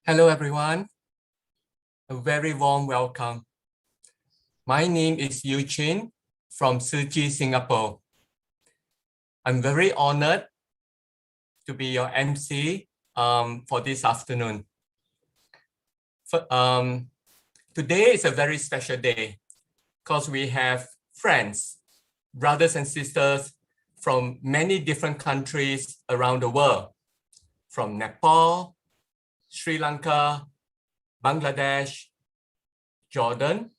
Hello, everyone. A very warm welcome. My name is Eugene from Tzu Chi, Singapore. I'm very honored to be your MC for this afternoon. Today is a very special day because we have friends, brothers and sisters from many different countries around the world, from Nepal, Sri Lanka, Bangladesh, Jordan,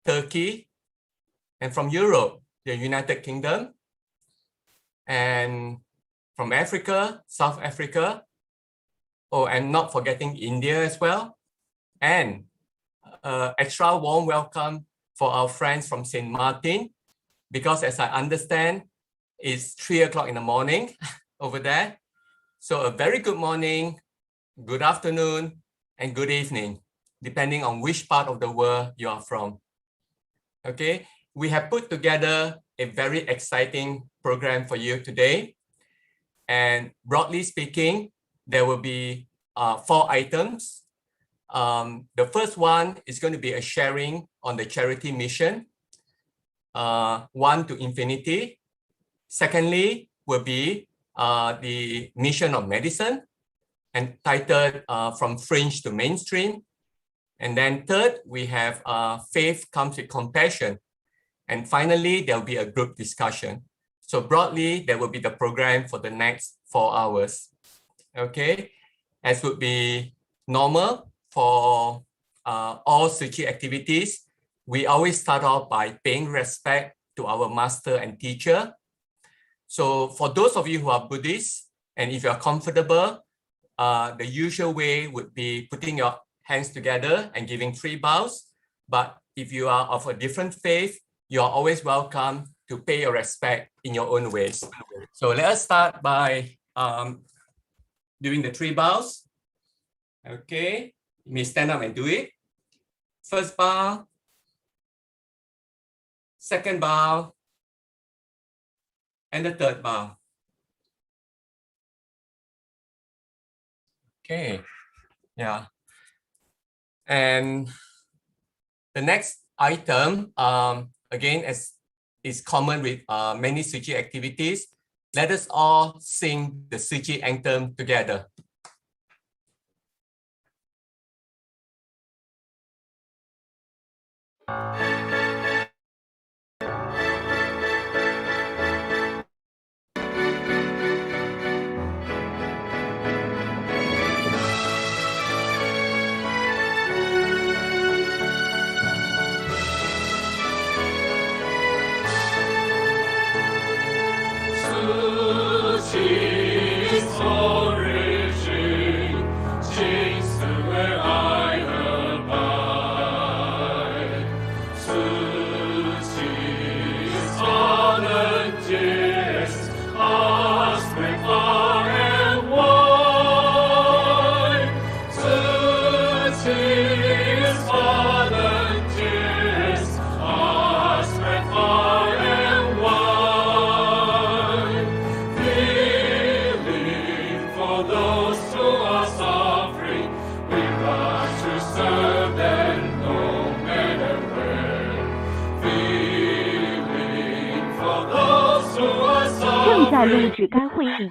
Turkey, and from Europe, the United Kingdom, and from Africa, South Africa, and not forgetting India as well, and extra warm welcome for our friends from St. Martin, because as I understand, it's 3 o'clock in the morning over there. So a very good morning, good afternoon, and good evening, depending on which part of the world you are from. Okay, we have put together a very exciting program for you today. And broadly speaking, there will be 4 items. The first one is going to be a sharing on the charity mission, 1 to infinity. Secondly, will be the mission of medicine, entitled From Fringe to Mainstream. And then third, we have faith comes with compassion. And finally, there'll be a group discussion. So broadly, there will be the program for the next 4 hours. Okay, as would be normal for all Tzu Chi activities, we always start off by paying respect to our master and teacher. So for those of you who are Buddhists, and if you're comfortable, the usual way would be putting your hands together and giving 3 bows. But if you are of a different faith, you are always welcome to pay your respect in your own ways. So let us start by doing the 3 bows. Okay, you may stand up and do it. First bow, second bow, and the third bow. Okay, yeah. And the next item, again, as is common with many Tzu Chi activities, let us all sing the Tzu Chi anthem together.在录制该会议。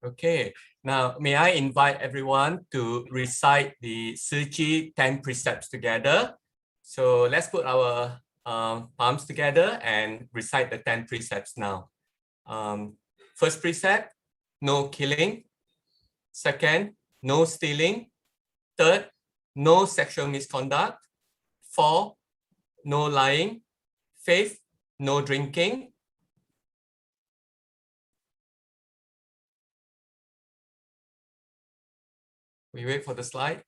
Okay, now may I invite everyone to recite the Tzu Chi 10 precepts together. So let's put our palms together and recite the 10 precepts now. First precept, no killing. Second, no stealing. Third, no sexual misconduct. Four, no lying. Fifth, no drinking. We wait for the slide.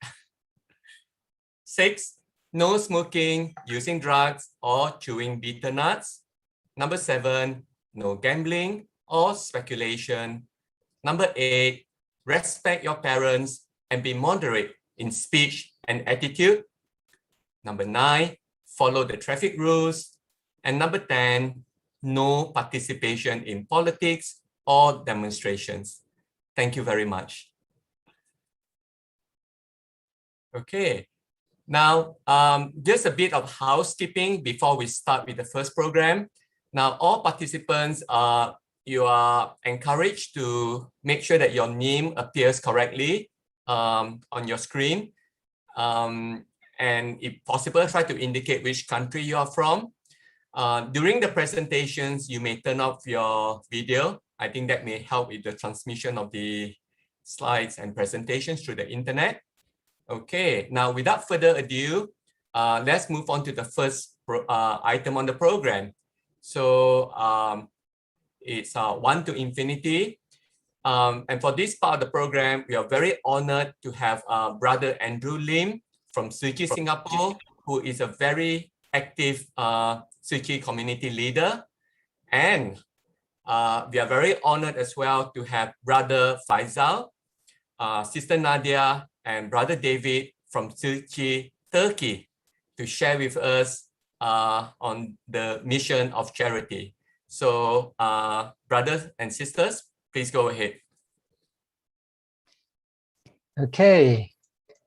Six, no smoking, using drugs, or chewing bitter nuts. Number seven, no gambling or speculation. Number eight, respect your parents and be moderate in speech and attitude. Number nine, follow the traffic rules. And number 10, no participation in politics or demonstrations. Thank you very much. Okay, now just a bit of housekeeping before we start with the first program. Now, all participants, you are encouraged to make sure that your name appears correctly on your screen. And if possible, try to indicate which country you are from. During the presentations, you may turn off your video. I think that may help with the transmission of the slides and presentations through the internet. Okay, now without further ado, let's move on to the first item on the program. So it's 1 to infinity. And for this part of the program, we are very honored to have Brother Andrew Lim from Tzu Chi Singapore, who is a very active Tzu Chi community leader. And we are very honored as well to have Brother Faisal, Sister Nadia, and Brother David from Tzu Chi Turkey to share with us on the mission of charity. So brothers and sisters, please go ahead. Okay.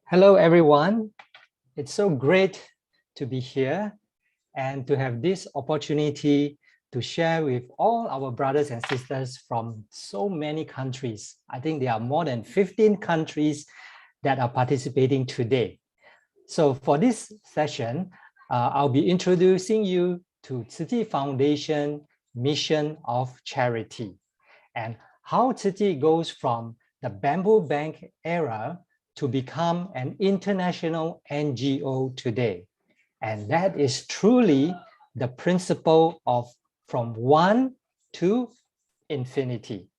Hello, everyone. It's so great to be here and to have this opportunity to share with all our brothers and sisters from so many countries. I think there are more than 15 countries that are participating today. So for this session, I'll be introducing you to Tzu Chi Foundation mission of charity and how Tzu Chi goes from the Bamboo Bank era to become an international NGO today. And that is truly the principle of from 1 to infinity.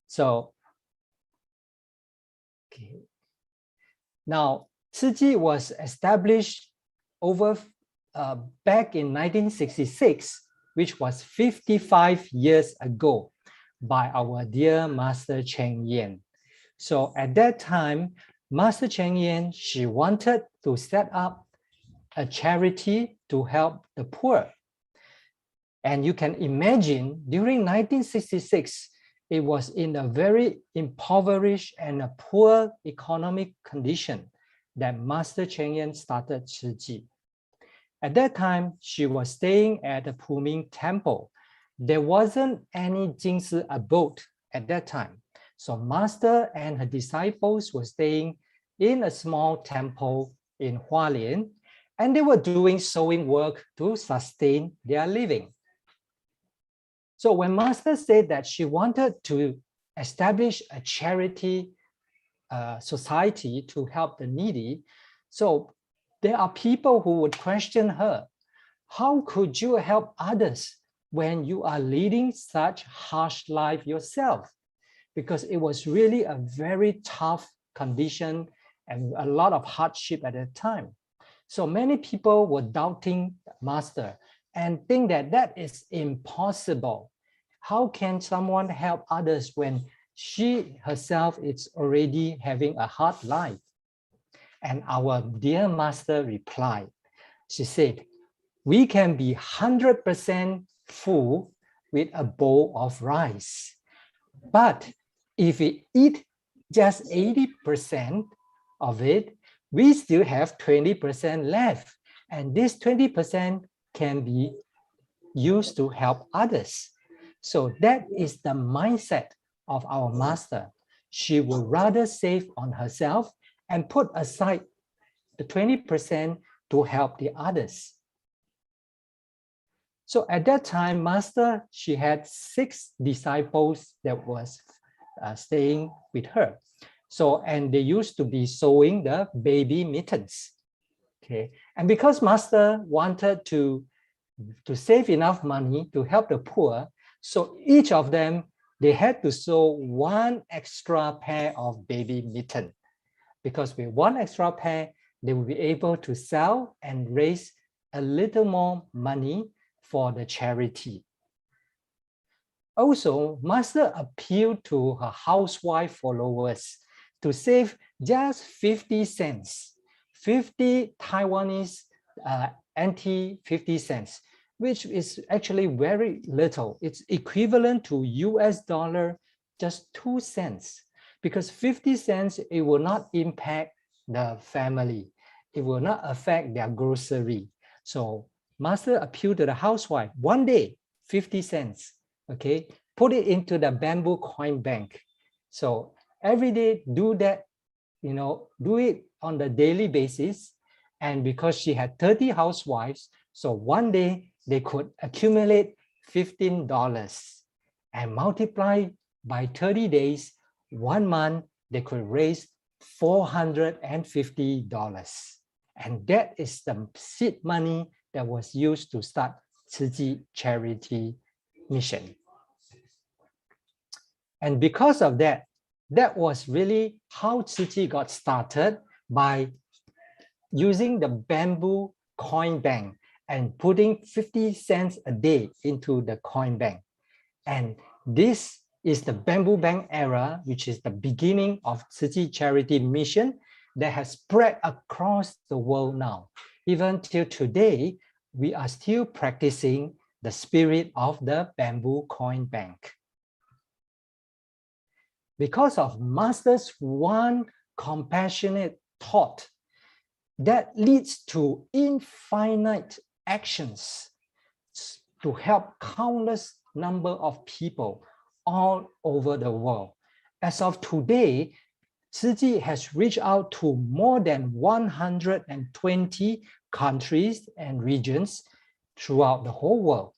So, okay. Now, Tzu Chi was established back in 1966, which was 55 years ago by our dear Master Cheng Yen. So at that time, Master Cheng Yen, she wanted to set up a charity to help the poor. And you can imagine during 1966, it was in a very impoverished and a poor economic condition that Master Cheng Yen started Tzu Chi. At that time, she was staying at the Puming Temple. There wasn't any Jingsi abode at that time. So Master and her disciples were staying in a small temple in Hualien, and they were doing sewing work to sustain their living. So when Master said that she wanted to establish a charity society to help the needy, so there are people who would question her, how could you help others when you are leading such harsh life yourself? Because it was really a very tough condition and a lot of hardship at that time. So many people were doubting Master and think that that is impossible. How can someone help others when she herself is already having a hard life? And our dear Master replied, she said, we can be 100% full with a bowl of rice. But if we eat just 80% of it, we still have 20% left. And this 20% can be used to help others. So that is the mindset of our Master. She would rather save on herself and put aside the 20% to help the others. So at that time, Master, she had 6 disciples that was staying with her. So, and they used to be sewing the baby mittens. Okay, and because Master wanted to save enough money to help the poor, so each of them, they had to sew 1 extra pair of baby mitten, because with 1 extra pair, they will be able to sell and raise a little more money for the charity. Also, Master appealed to her housewife followers to save just 50 cents, 50 Taiwanese NT 50 cents, which is actually very little. It's equivalent to US dollar just 2 cents, because 50 cents, it will not impact the family. It will not affect their grocery. So Master appealed to the housewife, one day, 50 cents, okay, put it into the bamboo coin bank. So every day do that, you know, do it on the daily basis. And because she had 30 housewives, so one day they could accumulate $15 and multiply by 30 days, 1 month, they could raise $450. And that is the seed money that was used to start Tzu Chi Charity Mission. And because of that, that was really how Tzu Chi got started, by using the bamboo coin bank and putting 50 cents a day into the coin bank. And this is the bamboo bank era, which is the beginning of Tzu Chi Charity Mission that has spread across the world now. Even till today, we are still practicing the spirit of the bamboo coin bank. Because of Master's one compassionate thought that leads to infinite actions to help countless number of people all over the world. As of today, Tzu Chi has reached out to more than 120 countries and regions throughout the whole world.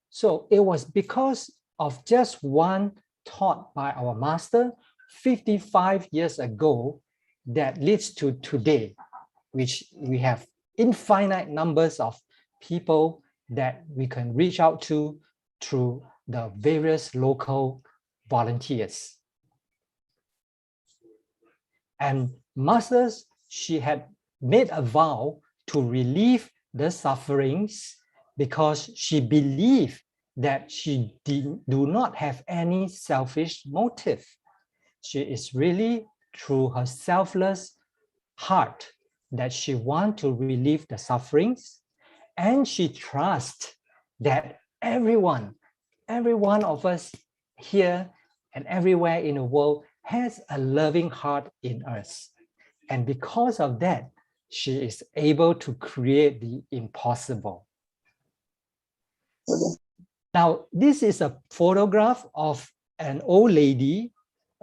So it was because of just one thought by our Master 55 years ago that leads to today, which we have infinite numbers of people that we can reach out to through the various local volunteers. And Masters, she had made a vow to relieve the sufferings because she believed that she do not have any selfish motive. She is really through her selfless heart that she wants to relieve the sufferings, and she trusts that every one of us here and everywhere in the world has a loving heart in us. And because of that, she is able to create the impossible. Now, this is a photograph of an old lady,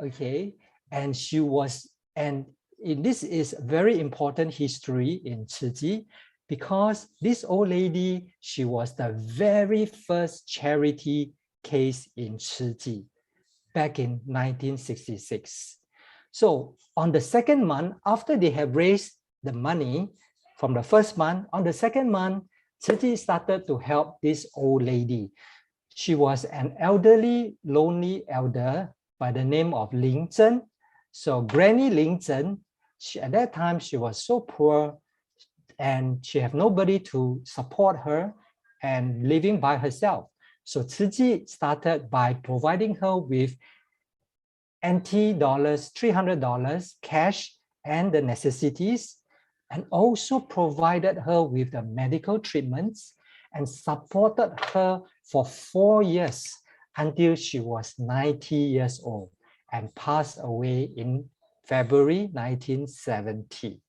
okay, and she was, and this is very important history in Tzu Chi, because this old lady, she was the very first charity case in Tzu Chi back in 1966. So on the second month, after they have raised the money from the first month, on the second month, Tzu Chi started to help this old lady. She was an elderly, lonely elder by the name of Ling Zhen. So Granny Ling Zhen, at that time, she was so poor and she had nobody to support her and living by herself. So Tzu Chi started by providing her with NT dollars, $300 cash and the necessities, and also provided her with the medical treatments and supported her for 4 years until she was 90 years old and passed away in February 1970.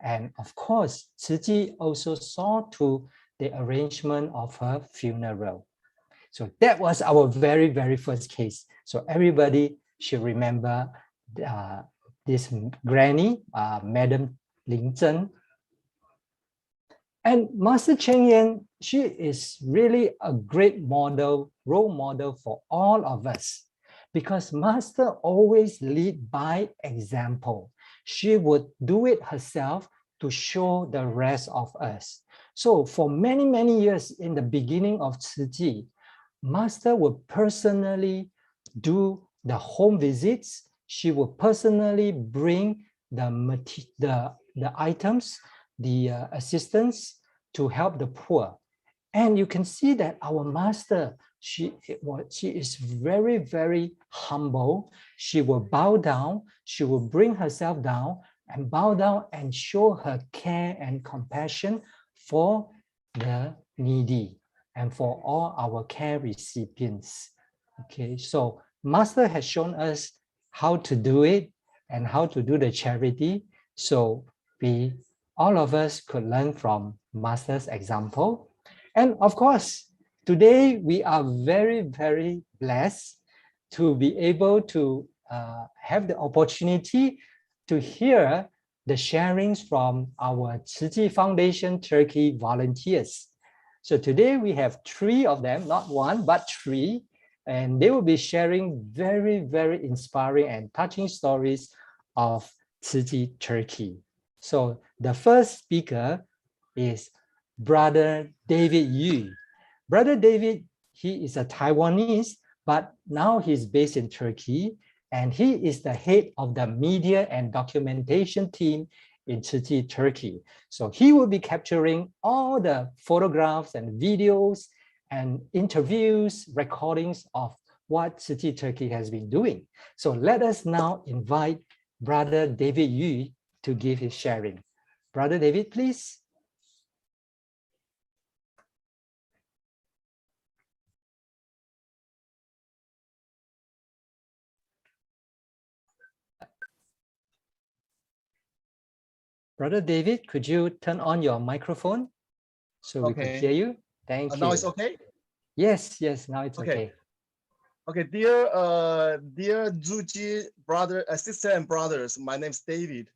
And of course, Tzu Chi also saw to the arrangement of her funeral. So that was our very, very first case. So everybody should remember this granny, Madam Ling Zhen. And Master Cheng Yen, she is really a great model, role model for all of us, because Master always lead by example. She would do it herself to show the rest of us. So for many, many years in the beginning of Tzu Chi, Master would personally do the home visits. She would personally bring the items, the assistance to help the poor. And you can see that our Master, she is very, very humble. She will bow down. She will bring herself down and bow down and show her care and compassion for the needy and for all our care recipients. Okay, so Master has shown us how to do it and how to do the charity. So all of us could learn from Master's example. And of course, today we are very, very blessed to be able to have the opportunity to hear the sharings from our Tzu Chi Foundation Turkey volunteers. So today we have 3 of them, not 1, but 3, and they will be sharing very, very inspiring and touching stories of Tzu Chi Turkey. So the first speaker is Brother David Yu. Brother David, he is a Taiwanese, but now he's based in Turkey, and he is the head of the media and documentation team in Tzu Chi Turkey. So he will be capturing all the photographs and videos and interviews, recordings of what Tzu Chi Turkey has been doing. So let us now invite Brother David Yu to give his sharing. Brother David, please. Brother David, could you turn on your microphone so we could hear you? Thank you. Now it's okay? Yes, now it's okay. Okay, dear Tzu Chi brother, sister and brothers, my name is David.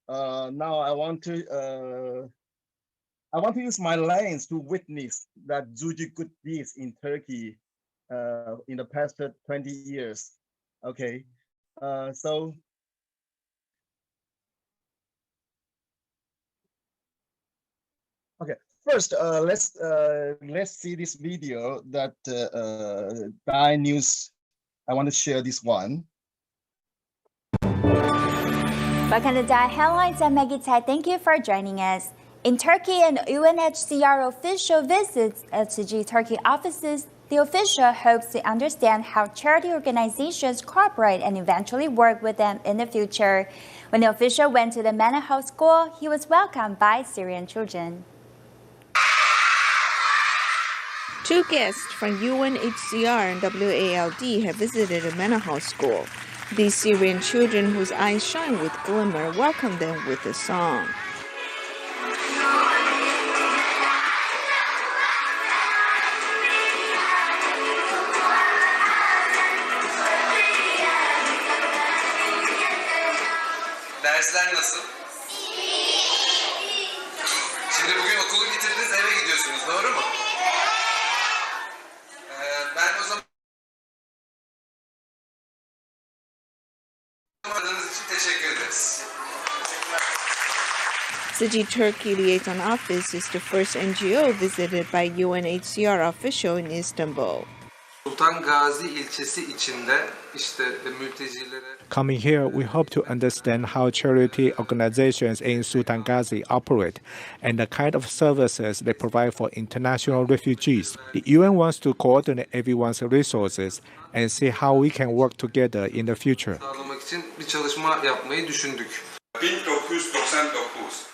Now I want to use my lens to witness that Tzu Chi good deeds in Turkey in the past 20 years. Okay, so okay. First, let's see this video that Dai News. I want to share this one. Welcome to Dai Headlines. I'm Maggie Tai. Thank you for joining us. In Turkey, an UNHCR official visits Tzu Chi Turkey offices. The official hopes to understand how charity organizations cooperate and eventually work with them in the future. When the official went to the Manor School, he was welcomed by Syrian children. 2 guests from UNHCR and WALD have visited a Manor House school. These Syrian children, whose eyes shine with glimmer, welcome them with a song. Dersler nasıl? Şimdi bugün okulu bitirdiniz, eve gidiyorsunuz, doğru mu? Ben o zaman aradığınız için teşekkür ederiz. Tzu Chi Turkey Liaison Office is the first NGO visited by UNHCR official in Istanbul. Sultan Gazi ilçesi içinde işte mültecilere Coming here, we hope to understand how charity organizations in Sultan Ghazi operate and the kind of services they provide for international refugees. The UN wants to coordinate everyone's resources and see how we can work together in the future. sağlamak için bir çalışma yapmayı düşündük. 1999.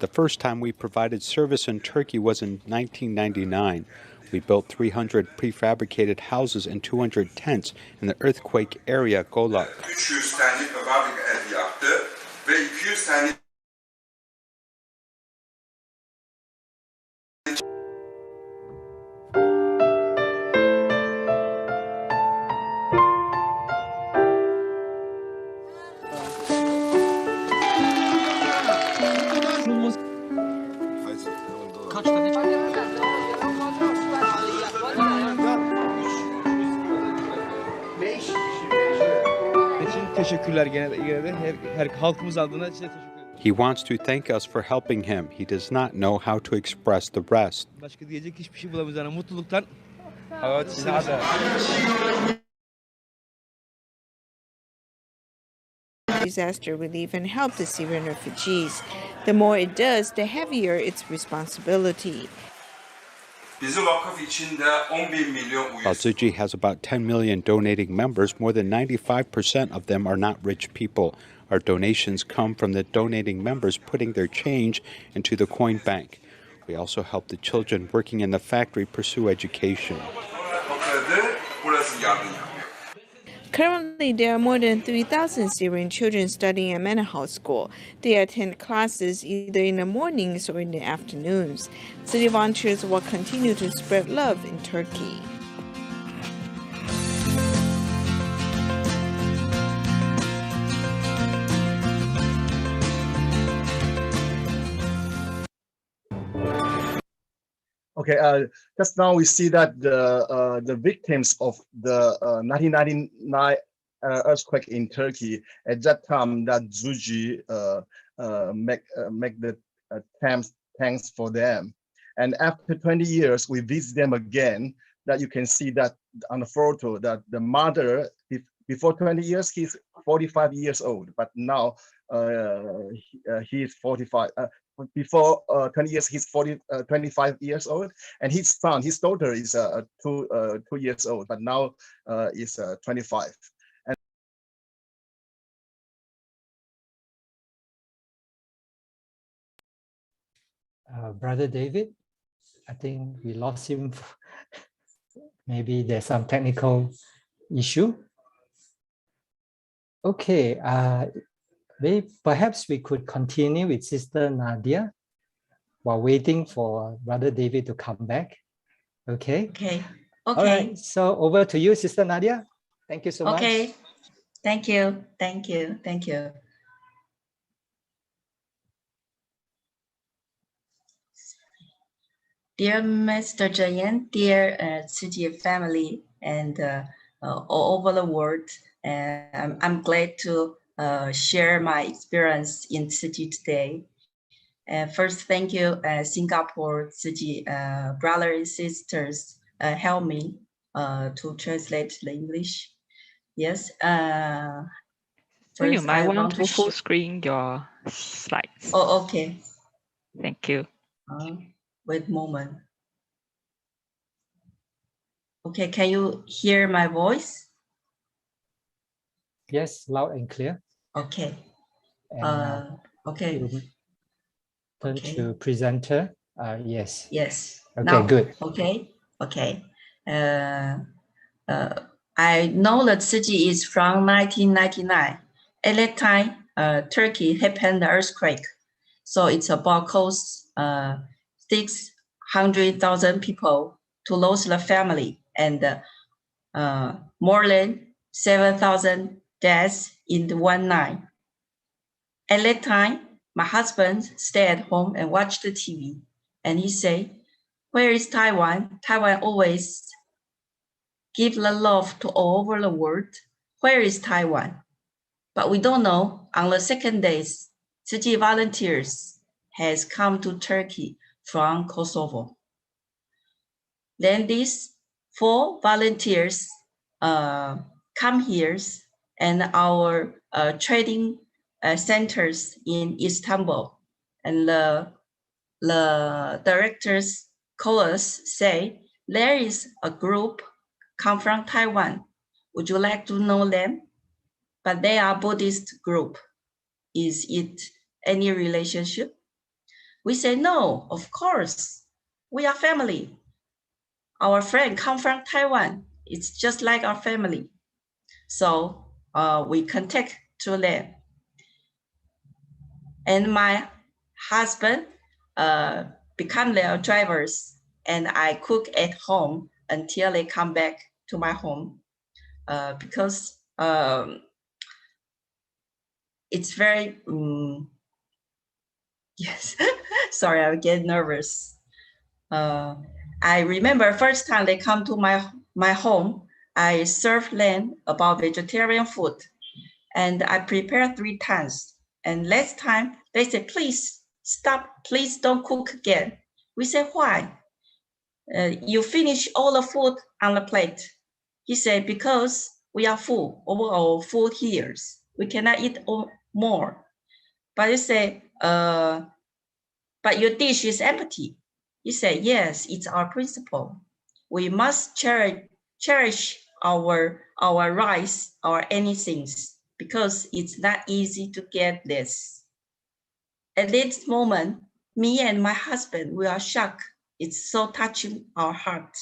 The first time we provided service in Turkey was in 1999. We built 300 prefabricated houses and 200 tents in the earthquake area Golak. 300 tane fabrika ev yaptı ve 200 tane teşekkürler gene de her halkımız adına size teşekkür ederim. He wants to thank us for helping him. He does not know how to express the rest. Başka diyecek hiçbir şey bulamayacağım. Mutluluktan. Evet, size de. Disaster relief and help the Syrian refugees. The more it does, the heavier its responsibility. Bizim vakıf içinde 11 milyon While üyesi. Tzu Chi has about 10 million donating members, more than 95% of them are not rich people. Our donations come from the donating members putting their change into the coin bank. We also help the children working in the factory pursue education. Burası yardım yapıyor. Currently, there are more than 3,000 Syrian children studying at Manor House School. They attend classes either in the mornings or in the afternoons. City volunteers will continue to spread love in Turkey. Okay, just now we see that the victims of the 1999 earthquake in Turkey, at that time that Tzu Chi make the thanks for them. And after 20 years, we visit them again, that you can see that on the photo that the mother, before 20 years, he's 45 years old, but now he is 45. Before 20 years, he's 25 years old, and his son, his daughter is 2 years old, but now is 25. And Brother David, I think we lost him. Maybe there's some technical issue. Okay, perhaps we could continue with Sister Nadia while waiting for Brother David to come back. Okay. Okay. All Okay. right. So over to you, Sister Nadia. Thank you so much. Okay. Thank you. Thank you. Thank you. Dear Mr. Jayan, dear Tzu Chi family, and all over the world, I'm glad to share my experience in Tzu Chi today. First, thank you, Singapore Tzu Chi brothers and sisters, help me to translate the English. Yes. So you First, might I want to full sh- screen your slides. Oh, okay. Thank you. Wait a moment. Okay, can you hear my voice? Yes, loud and clear. Okay. And, Okay. you turn Okay. to presenter. Yes. Yes. Okay, Now, good. Okay. Okay. I know that Tzu Chi is from 1999. At that time, Turkey happened the earthquake. So it's about close 600,000 people to lose the family, and more than 7,000 deaths in the one night. At that time, my husband stayed at home and watched the TV, and he said, "Where is Taiwan? Taiwan always give the love to all over the world. Where is Taiwan?" But we don't know. On the second days, Tzu Chi volunteers has come to Turkey from Kosovo. Then these 4 volunteers come here, and our trading centers in Istanbul, and the directors call us, say, "There is a group come from Taiwan. Would you like to know them? But they are Buddhist group. Is it any relationship?" We say, "No, of course. We are family. Our friend come from Taiwan. It's just like our family." So we contact to them. And my husband become their drivers, and I cook at home until they come back to my home, because it's very, yes, sorry, I get nervous. I remember first time they come to my home, I served them about vegetarian food. And I prepared 3 times. And last time they said, please stop, please don't cook again. We said, why? You finish all the food on the plate. He said, because we are full over our food here. We cannot eat more. But he said, but your dish is empty. He said, yes, it's our principle. We must cherish our rice or anything because it's not easy to get this. At this moment, me and my husband, we are shocked. It's so touching our heart.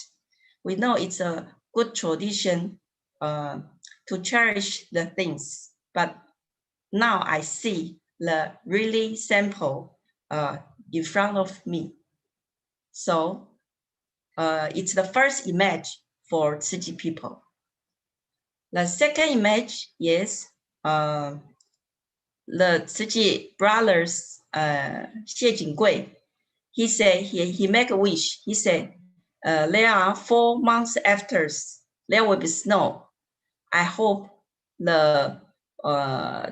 We know it's a good tradition to cherish the things, but now I see the really simple in front of me. So it's the first image for Tzu Chi people. The second image is the Tzu Chi brothers, Xie Jingui. He said he make a wish. He said there are 4 months after there will be snow. I hope the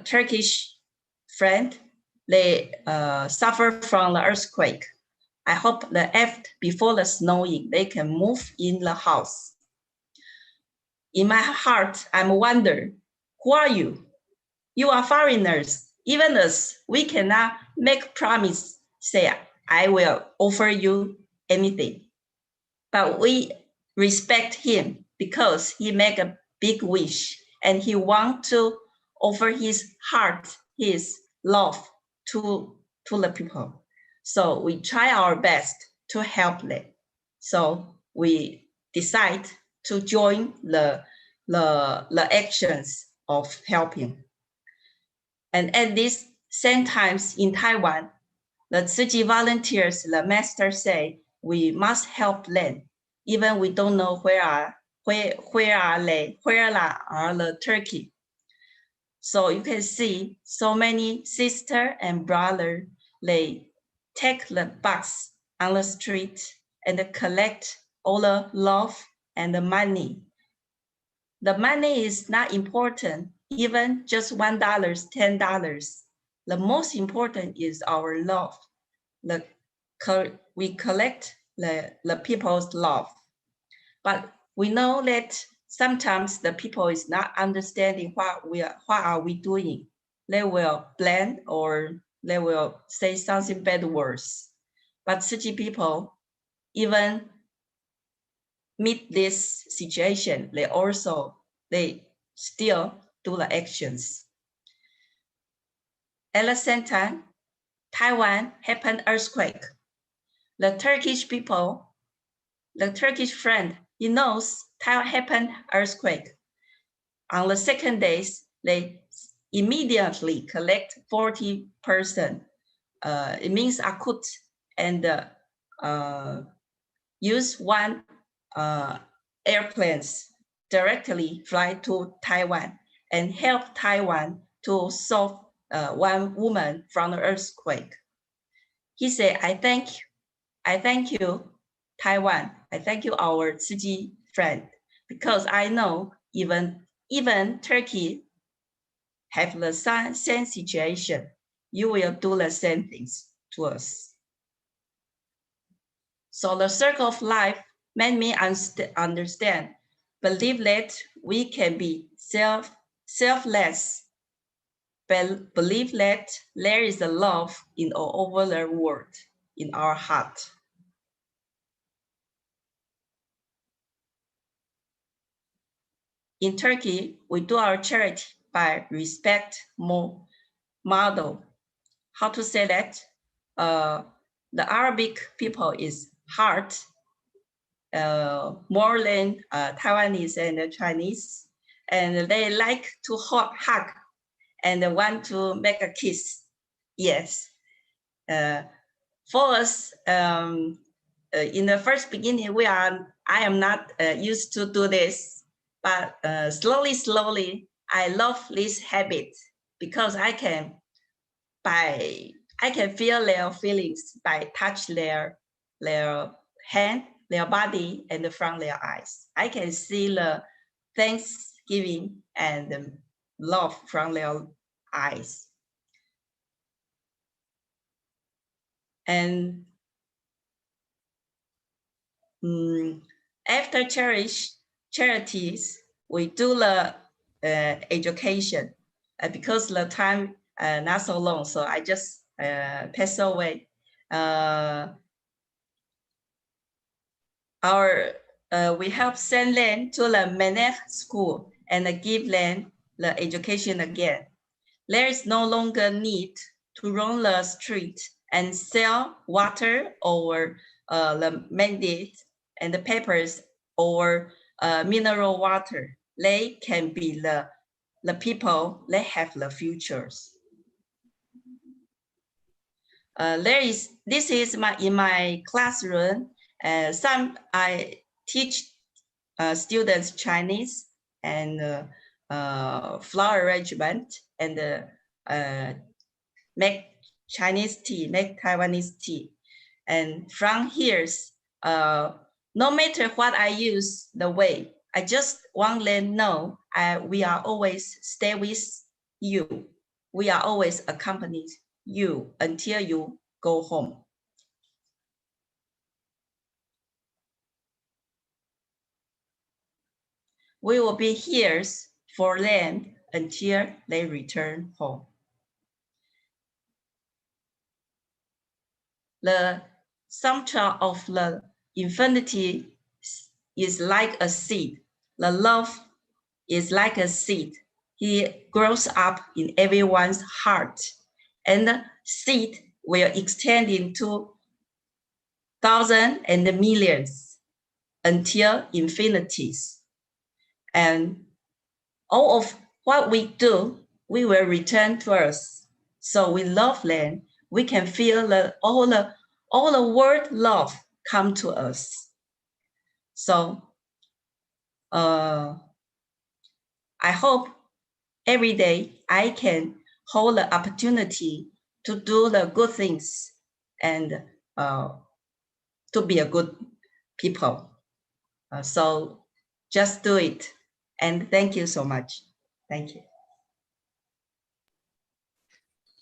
Turkish friend they suffer from the earthquake. I hope that before the snowing, they can move in the house. In my heart, I'm wondering, who are you? You are foreigners. Even us, we cannot make promise, say, I will offer you anything. But we respect him because he make a big wish and he want to offer his heart, his love to the people. So we try our best to help them. So we decide to join the actions of helping. And at this same times in Taiwan, the Tzu Chi volunteers, the master say, we must help them, even we don't know where are the Turkey. So you can see so many sister and brother, they take the box on the street and collect all the love and the money. The money is not important, even just $1, $10. The most important is our love. We collect the people's love. But we know that sometimes the people is not understanding what are we doing. They will blame or they will say something bad words. But Tzu Chi people, even meet this situation, they still do the actions. At the same time, Taiwan happened earthquake. The Turkish people, the Turkish friend, he knows Taiwan happened earthquake. On the second days, they immediately collect 40 person. It means akut, and use 1 airplanes directly fly to Taiwan and help Taiwan to solve 1 woman from the earthquake. He said, I thank you, Taiwan. I thank you, our Tzu Chi friend, because I know even Turkey have the same situation. You will do the same things to us. So the circle of life made me understand, believe that we can be selfless, believe that there is a love in all over the world, in our heart. In Turkey, we do our charity by respect model. How to say that? The Arabic people is heart more than Taiwanese and Chinese, and they like to hug and want to make a kiss. Yes. For us, in the first beginning, I am not used to do this, but slowly, I love this habit because I can feel their feelings by touch their hand, their body, and from their eyes. I can see the thanksgiving and love from their eyes. And after charities, we do the education because the time not so long, so I just pass away. We help send them to the Menef school and give them the education again. There is no longer need to run the street and sell water or the mandate and the papers or mineral water. They can be the people that have the futures. This is in my classroom. I teach students Chinese and flower arrangement and make Chinese tea, make Taiwanese tea. And from here, no matter what I use the way, I just want them to know we are always stay with you. We are always accompany you until you go home. We will be here for them until they return home. The sumpter of the infinity is like a seed. The love is like a seed. It grows up in everyone's heart, and the seed will extend into thousands and millions until infinities. And all of what we do, we will return to us. So we love them. We can feel all the word love come to us. So I hope every day I can hold the opportunity to do the good things and to be a good people. So just do it. And thank you so much. Thank you.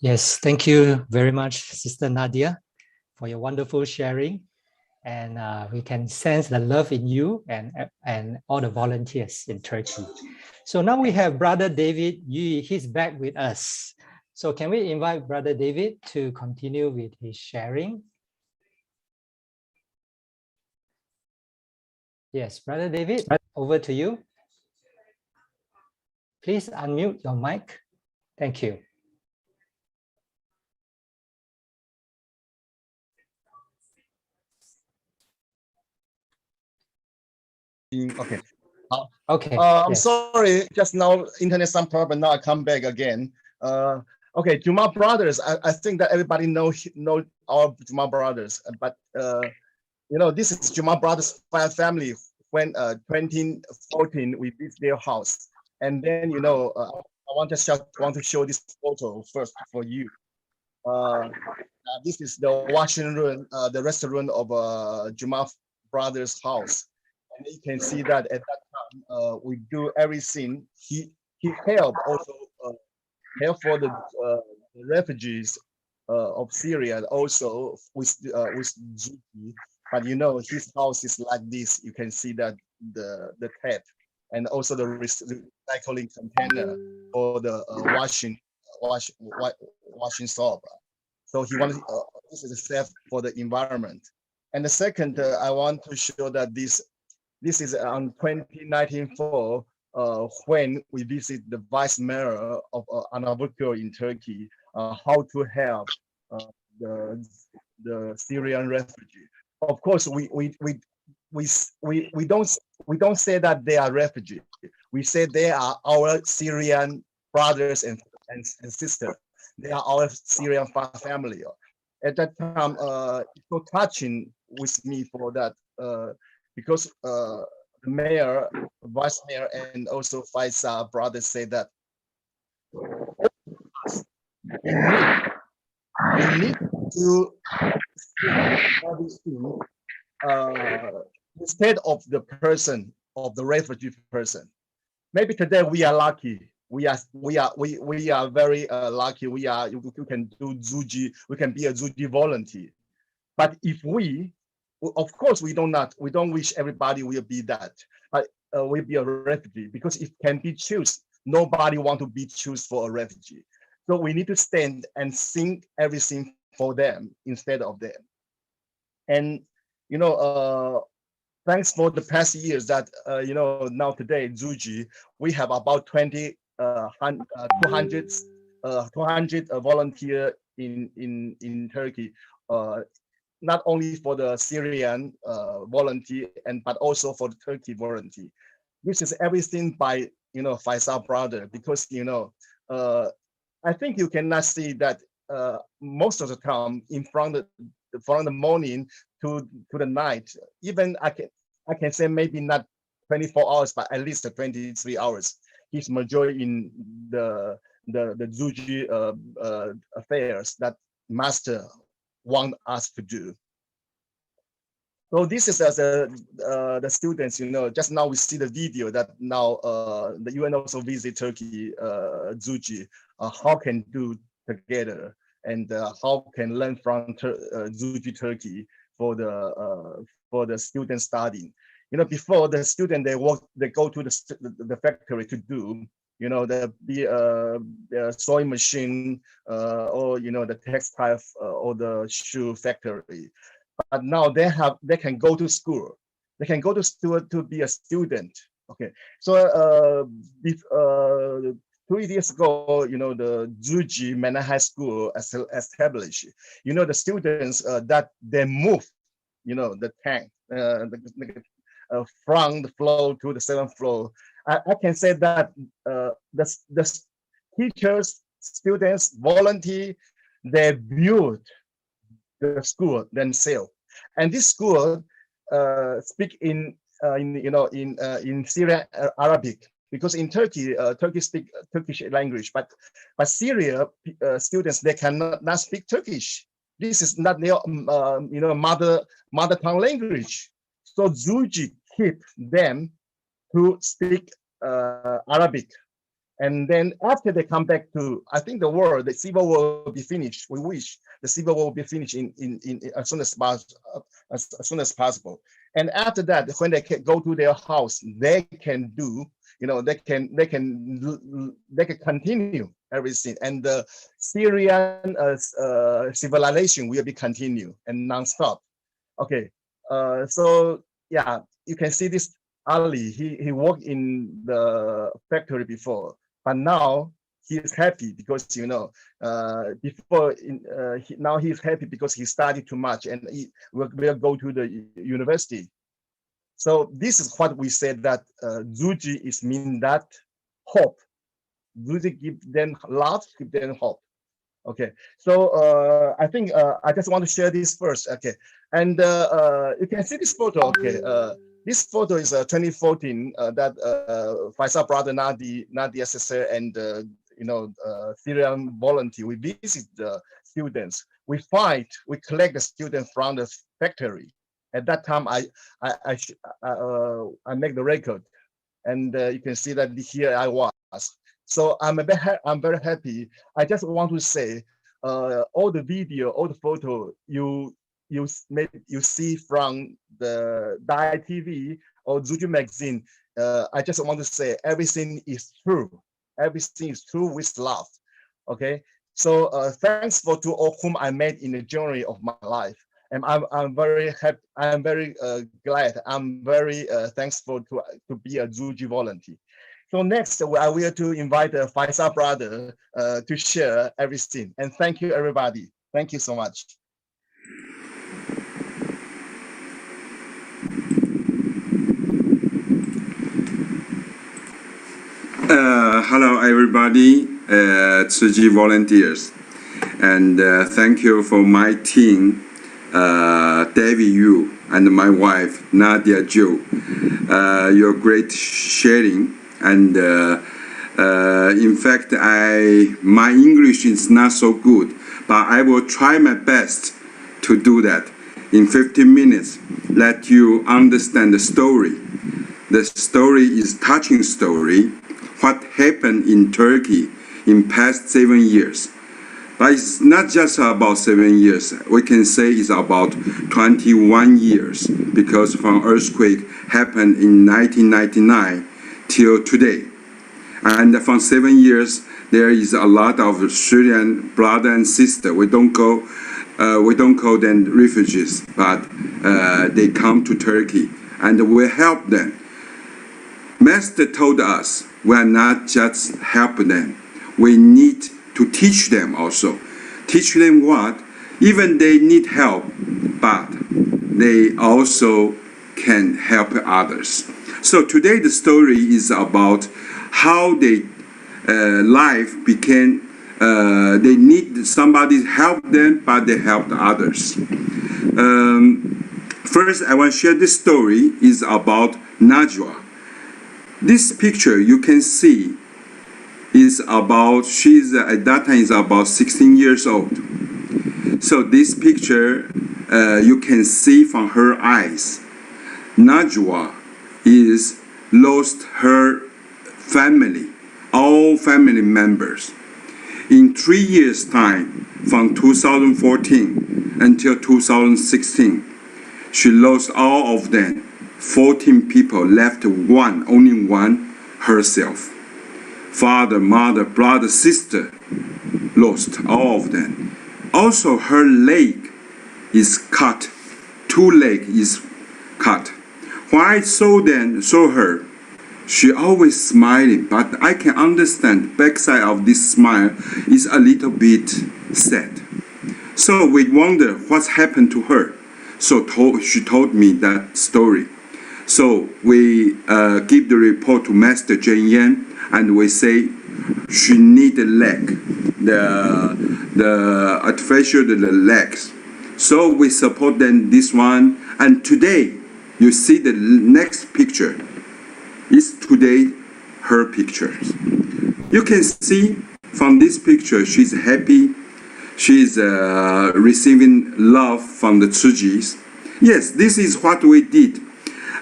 Yes, thank you very much, Sister Nadia, for your wonderful sharing. And we can sense the love in you and all the volunteers in Turkey. So now we have Brother David Yu. He's back with us. So can we invite Brother David to continue with his sharing? Yes, Brother David, over to you. Please unmute your mic. Thank you. Okay. Okay. I'm yes. sorry, just now internet some problem. Now I come back again. Okay, Juma Brothers. I think that everybody know our Juma Brothers, but you know, this is Juma Brothers family. When 2014 we visit their house, and then you know I want to show this photo first for you. This is the washing room, the restaurant of Juma Brothers house. And you can see that at that time we do everything. He helped also help for the refugees of Syria also with GP. But you know his house is like this. You can see that the tap and also the recycling container for the washing soap. So he wanted this is safe for the environment. And the second, I want to show that this is on 2019 fall when we visit the vice mayor of Anavurköy in Turkey, how to help the Syrian refugee. Of course, we don't say that they are refugees. We say they are our Syrian brothers and sisters. They are our Syrian family. At that time, it's so touching with me for that because the mayor, vice mayor, and also Faisal brothers say that we need to instead of the person, of the refugee person. Maybe today we are lucky. we are very lucky. You can do Tzuchi. We can be a Tzuchi volunteer. But if of course, we don't wish everybody will be that, but will be a refugee, because it can be choose. Nobody want to be choose for a refugee. So we need to stand and sing everything for them instead of them. And thanks for the past years that now today Tzuchi, we have about 200 volunteer in Turkey, not only for the Syrian volunteer but also for the Turkey volunteer. This is everything by Faisal brother, because I think you cannot see that most of the time from the morning to the night. Even I can say maybe not 24 hours, but at least 23 hours. He's majority in the Tzuchi affairs that Master want us to do. So this is as the students, just now we see the video that now the UN also visit Turkey, Tzuchi, how can do together, and how can learn from Tzuchi Turkey for the student studying. Before the student they go to the factory to do, the sewing machine or the textile or the shoe factory. But now they can go to school. They can go to school to be a student. Okay, so 2 years ago, the Tzuchi Manor High School established. The students that they move, the tank from the floor to the 7th floor. I can say that the teachers, students, volunteer, they build the school themselves, and this school speak in Syrian Arabic, because in Turkey, Turkey speak Turkish language, but Syria students, they cannot speak Turkish. This is not their mother tongue language. So Tzuchi keep them to speak Arabic. And then after they come back to, I think the civil war will be finished. We wish the civil war will be finished in as soon as possible. And after that, when they can go to their house, they can do, they can continue everything. And the Syrian civilization will be continued and nonstop. Okay, so yeah, you can see this Ali. He worked in the factory before. But now he is happy because now he is happy because he studied too much and he will go to the university. So this is what we said, that Tzuchi is mean that hope. Tzuchi give them love, give them hope. Okay, so I think I just want to share this first. Okay, and you can see this photo. Okay. This photo is 2014 that Faisal brother Nadi SSR and Syrian volunteer. We visit the students. We collect the students from the factory. At that time, I make the record, and you can see that here I was. So I'm very happy. I just want to say, all the video, all the photo you see from the Dai TV or Tzuchi magazine, I just want to say everything is true. Everything is true with love. Okay, so thanks to all whom I met in the journey of my life, and I'm very happy. I'm very glad. I'm very thankful to be a Tzuchi volunteer. So next, I will to invite Faisal brother to share everything. And thank you, everybody. Thank you so much. Hello, everybody, Tzuchi volunteers. And thank you for my team, David Yu, and my wife, Nadia Zhou. Your great sharing. And in fact, my English is not so good, but I will try my best to do that. In 15 minutes, let you understand the story. The story is touching story. what happened in Turkey in past 7 years. But it's not just about 7 years. We can say it's about 21 years because from earthquake happened in 1999 till today. And from 7 years, there is a lot of Syrian brother and sister. We don't call them refugees, but they come to Turkey and we help them. Master told us we are not just help them. We need to teach them also. Teach them what? Even they need help, but they also can help others. So today the story is about how they life became, they need somebody help them, but they helped others. First, I want to share this story is about Najwa. This picture you can see is about, she's at that time is about 16 years old. So this picture, you can see from her eyes, Najwa is lost her family, all family members. In 3 years' time, from 2014 until 2016, she lost all of them. 14 people, left only one, herself. Father, mother, brother, sister, lost all of them. Also, her leg is cut. 2 legs is cut. When I saw her, she always smiling, but I can understand the backside of this smile is a little bit sad. So we wonder what's happened to her. So she told me that story. So we give the report to Master Cheng Yen, and we say she need a leg, the artificial the legs. So we support them this one. And today, you see the next picture. Is today her pictures. You can see from this picture she's happy. She's receiving love from the Tzu Chis. Yes, this is what we did.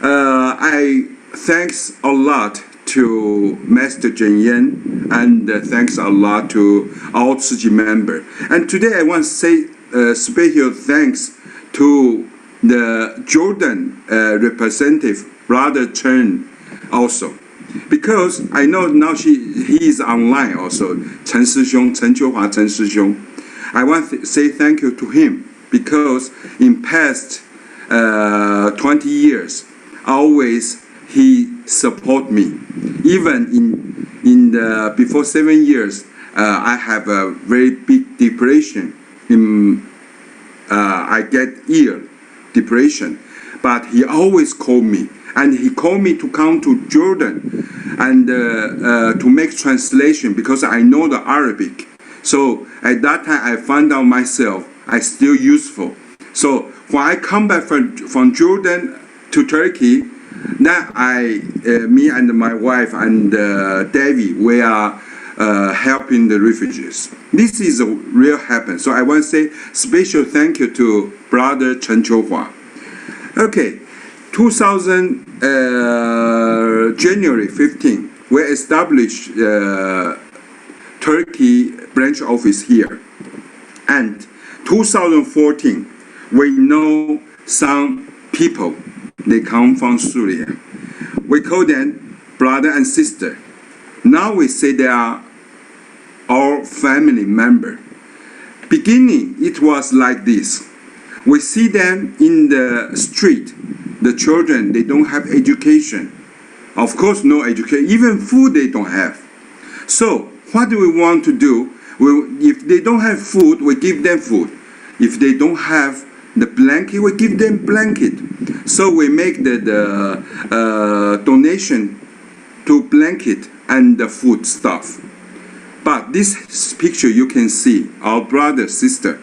I thanks a lot to Master Cheng Yen and thanks a lot to all Tzu Chi members. And today I want to say special thanks to the Jordan representative, Brother Chen, also, because I know now he is online also. Chen Shihong, Chen Qiuhua, Chen Shihong. I want to say thank you to him because in past 20 years, always he support me. Even in the before 7 years, I have a very big depression. I get ill, depression, but he always called me. And he called me to come to Jordan and to make translation because I know the Arabic. So at that time, I found out myself I still useful. So when I come back from Jordan to Turkey, now me and my wife and Davy, we are helping the refugees. This is a real happen. So I want to say special thank you to Brother Chen Qiuhua. Okay. 2000 January 15, we established Turkey branch office here. And 2014, we know some people, they come from Syria. We call them brother and sister. Now we say they are our family member. Beginning, it was like this. We see them in the street. The children, they don't have education. Of course, no education. Even food they don't have. So what do we want to do? If they don't have food, we give them food. If they don't have the blanket, we give them blanket. So we make the donation to blanket and the food stuff. But this picture you can see, our brother, sister.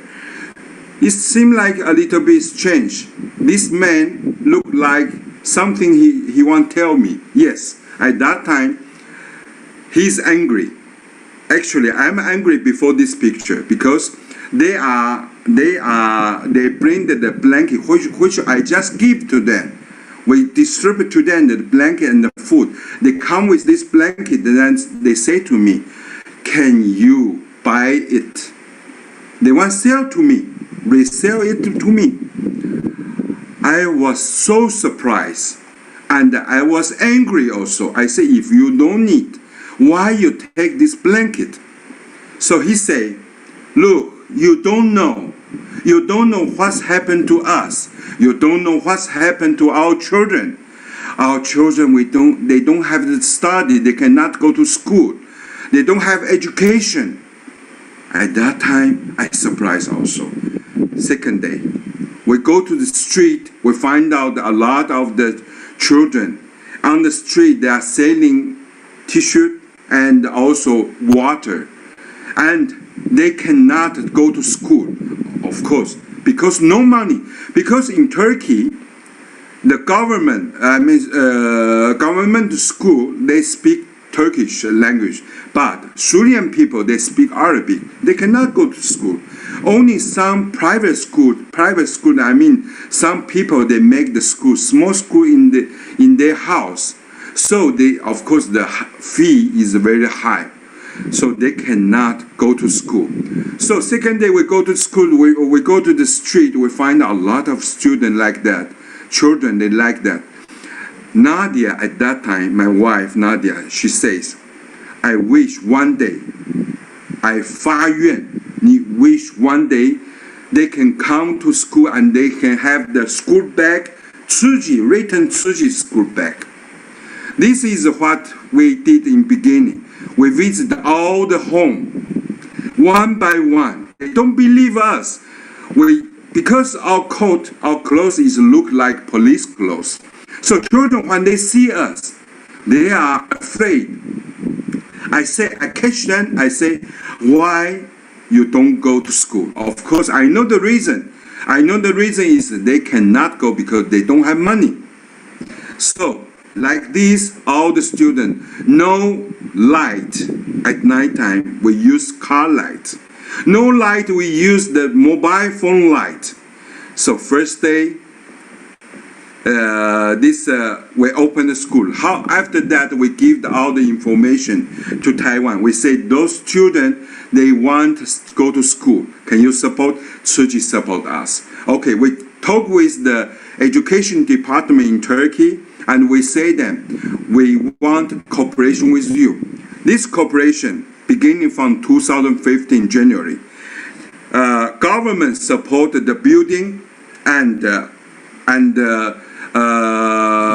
It seemed like a little bit strange. This man looked like something he want to tell me. Yes, at that time, he's angry. Actually, I'm angry before this picture because they bring the blanket which I just give to them. We distribute to them the blanket and the food. They come with this blanket, and then they say to me, "Can you buy it?" They want to sell to me, resell it to me. I was so surprised, and I was angry also. I say, "If you don't need, why you take this blanket?" So he say, "Look, you don't know. You don't know what's happened to us. You don't know what's happened to our children. Our children, they don't have to study. They cannot go to school. They don't have education." At that time, I surprised also. Second day, we go to the street. We find out a lot of the children on the street, they are selling tissue and also water. And they cannot go to school, of course, because no money. Because in Turkey, the government, government school, they speak Turkish language, but Syrian people, they speak Arabic. They cannot go to school. Only some private school, I mean, some people, they make the school, small school in their house. So they, of course, the fee is very high. So they cannot go to school. So second day we go to school, we go to the street, we find a lot of students like that. Children, they like that. Nadia, at that time, my wife, Nadia, she says, "I wish one day, I 发愿, wish one day they can come to school and they can have the school bag, written Tsuji school bag." This is what we did in beginning. We visited all the home, one by one. They don't believe us. Because our coat, our clothes look like police clothes. So children, when they see us, they are afraid. I catch them, I say, "Why you don't go to school?" Of course, I know the reason. I know the reason is they cannot go because they don't have money. So, like this, all the students, no light at nighttime, we use car light. No light, we use the mobile phone light. So first day, we open the school. After that, we give all the information to Taiwan. We say, those children, they want to go to school. Can you support? Tsuji support us. Okay, we talk with the education department in Turkey, and we say them, we want cooperation with you. This cooperation, beginning from 2015 January, government supported the building and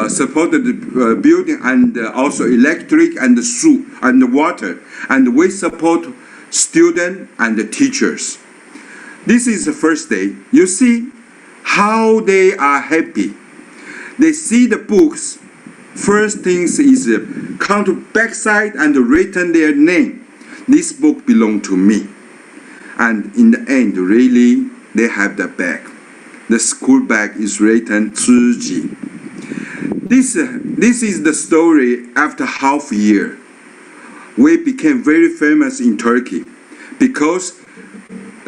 supported the building and also electric and the soup and the water, and we support students and the teachers. This is the first day. You see how they are happy. They see the books. First things is come to backside and written their name. This book belongs to me. And in the end, really, they have the bag. The school bag is written Tsuji. This is the story after half a year. We became very famous in Turkey because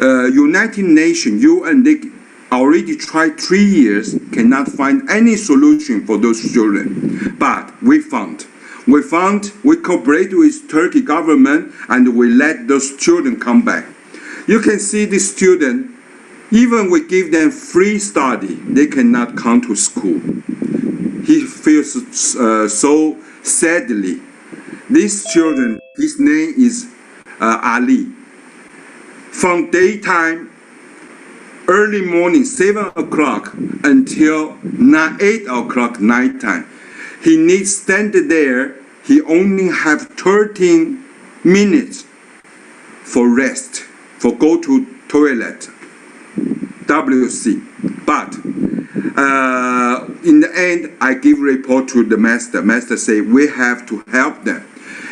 United Nations, UN, they already tried 3 years, cannot find any solution for those children. But we cooperate with Turkey government and we let those children come back. You can see this student, even we give them free study, they cannot come to school. He feels so sadly. This children, his name is Ali. From daytime, early morning, 7 o'clock until 8 o'clock nighttime, he needs stand there. He only have 13 minutes for rest, for go to toilet, WC. But in the end, I give report to the master. Master say we have to help them.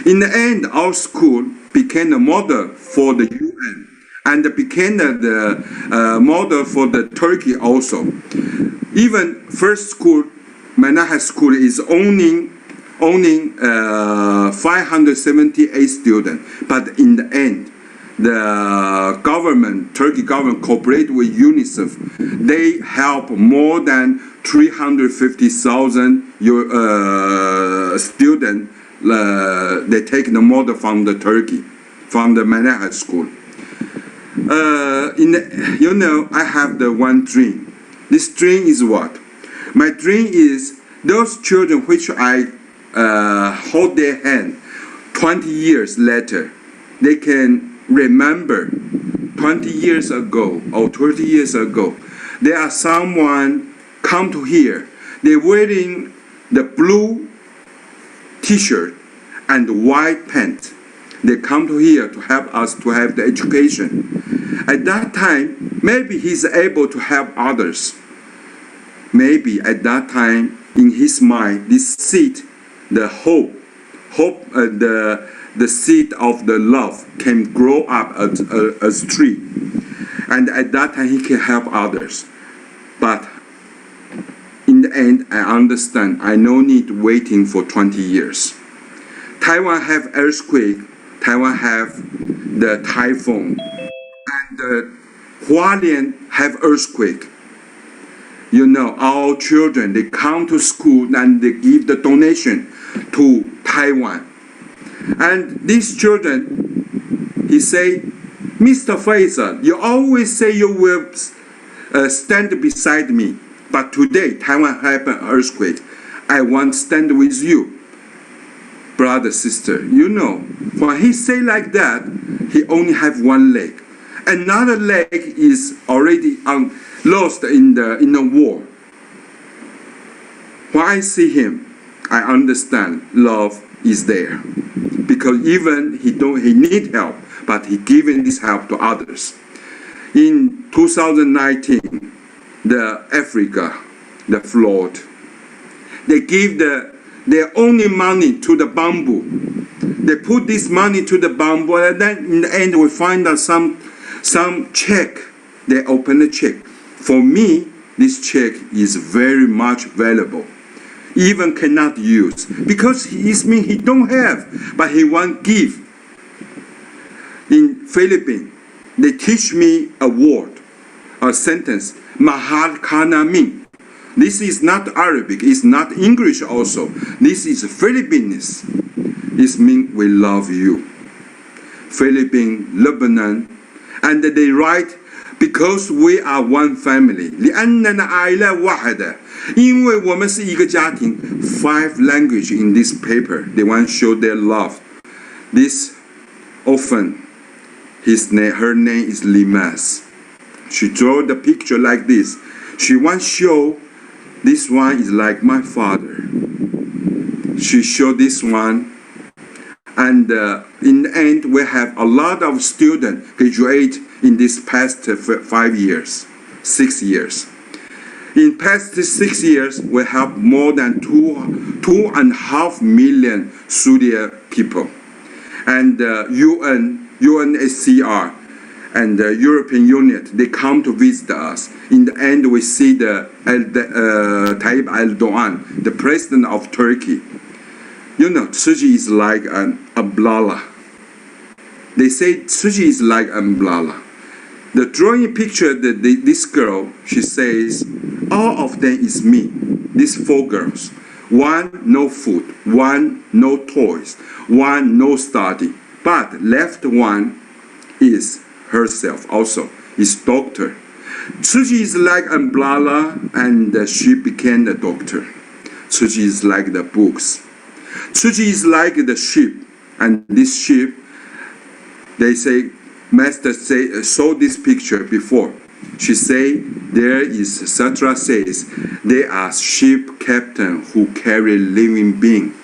In the end, our school became a model for the UN and became the model for the Turkey also. Even first school, Manaha School is owning 578 students, but in the end, the government, Turkey government, cooperate with UNICEF. They help more than 350,000 students. They take the model from the Turkey, from the Manhattan School. I have the one dream. This dream is what? My dream is those children which I hold their hand 20 years later, they can remember 20 years ago or 30 years ago, there are someone come to here. They're wearing the blue t-shirt and white pants. They come to here to help us to have the education. At that time, maybe he's able to help others. Maybe at that time, in his mind, this seed, the hope, the seed of the love can grow up as a tree. And at that time, he can help others. But in the end, I understand I no need waiting for 20 years. Taiwan have earthquake, Taiwan have the typhoon, and Hualien have earthquake. Our children, they come to school and they give the donation to Taiwan. And these children, he say, Mr. Faisal, you always say you will stand beside me. But today, Taiwan had an earthquake. I want to stand with you. Brother, sister, when he say like that, he only have one leg. Another leg is already lost in the war. When I see him, I understand love is there. Because even he need help, but he giving this help to others. In 2019, the Africa, the flood, they give their only money to the bamboo. They put this money to the bamboo, and then in the end we find out some check. They open the check. For me, this check is very much valuable. Even cannot use because he don't have, but he want give. In Philippines, they teach me a word, a sentence, Mahal Kana Min. This is not Arabic, it's not English also. This is Philippines. This means we love you. Philippines, Lebanon, and they write, because we are one family. لأننا عائلة واحدة. 因为我们是一个家庭. 5 languages in this paper. They want to show their love. This orphan, her name is Limas. She drew the picture like this. She wants to show this one is like my father. She showed this one. And in the end, we have a lot of students graduate in this past 5 years, 6 years. In past 6 years, we have more than 2.5 million Syrian people. And UNHCR and the European Union, they come to visit us. In the end, we see Tayyip Erdogan, the president of Turkey. Tzu Chi is like an umbrella. They say Tzu Chi is like an umbrella. The drawing picture that this girl, she says, all of them is me. These 4 girls. 1, no food. 1, no toys. 1, no study. But left one is herself also, is doctor. Tzu Chi is like umbrella, and she became a doctor. Tzu Chi is like the books. Tzu Chi is like the sheep, and this sheep, they say, Master saw this picture before. She say, there is, Satra says, they are sheep captain who carry living being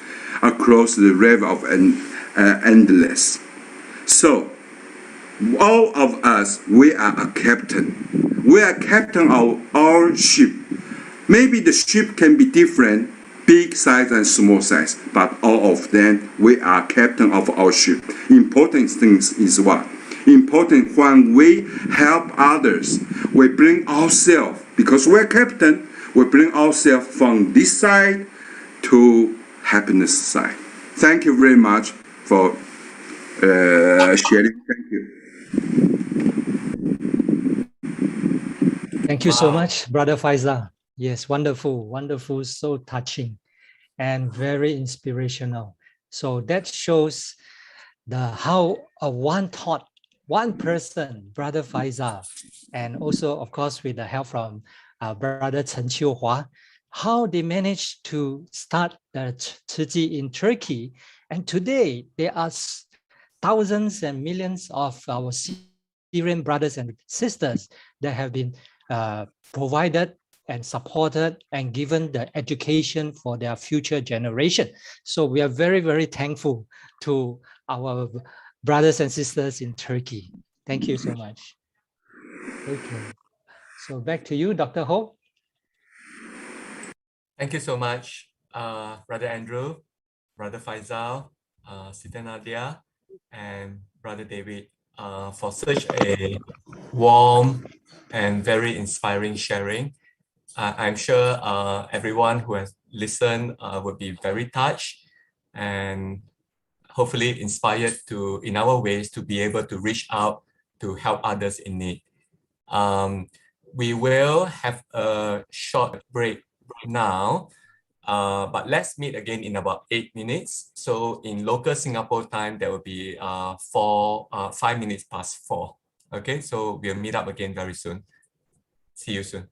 across the river of endless. So, all of us, we are a captain. We are captain of our ship. Maybe the ship can be different, big size and small size, but all of them, we are captain of our ship. Important things is what? Important when we help others, we bring ourselves, because we're captain, we bring ourselves from this side to happiness side. Thank you very much for sharing. Thank you. Thank you so much, Brother Faisal. Yes, wonderful, wonderful, so touching and very inspirational. So that shows how one thought, one person, Brother Faisal, and also, of course, with the help from Brother Chen Qiuhua, how they managed to start the Tzu Chi in Turkey. And today, there are thousands and millions of our Syrian brothers and sisters that have been provided and supported and given the education for their future generation. So we are very, very thankful to our brothers and sisters in Turkey. Thank you so much. Okay, so back to you, Dr. Ho. Thank you so much, Brother Andrew, Brother Faisal, Sister Nadia, and Brother David, for such a warm and very inspiring sharing. I'm sure everyone who has listened will be very touched and hopefully inspired to, in our ways, to be able to reach out to help others in need. We will have a short break now, but let's meet again in about 8 minutes. So in local Singapore time, there will be 5 minutes past 4. Okay, so we'll meet up again very soon. See you soon.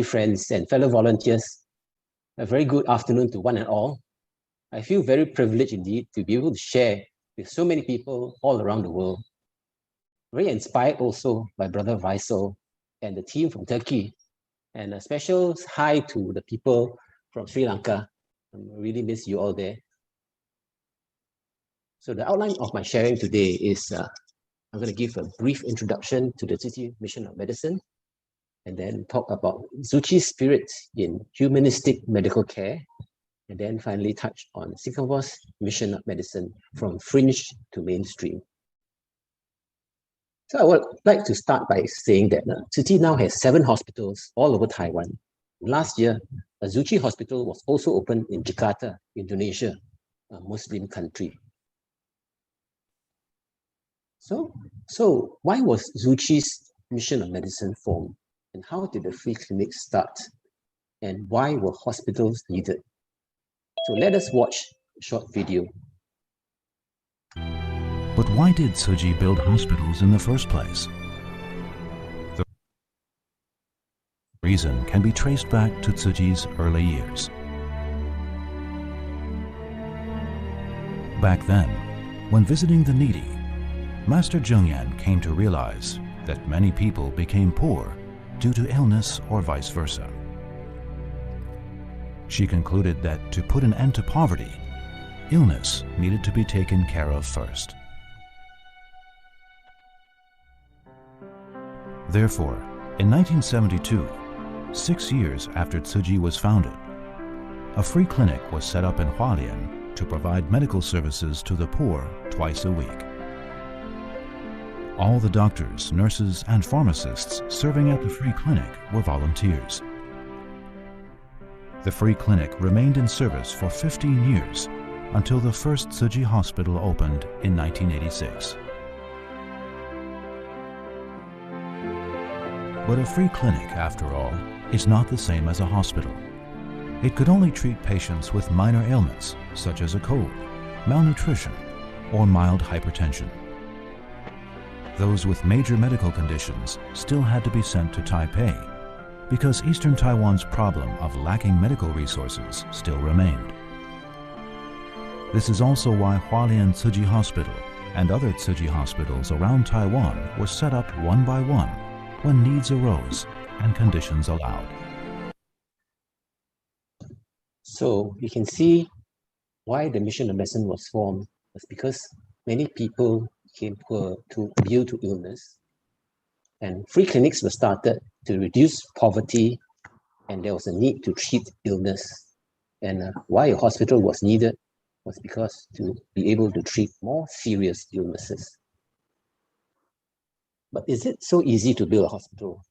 friends and fellow volunteers, a very good afternoon to one and all. I feel very privileged indeed to be able to share with so many people all around the world. Very inspired also by Brother Vaisal and the team from Turkey. And a special hi to the people from Sri Lanka. I really miss you all there. So the outline of my sharing today is I'm going to give a brief introduction to the Tzu Chi Mission of Medicine, and then talk about Tzu Chi's spirit in humanistic medical care, and then finally touch on Singapore's mission of medicine from fringe to mainstream. So I would like to start by saying that Tzu Chi now has 7 hospitals all over Taiwan. Last year, a Tzu Chi hospital was also opened in Jakarta, Indonesia, a Muslim country. So why was Tzu Chi's mission of medicine formed? And how did the free clinics start? And why were hospitals needed? So let us watch a short video. But why did Tzu Chi build hospitals in the first place? The reason can be traced back to Tzu Chi's early years. Back then, when visiting the needy, Master Zheng Yan came to realize that many people became poor due to illness or vice versa. She concluded that to put an end to poverty, illness needed to be taken care of first. Therefore, in 1972, 6 years after Tzu Chi was founded, a free clinic was set up in Hualien to provide medical services to the poor twice a week. All the doctors, nurses, and pharmacists serving at the free clinic were volunteers. The free clinic remained in service for 15 years until the first Tzu Chi hospital opened in 1986. But a free clinic, after all, is not the same as a hospital. It could only treat patients with minor ailments, such as a cold, malnutrition, or mild hypertension. Those with major medical conditions still had to be sent to Taipei, because Eastern Taiwan's problem of lacking medical resources still remained. This is also why Hualien Tzu Chi Hospital and other Tzu Chi hospitals around Taiwan were set up one by one when needs arose and conditions allowed. So you can see why the mission of medicine was formed was because many people became poor due to illness, and free clinics were started to reduce poverty, and there was a need to treat illness. And why a hospital was needed was because to be able to treat more serious illnesses. But is it so easy to build a hospital?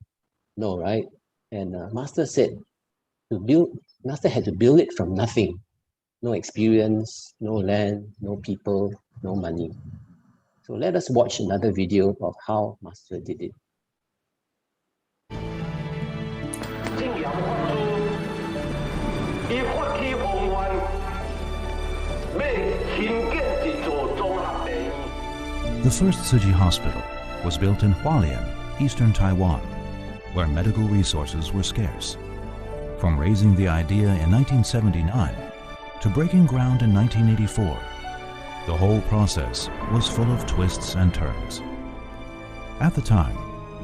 No, right? And Master said Master had to build it from nothing. No experience, no land, no people, no money. So let us watch another video of how Master did it. The first Tzu Chi hospital was built in Hualien, Eastern Taiwan, where medical resources were scarce. From raising the idea in 1979 to breaking ground in 1984, the whole process was full of twists and turns. At the time,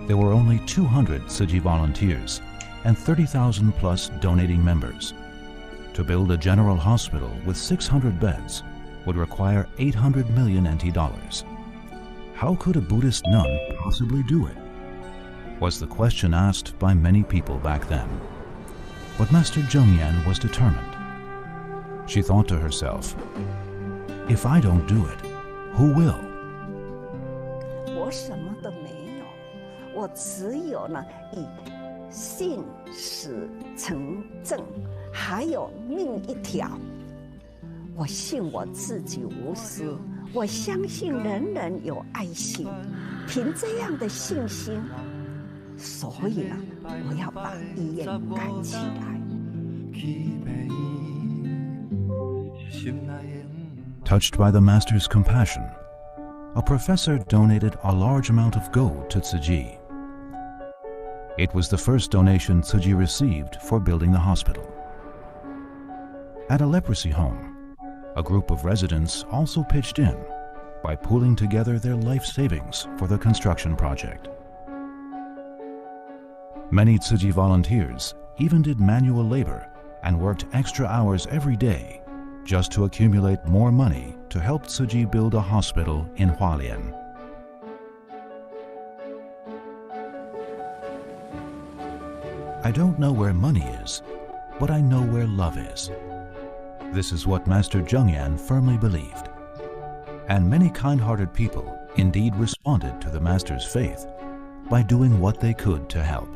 there were only 200 Tzu Chi volunteers and 30,000 plus donating members. To build a general hospital with 600 beds would require 800 million NT dollars. How could a Buddhist nun possibly do it? Was the question asked by many people back then. But Master Zheng Yan was determined. She thought to herself, if I don't do it, who will? 我什么都没有，我只有呢以信使成正，还有命一条。我信我自己无私，我相信人人有爱心。凭这样的信心，所以呢，我要把医院盖起来。 Touched by the Master's compassion, a professor donated a large amount of gold to Tzu Chi. It was the first donation Tzu Chi received for building the hospital. At a leprosy home, a group of residents also pitched in by pooling together their life savings for the construction project. Many Tzu Chi volunteers even did manual labor and worked extra hours every day just to accumulate more money to help Tzu Chi build a hospital in Hualien. I don't know where money is, but I know where love is. This is what Master Zheng Yan firmly believed. And many kind-hearted people indeed responded to the Master's faith by doing what they could to help.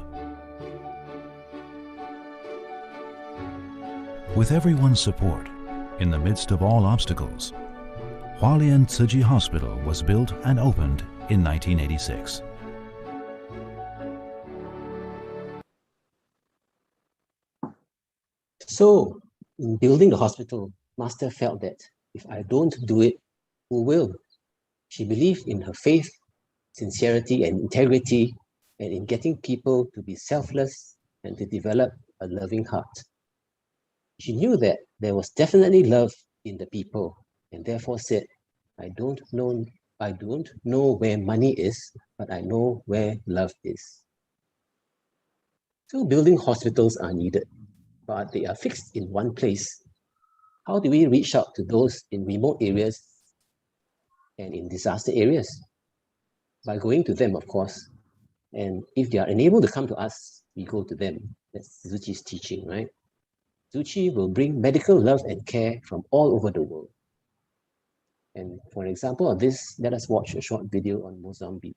With everyone's support, in the midst of all obstacles, Hualien Tzu Chi Hospital was built and opened in 1986. So, in building the hospital, Master felt that if I don't do it, who will? She believed in her faith, sincerity, and integrity, and in getting people to be selfless and to develop a loving heart. She knew that there was definitely love in the people, and therefore said, I don't know where money is, but I know where love is. So building hospitals are needed, but they are fixed in one place. How do we reach out to those in remote areas and in disaster areas? By going to them, of course. And if they are unable to come to us, we go to them. That's Tzu Chi's teaching, right? Tzu Chi will bring medical love and care from all over the world. And for an example of this, let us watch a short video on Mozambique.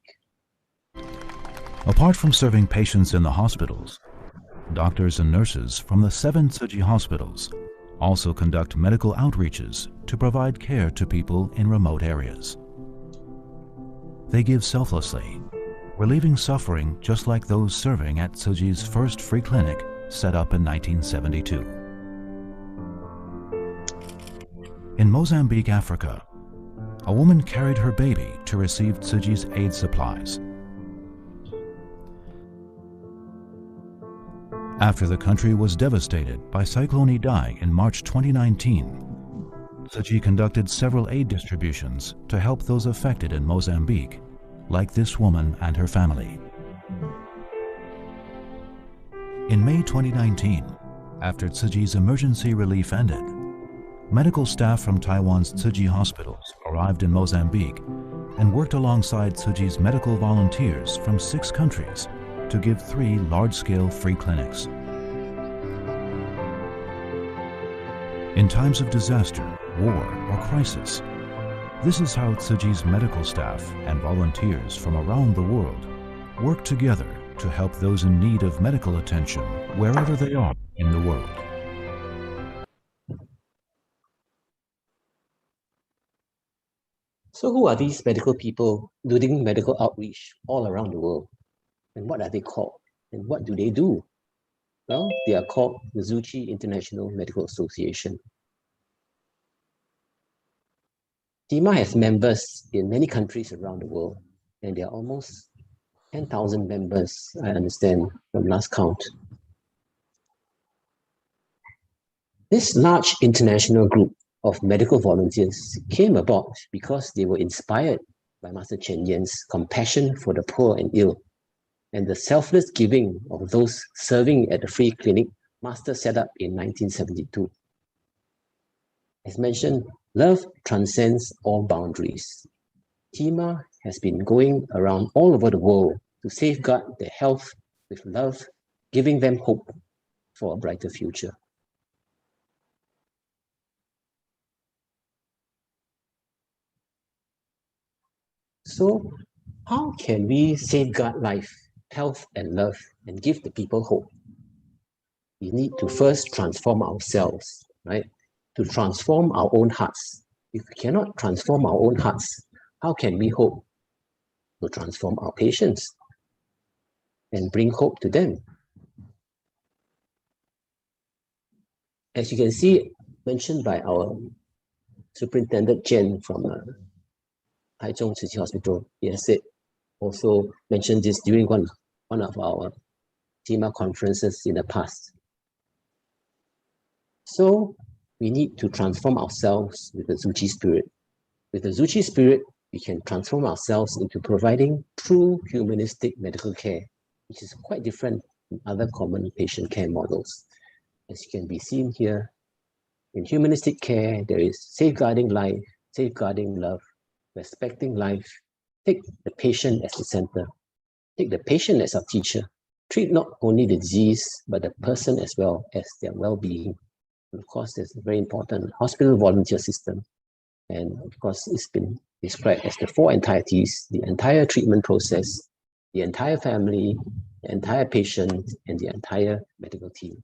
Apart from serving patients in the hospitals, doctors and nurses from the 7 Tzu Chi hospitals also conduct medical outreaches to provide care to people in remote areas. They give selflessly, relieving suffering just like those serving at Tzu Chi's first free clinic set up in 1972. In Mozambique, Africa, a woman carried her baby to receive Tzu Chi's aid supplies. After the country was devastated by Cyclone Idai in March 2019, Tzu Chi conducted several aid distributions to help those affected in Mozambique, like this woman and her family. In May 2019, after Tzu Chi's emergency relief ended, medical staff from Taiwan's Tzu Chi hospitals arrived in Mozambique and worked alongside Tzu Chi's medical volunteers from 6 countries to give 3 large-scale free clinics. In times of disaster, war, or crisis, this is how Tzu Chi's medical staff and volunteers from around the world work together to help those in need of medical attention wherever they are in the world. So who are these medical people doing medical outreach all around the world? And what are they called? And what do they do? Well, they are called the Tzu Chi International Medical Association. TIMA has members in many countries around the world, and there are almost 10,000 members, I understand, from last count. This large international group of medical volunteers came about because they were inspired by Master Cheng Yan's compassion for the poor and ill, and the selfless giving of those serving at the free clinic Master set up in 1972. As mentioned, love transcends all boundaries. TIMA has been going around all over the world to safeguard their health with love, giving them hope for a brighter future. So, how can we safeguard life, health, and love and give the people hope? We need to first transform ourselves, right? To transform our own hearts. If we cannot transform our own hearts, how can we hope to transform our patients and bring hope to them? As you can see, mentioned by our Superintendent Jen from Taichung Tzu Chi Hospital, he has said, also mentioned this during one of our TIMA conferences in the past. So we need to transform ourselves with the Tzu Chi spirit. With the Tzu Chi spirit, we can transform ourselves into providing true humanistic medical care, which is quite different from other common patient care models. As can be seen here, in humanistic care, there is safeguarding life, safeguarding love, respecting life. Take the patient as the center. Take the patient as our teacher. Treat not only the disease, but the person as well as their well-being. And of course, there's a very important hospital volunteer system. And of course, it's been described as the four entities: the entire treatment process, the entire family, the entire patient, and the entire medical team.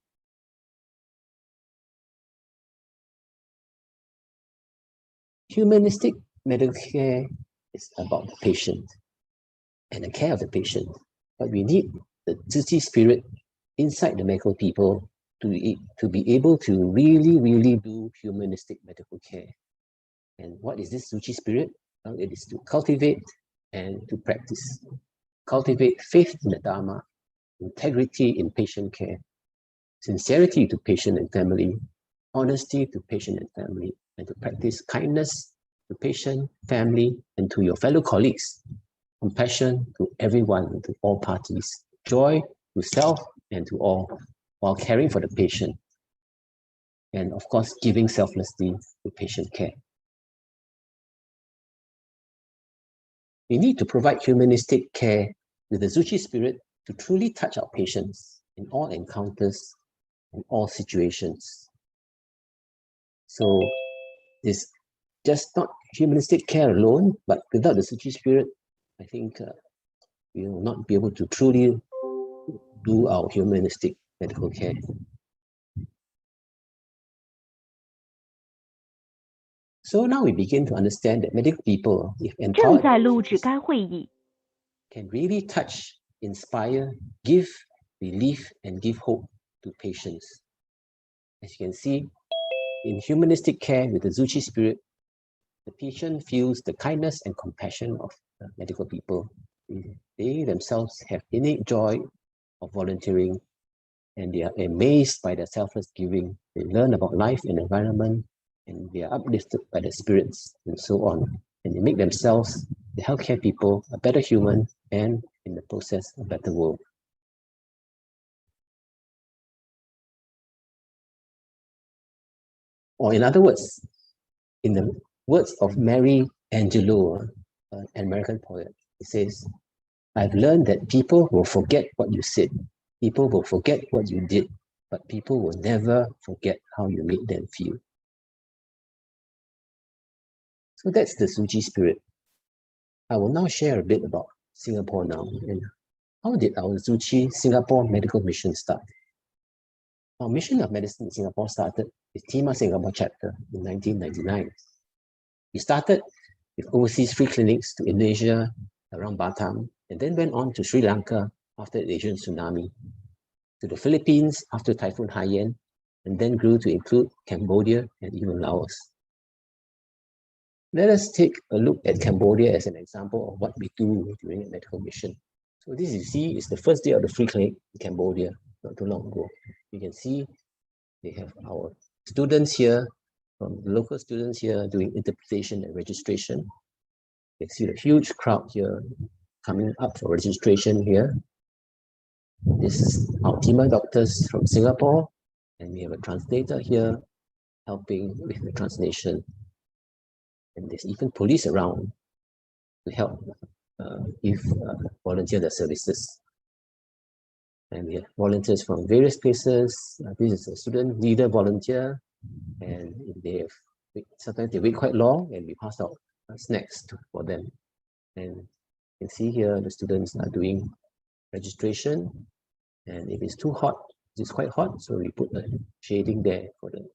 Humanistic medical care is about the patient and the care of the patient. But we need the Tzu Chi spirit inside the medical people to be able to really do humanistic medical care. And what is this Tzu Chi spirit? Well, it is to cultivate and to practice. Cultivate faith in the Dharma, integrity in patient care, sincerity to patient and family, honesty to patient and family, and to practice kindness to patient, family, and to your fellow colleagues, compassion to everyone, to all parties, joy to self and to all, while caring for the patient, and of course, giving selflessly to patient care. We need to provide humanistic care with the Tzu Chi spirit to truly touch our patients in all encounters, in all situations. So it's just not humanistic care alone, but without the Tzu Chi spirit, I think we will not be able to truly do our humanistic medical care. So now we begin to understand that medical people, if empowered, can really touch, inspire, give relief, and give hope to patients. As you can see, in humanistic care with the Tzu Chi spirit, the patient feels the kindness and compassion of the medical people. They themselves have innate joy of volunteering, and they are amazed by their selfless giving. They learn about life and environment, and they are uplifted by the spirits and so on. And they make themselves, the healthcare people, a better human, and in the process, a better world. Or in other words, in the words of Mary Angelou, an American poet, it says, "I've learned that people will forget what you said, people will forget what you did, but people will never forget how you made them feel." So that's the Tzu Chi spirit. I will now share a bit about Singapore now, and how did our Tzu Chi Singapore Medical Mission start? Our mission of medicine in Singapore started with TIMA Singapore chapter in 1999. We started with overseas free clinics to Indonesia, around Batam, and then went on to Sri Lanka after the Asian tsunami, to the Philippines after Typhoon Haiyan, and then grew to include Cambodia and even Laos. Let us take a look at Cambodia as an example of what we do during a medical mission. So this, you see, is the first day of the free clinic in Cambodia, not too long ago. You can see they have our students here, from the local students here doing interpretation and registration. You can see the huge crowd here coming up for registration here. This is our TIMA doctors from Singapore, and we have a translator here helping with the translation. And there's even police around to help volunteer their services. And we have volunteers from various places. This is a student leader volunteer, and sometimes they wait quite long, and we pass out snacks for them. And you can see here the students are doing registration, and if it's too hot, it's quite hot, so we put a shading there for the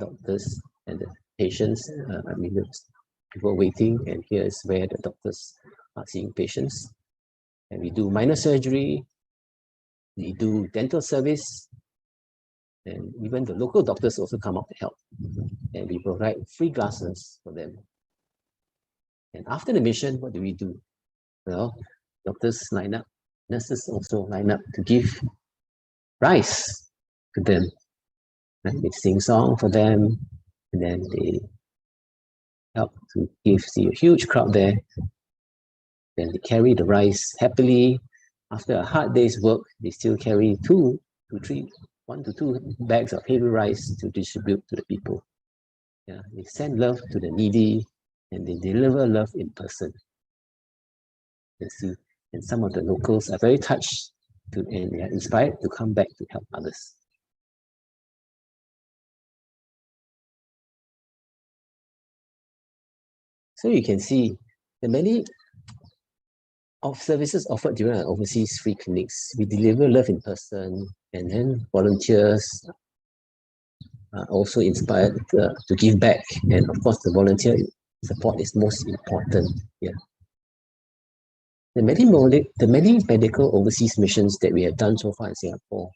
doctors and the patients. People waiting, and here is where the doctors are seeing patients. And we do minor surgery, we do dental service, and even the local doctors also come out to help. And we provide free glasses for them. And after the mission, what do? Well, doctors line up, nurses also line up to give rice to them. Right? They sing song for them, and then they help to see a huge crowd there. Then they carry the rice happily. After a hard day's work, they still carry 1 to 2 bags of heavy rice to distribute to the people. Yeah, they send love to the needy, and they deliver love in person. You see, and some of the locals are very touched and they are inspired to come back to help others. So you can see the many of services offered during our overseas free clinics. We deliver love in person, and then volunteers are also inspired to give back. And of course, the volunteer support is most important here. The many medical overseas missions that we have done so far in Singapore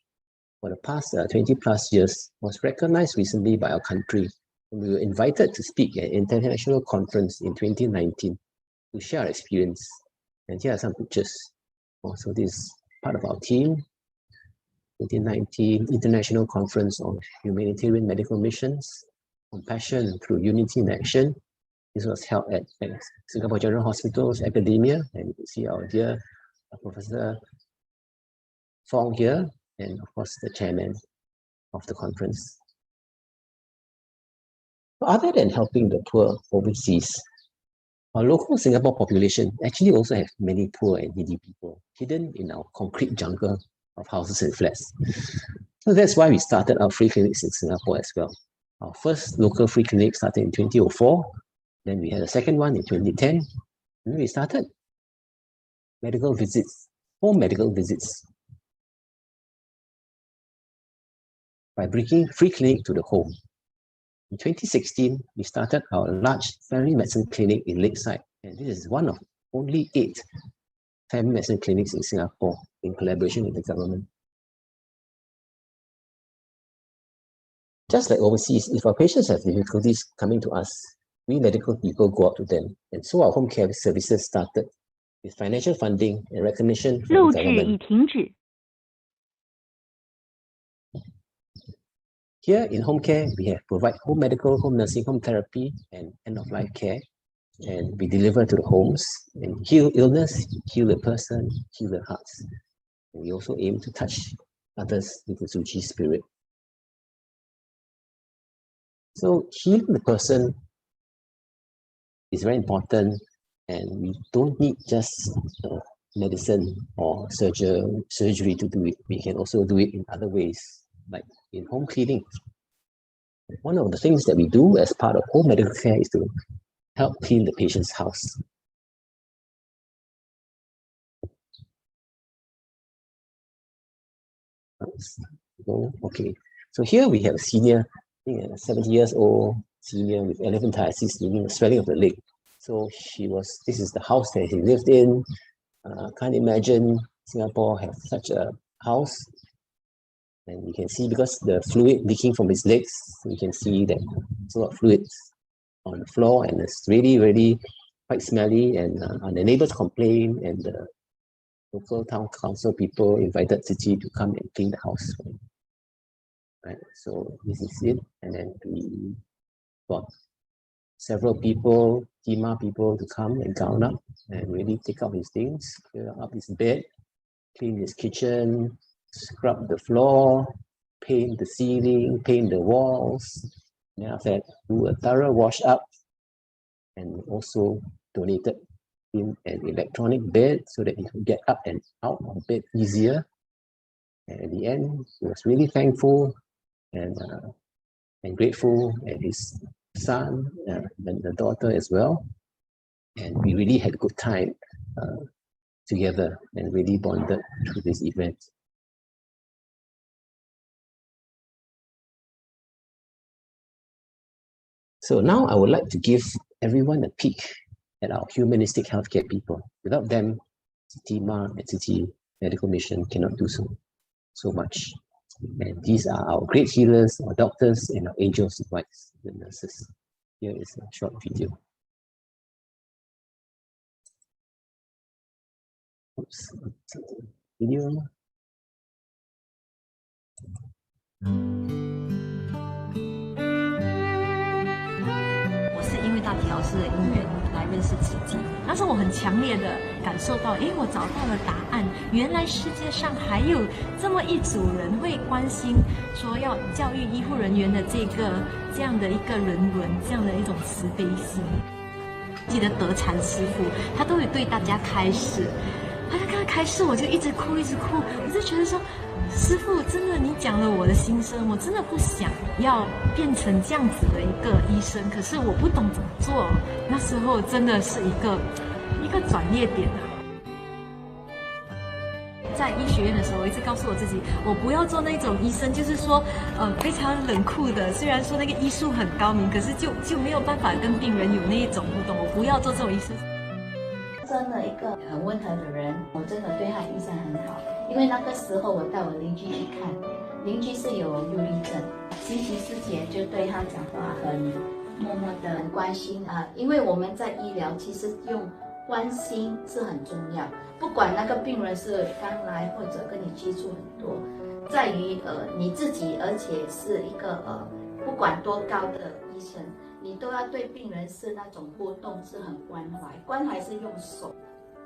for the past 20 plus years was recognized recently by our country. And we were invited to speak at an international conference in 2019 to share our experience. And here are some pictures. So this is part of our team. 2019 International Conference on Humanitarian Medical Missions, Compassion through Unity in Action. This was held at Singapore General Hospital's Academia, and you can see our dear Professor Fong here, and of course the chairman of the conference. Other than helping the poor overseas, our local Singapore population actually also have many poor and needy people hidden in our concrete jungle of houses and flats. So that's why we started our free clinics in Singapore as well. Our first local free clinic started in 2004. Then we had a second one in 2010. And then we started medical visits, home medical visits, by bringing free clinic to the home. In 2016, we started our large family medicine clinic in Lakeside, and this is one of only 8 family medicine clinics in Singapore in collaboration with the government. Just like overseas, if our patients have difficulties coming to us, we medical people go out to them, and so our home care services started with financial funding and recognition from the government. Here in home care, we provide home medical, home nursing, home therapy, and end-of-life care. And we deliver to the homes and heal illness, heal the person, heal their hearts. And we also aim to touch others with the Tzu Chi spirit. So healing the person is very important, and we don't need just medicine or surgery to do it. We can also do it in other ways, like in home cleaning. One of the things that we do as part of home medical care is to help clean the patient's house. Okay, so here we have a senior, I think a 70 years old senior with elephantiasis, meaning swelling of the leg. So this is the house that he lived in. Can't imagine Singapore have such a house. And you can see, because the fluid leaking from his legs, you can see that there's a lot of fluids on the floor, and it's really, really quite smelly. And the neighbors complained, and the local town council people invited Tzu Chi to come and clean the house. Right, so this is it. And then we got several people, Tima people, to come and gown up and really take out his things, clear up his bed, clean his kitchen, scrub the floor, paint the ceiling, paint the walls. And then after that, do a thorough wash up, and also donated him an electronic bed so that he could get up and out of bed easier. And at the end, he was really thankful and grateful, and his son and the daughter as well. And we really had a good time together and really bonded through this event. So now I would like to give everyone a peek at our humanistic healthcare people. Without them, Tima and Tzu Chi Medical Mission cannot do so much. And these are our great healers, our doctors, and our angels of light, the nurses. Here is a short video. Oops, video. 我是因为那调试的因缘来认识自己，那时候我很强烈的感受到，我找到了答案，原来世界上还有这么一组人会关心说要教育医护人员的这样的一个人文，这样的一种慈悲心。记得德禅师傅，他都有对大家开示，他刚刚开示我就一直哭，我就觉得说，师父真的你讲了我的心声，我真的不想要变成这样子的一个医生，可是我不懂怎么做，那时候真的是一个转捩点啊。在医学院的时候，我一直告诉我自己，我不要做那种医生，就是说，非常冷酷的。虽然说那个医术很高明，可是就没有办法跟病人有那一种互动。我不要做这种医生。真的一个很温和的人，我真的对他印象很好。因为那个时候我带我邻居去看，邻居是有忧郁症，星期四前就对他讲话很默默的很关心啊。因为我们在医疗其实用关心是很重要，不管那个病人是刚来或者跟你接触很多，在于你自己，而且是一个不管多高的医生，你都要对病人是那种互动，是很关怀，关怀是用手，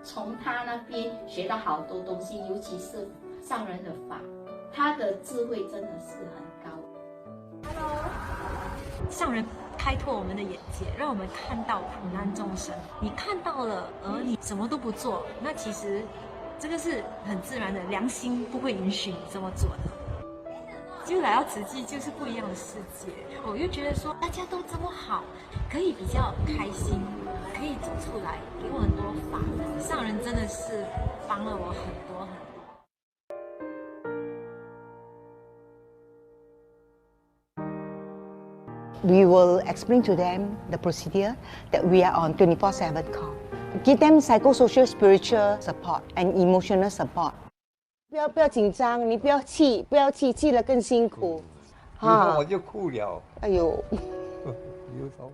从他那边学到好多东西，尤其是上人的法，他的智慧真的是很高。Hello， 上人开拓我们的眼界，让我们看到苦难众生。你看到了，而你什么都不做，那其实这个是很自然的，良心不会允许你这么做的。就来到慈济，就是不一样的世界。我又觉得说，大家都这么好，可以比较开心，可以走出来，给我很多法门。上人真的是帮了我很多很多。We will explain to them the procedure that we are on 24/7 call. Give them psychosocial, spiritual support and emotional support. 不要紧张，你不要气，气了更辛苦。我就哭了。哎呦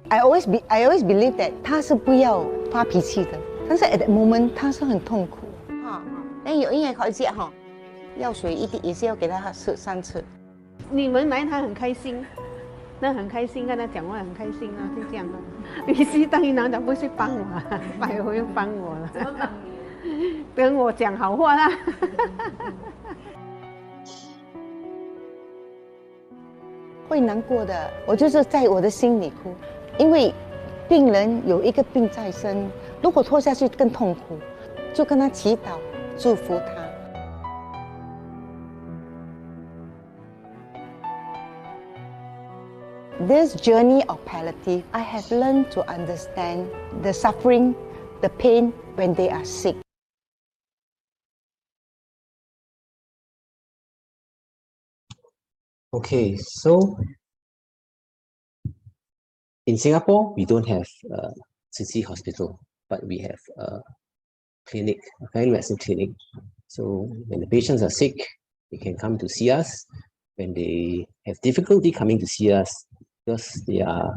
，I always believe that 他是不要发脾气的，但是 at that moment 他是很痛苦。有音乐考试哈，药水一滴也是要给他吃3次。你们来他很开心。那很开心，跟他讲话很开心啊，就这样的。你是当然拿讲不是帮我，拜托又帮我了。怎么帮你？跟我讲好话啦。会难过的，我就是在我的心里哭，因为病人有一个病在身，如果拖下去更痛苦，就跟他祈祷，祝福他。This journey of palliative, I have learned to understand the suffering, the pain when they are sick. Okay, so in Singapore, we don't have Tzu Chi Hospital, but we have a clinic, a family medicine clinic. So when the patients are sick, they can come to see us. When they have difficulty coming to see us, because they are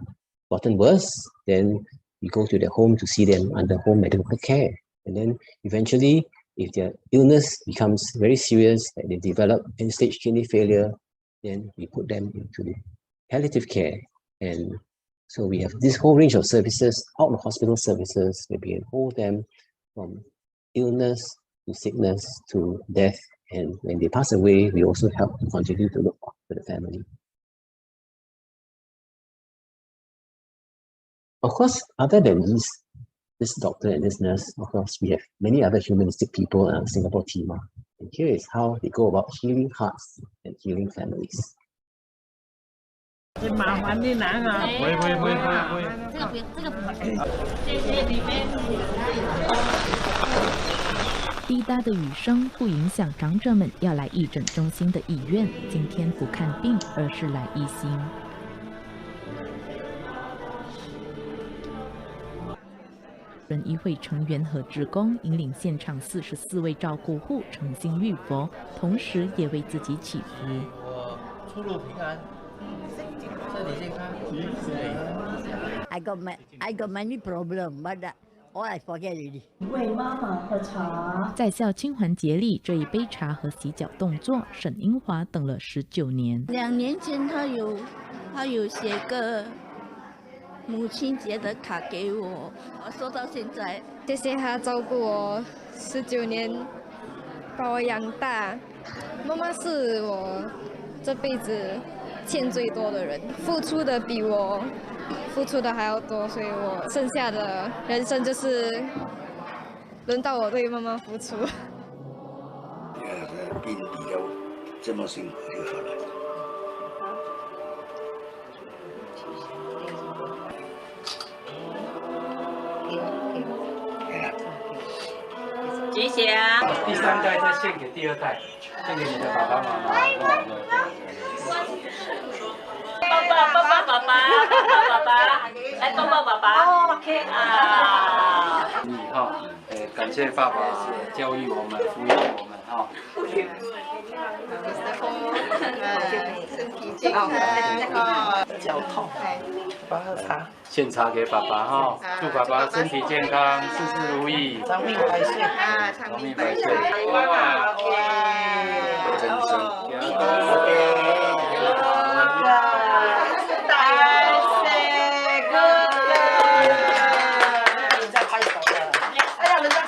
gotten worse, then we go to their home to see them under home medical care. And then eventually, if their illness becomes very serious, like they develop end-stage kidney failure, then we put them into palliative care. And so we have this whole range of services, out-of-hospital services, where we can hold them from illness to sickness to death. And when they pass away, we also help to continue to look after the family. Of course, other than this doctor and this nurse, of course, we have many other humanistic people in Singapore team. And here is how they go about healing hearts and healing families. 麻烦你拿啊！会，这个不谢谢你们。滴答的雨声不影响长者们要来义诊中心的意愿。今天不看病，而是来医心。人医会成员和职工引领现场44位照顾户诚心浴佛，同时也为自己祈福。我出入平安，身体健康。I got many problem, but Oh, I forget already. 为妈妈喝茶，在校清还节礼，这一杯茶和洗脚动作，沈英华等了19年。2年前他有写个母亲节的卡给我，我收到现在。谢谢他照顾我19年，把我养大。妈妈是我这辈子欠最多的人，付出的比我付出的还要多，所以我剩下的人生就是轮到我对妈妈付出。病比较这么辛苦就好了。吉祥。第3代再献给第2代，献给你的爸爸妈妈。爸爸，来抱抱爸爸。OK 啊。你哈，感谢爸爸教育我们、抚养我们哈。身体健康，脚痛，爸喝茶。献茶给爸爸哈，祝爸爸身体健康，事事如意，长命百岁啊，长命百岁。哇，真生。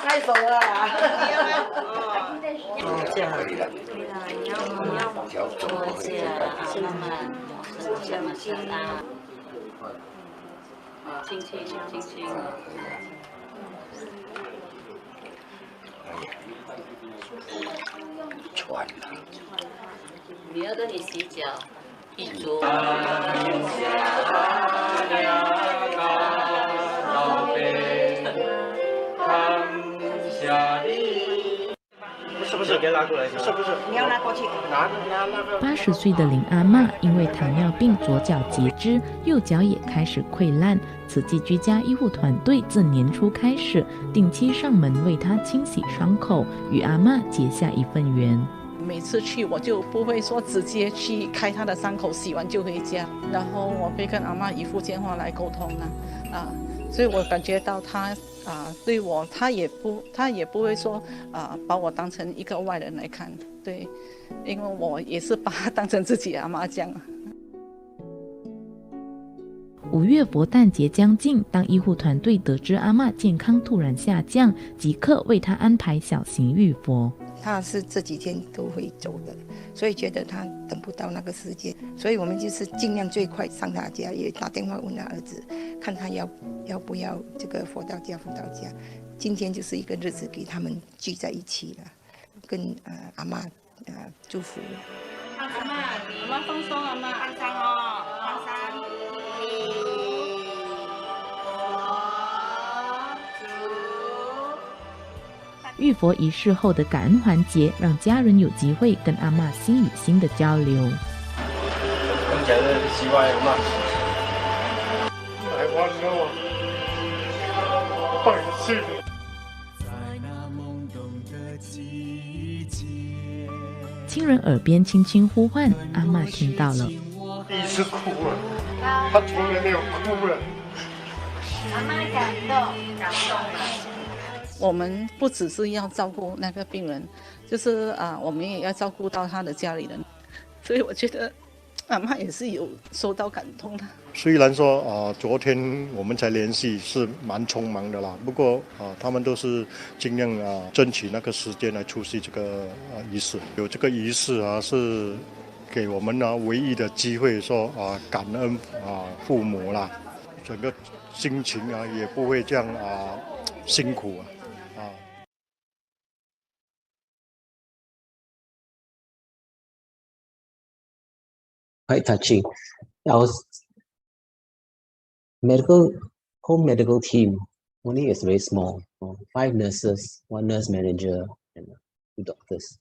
开手了啊！这样可以了。轻轻。喘了。女儿跟你洗脚，一组。是不是给拉过来？是不是？你要拿过去。拿80岁的林阿嬷因为糖尿病左脚截肢，右脚也开始溃烂。慈济居家医护团队自年初开始定期上门为她清洗伤口，与阿嬷结下一份缘。每次去我就不会说直接去开她的伤口，洗完就回家，然后我会跟阿嬷以福建话来沟通所以我感觉到她对我，她也不会说把我当成一个外人来看，对，因为我也是把她当成自己阿嬷这样。5月佛诞节将近，当医护团队得知阿嬷健康突然下降，即刻为她安排小型浴佛。他是这几天都会走的，所以觉得他等不到那个时间，所以我们就是尽量最快上他家，也打电话问他儿子，看他要不要这个佛到家。今天就是一个日子，给他们聚在一起了，跟阿嬷祝福。阿嬷放松，阿嬷放松哦，放松。浴佛仪式后的感恩环节，让家人有机会跟阿嬷心与心的交流。刚才的希望阿嬷，台湾哦，百姓。亲人耳边轻轻呼唤，阿嬷听到了。第一次哭了，她从来没有哭了。阿嬷感动了。我们不只是要照顾那个病人，就是我们也要照顾到他的家里人，所以我觉得阿嬷也是有受到感动的。虽然说昨天我们才联系是蛮匆忙的啦，不过他们都是尽量争取那个时间来出席这个仪式。有这个仪式是给我们唯一的机会说感恩父母啦，整个心情也不会这样辛苦Quite touching. Our home medical team only is very small. 5 nurses, 1 nurse manager, and 2 doctors.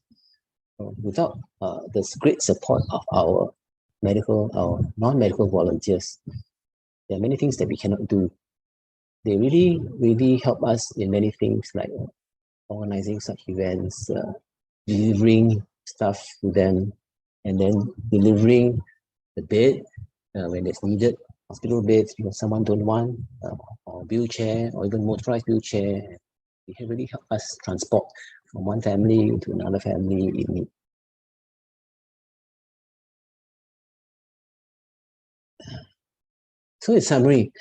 Without the great support of our non-medical volunteers, there are many things that we cannot do. They really help us in many things like organizing such events, delivering stuff to them, and then delivering the bed when it's needed, hospital beds because someone don't want, or wheelchair, or even motorized wheelchair. It can really help us transport from one family to another family in need. So in summary,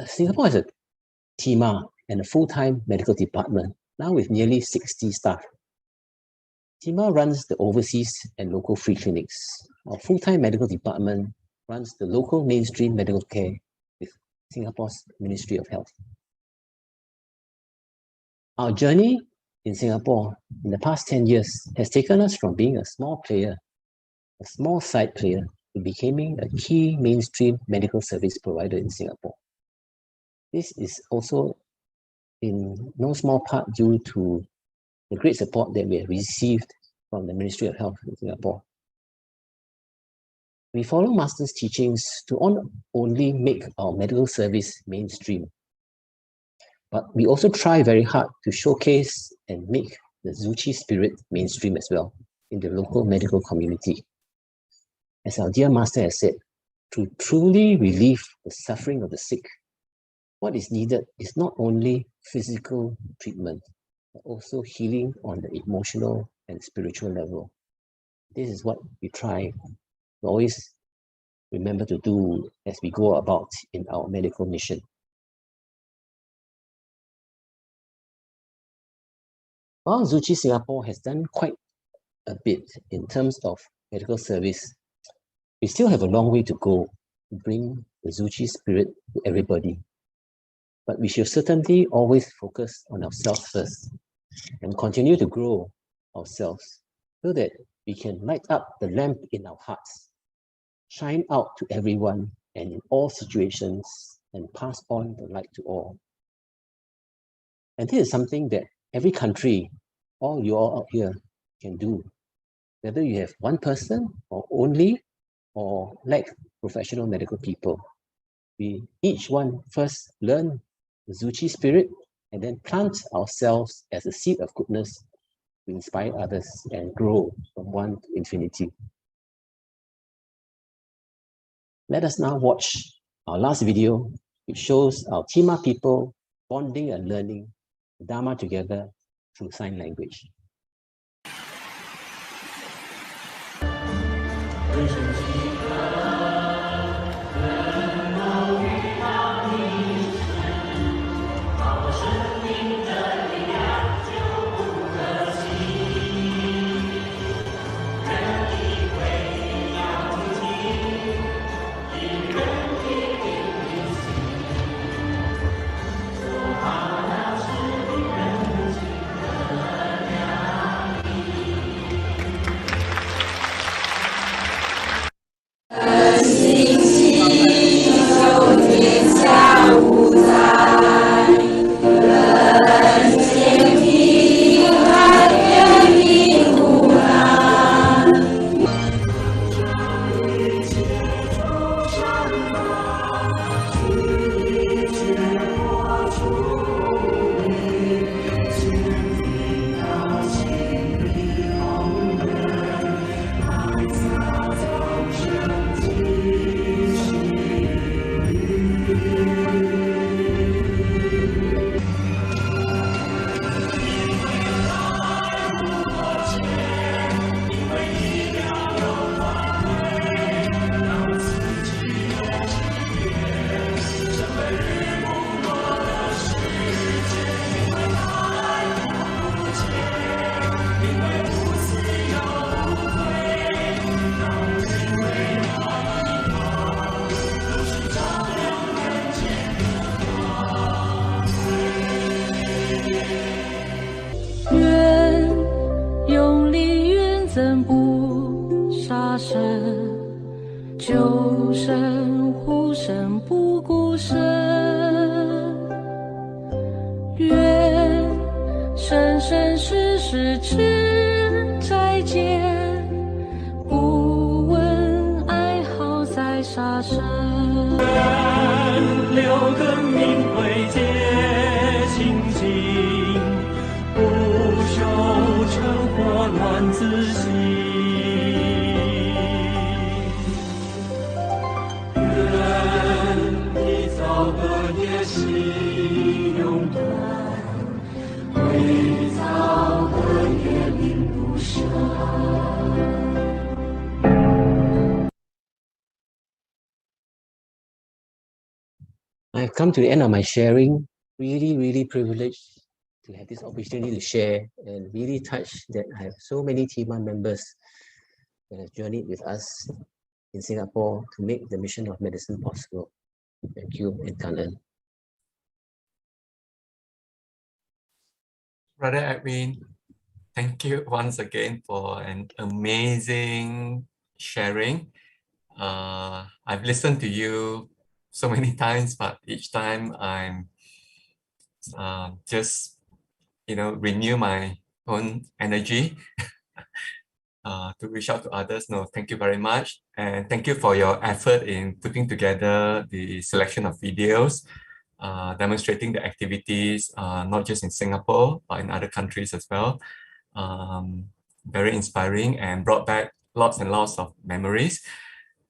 Singapore has a TIMA and a full-time medical department, now with nearly 60 staff. TIMA runs the overseas and local free clinics. Our full-time medical department runs the local mainstream medical care with Singapore's Ministry of Health. Our journey in Singapore in the past 10 years has taken us from being a small player, a small side player, to becoming a key mainstream medical service provider in Singapore. This is also in no small part due to the great support that we have received from the Ministry of Health in Singapore. We follow Master's teachings to not only make our medical service mainstream, but we also try very hard to showcase and make the Tzu Chi spirit mainstream as well in the local medical community. As our dear Master has said, to truly relieve the suffering of the sick, what is needed is not only physical treatment, but also healing on the emotional and spiritual level. This is what we try to always remember to do as we go about in our medical mission. While Tzu Chi Singapore has done quite a bit in terms of medical service, we still have a long way to go to bring the Tzu Chi spirit to everybody. But we should certainly always focus on ourselves first and continue to grow ourselves so that we can light up the lamp in our hearts, shine out to everyone and in all situations, and pass on the light to all. And this is something that every country, all you all out here, can do. Whether you have one person or like professional medical people. We each one first learn the Tzu Chi spirit and then plant ourselves as a seed of goodness to inspire others and grow from one to infinity. Let us now watch our last video, which shows our TIMA people bonding and learning Dharma together through sign language.救生护身不顾身，愿生生世世只再见，不问哀嚎在杀生。六根明慧皆清净，不修成祸乱自心。愿心永断，会造个月明不舍。I've come to the end of my sharing. Really privileged to have this opportunity to share, and really touched that I have so many T1 members that have journeyed with us in Singapore to make the mission of medicine possible. Thank you and Kanan. Brother Edwin, thank you once again for an amazing sharing. I've listened to you so many times, but each time I'm just, renew my own energy to reach out to others. No, thank you very much. And thank you for your effort in putting together the selection of videos, demonstrating the activities, not just in Singapore, but in other countries as well. Very inspiring and brought back lots and lots of memories.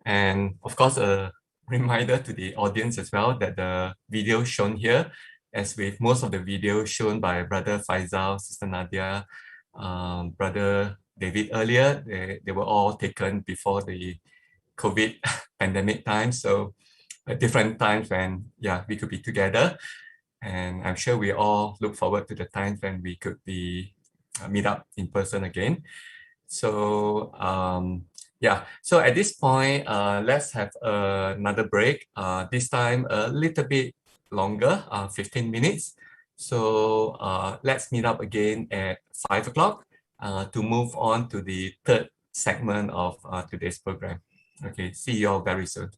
And of course, a reminder to the audience as well that the video shown here, as with most of the videos shown by Brother Faisal, Sister Nadia, Brother David earlier, they were all taken before the COVID pandemic time. So at different times when, we could be together. And I'm sure we all look forward to the times when we could be meet up in person again. So so at this point, let's have another break. This time a little bit longer, 15 minutes. So let's meet up again at 5 o'clock to move on to the third segment of today's program. Okay, see you all very soon.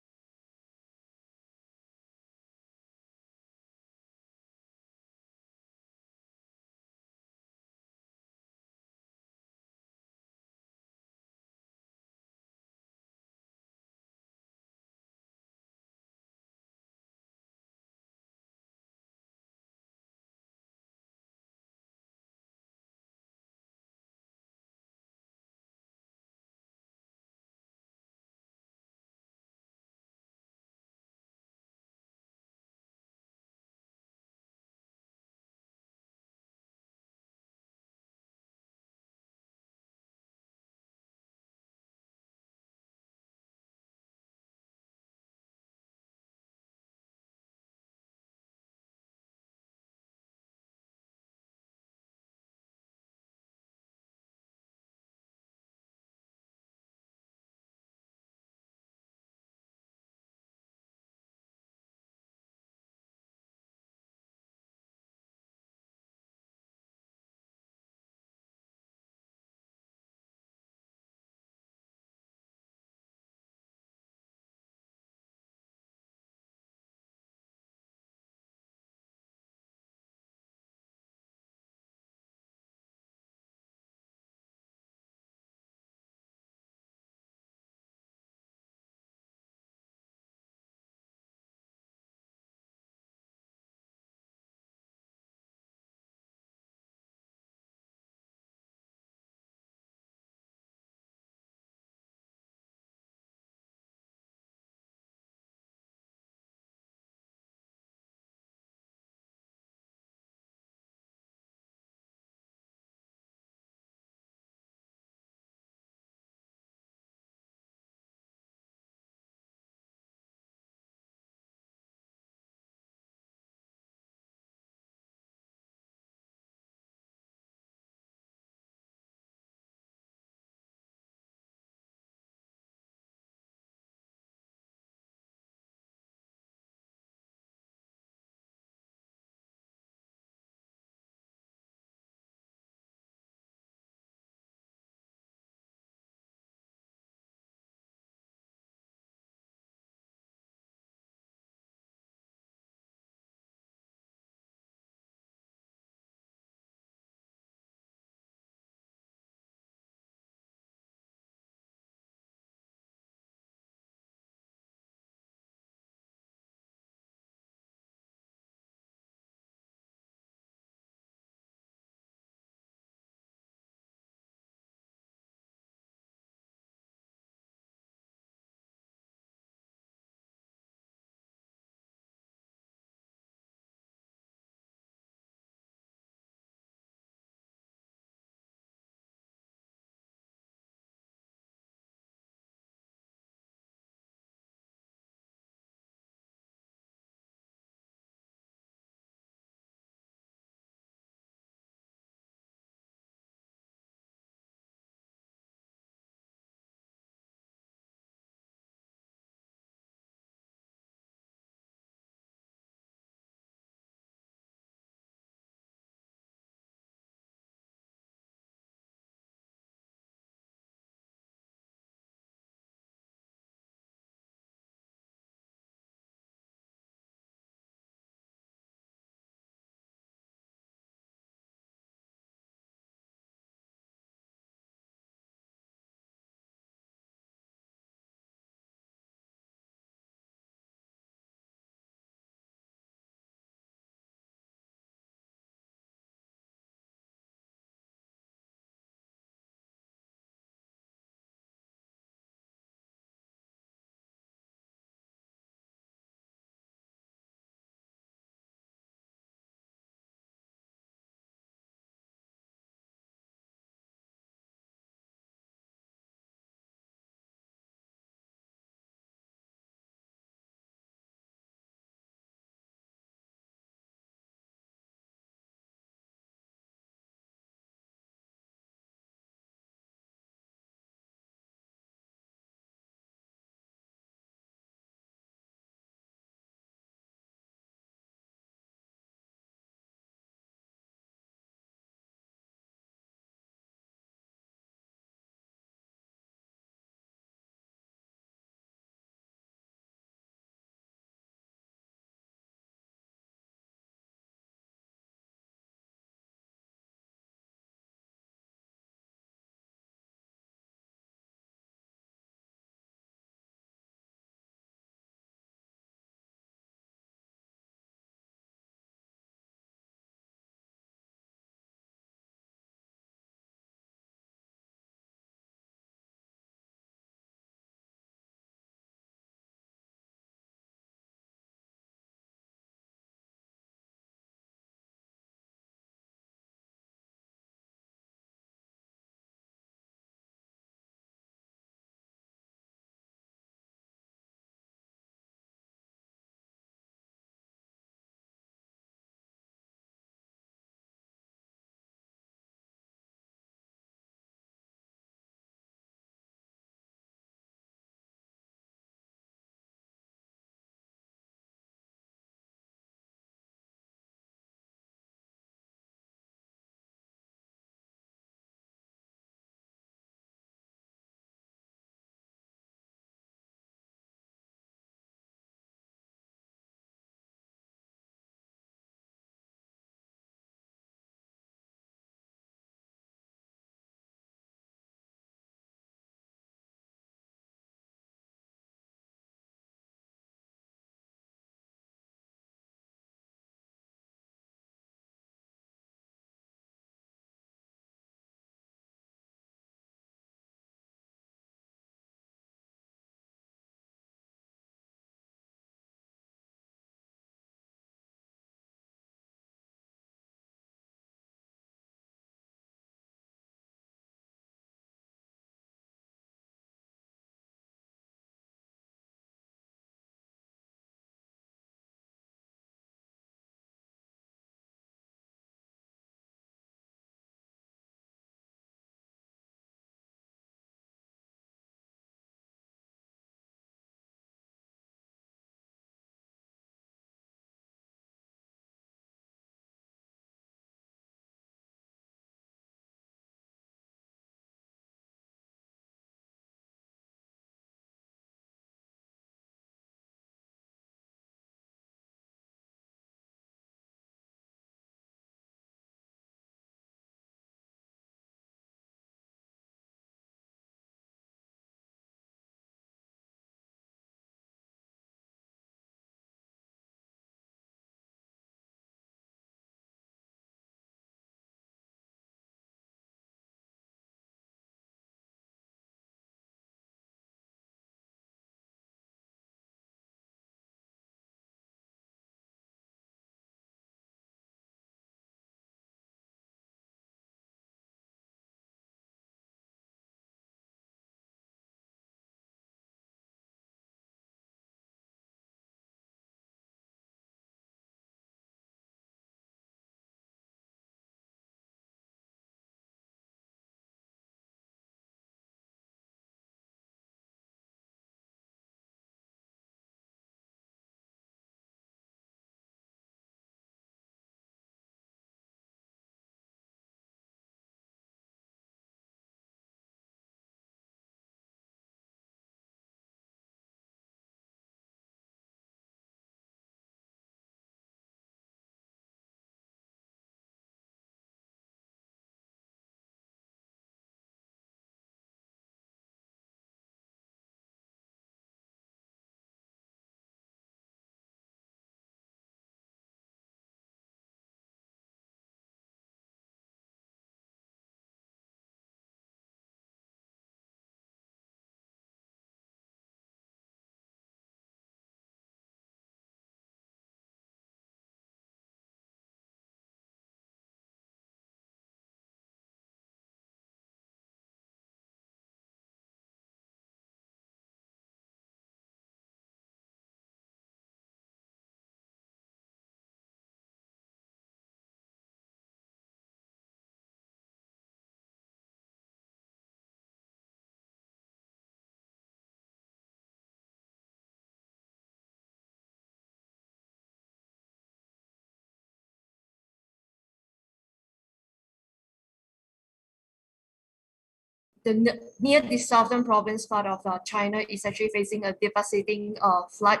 near the southern province part of China is actually facing a devastating flood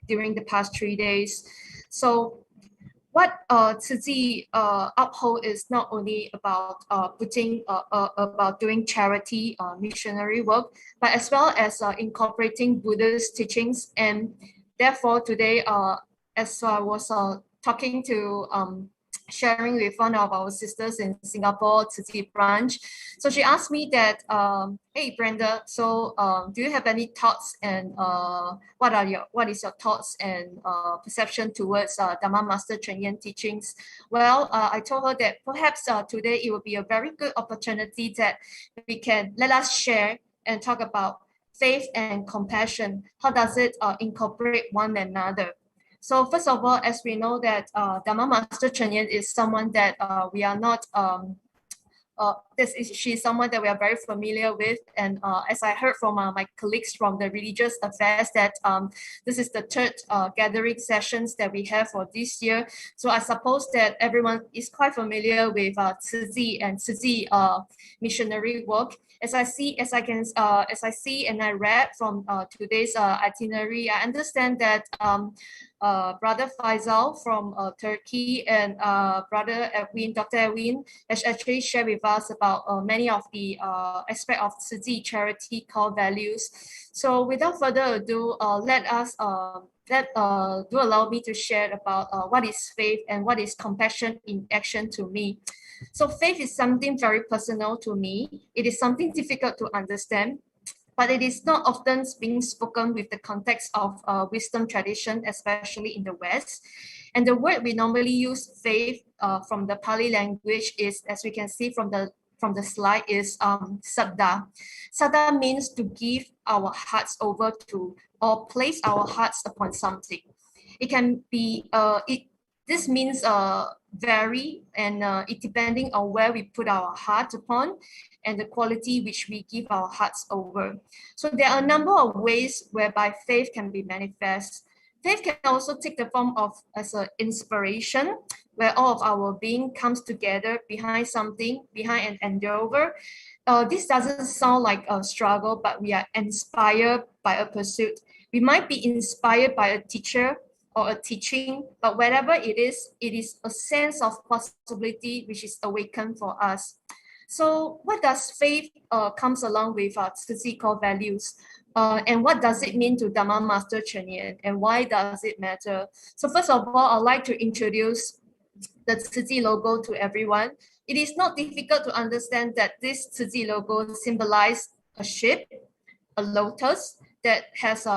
during the past 3 days. So what Tzu Chi uphold is not only about about doing charity missionary work, but as well as incorporating Buddhist teachings. And therefore today, as I was talking to sharing with one of our sisters in Singapore, Tzu Chi branch. So she asked me that, hey Brenda, so do you have any thoughts and what is your thoughts and perception towards Dhamma Master Cheng Yen teachings? Well, I told her that perhaps today it would be a very good opportunity that let us share and talk about faith and compassion. How does it incorporate one another? So first of all, as we know that Dhamma Master Cheng Yen is someone that we are not, she's someone that we are very familiar with. And as I heard from my colleagues from the religious affairs that this is the third gathering sessions that we have for this year. So I suppose that everyone is quite familiar with Tzu Chi and Tzu Chi missionary work. As I see and I read from today's itinerary, I understand that Brother Faisal from Turkey and Brother Edwin, Dr. Edwin, has actually shared with us about many of the aspects of Tzu Chi charity core values. So without further ado, allow me to share about what is faith and what is compassion in action to me. So faith is something very personal to me. It is something difficult to understand, but it is not often being spoken with the context of wisdom tradition, especially in the West. And the word we normally use, faith, from the Pali language is, as we can see from the slide, is saddha. Saddha means to give our hearts over to or place our hearts upon something. It can be, this means vary and it depending on where we put our heart upon and the quality which we give our hearts over. So there are a number of ways whereby faith can be manifest. Faith can also take the form of as an inspiration, where all of our being comes together behind something, behind an endeavor. This doesn't sound like a struggle, but we are inspired by a pursuit. We might be inspired by a teacher or a teaching, but whatever it is a sense of possibility which is awakened for us. So what does faith comes along with Tzu Chi core values? And what does it mean to Dhamma Master Cheng Yen, and why does it matter? So first of all, I'd like to introduce the Tzu Chi logo to everyone. It is not difficult to understand that this Tzu Chi logo symbolizes a ship, a lotus that has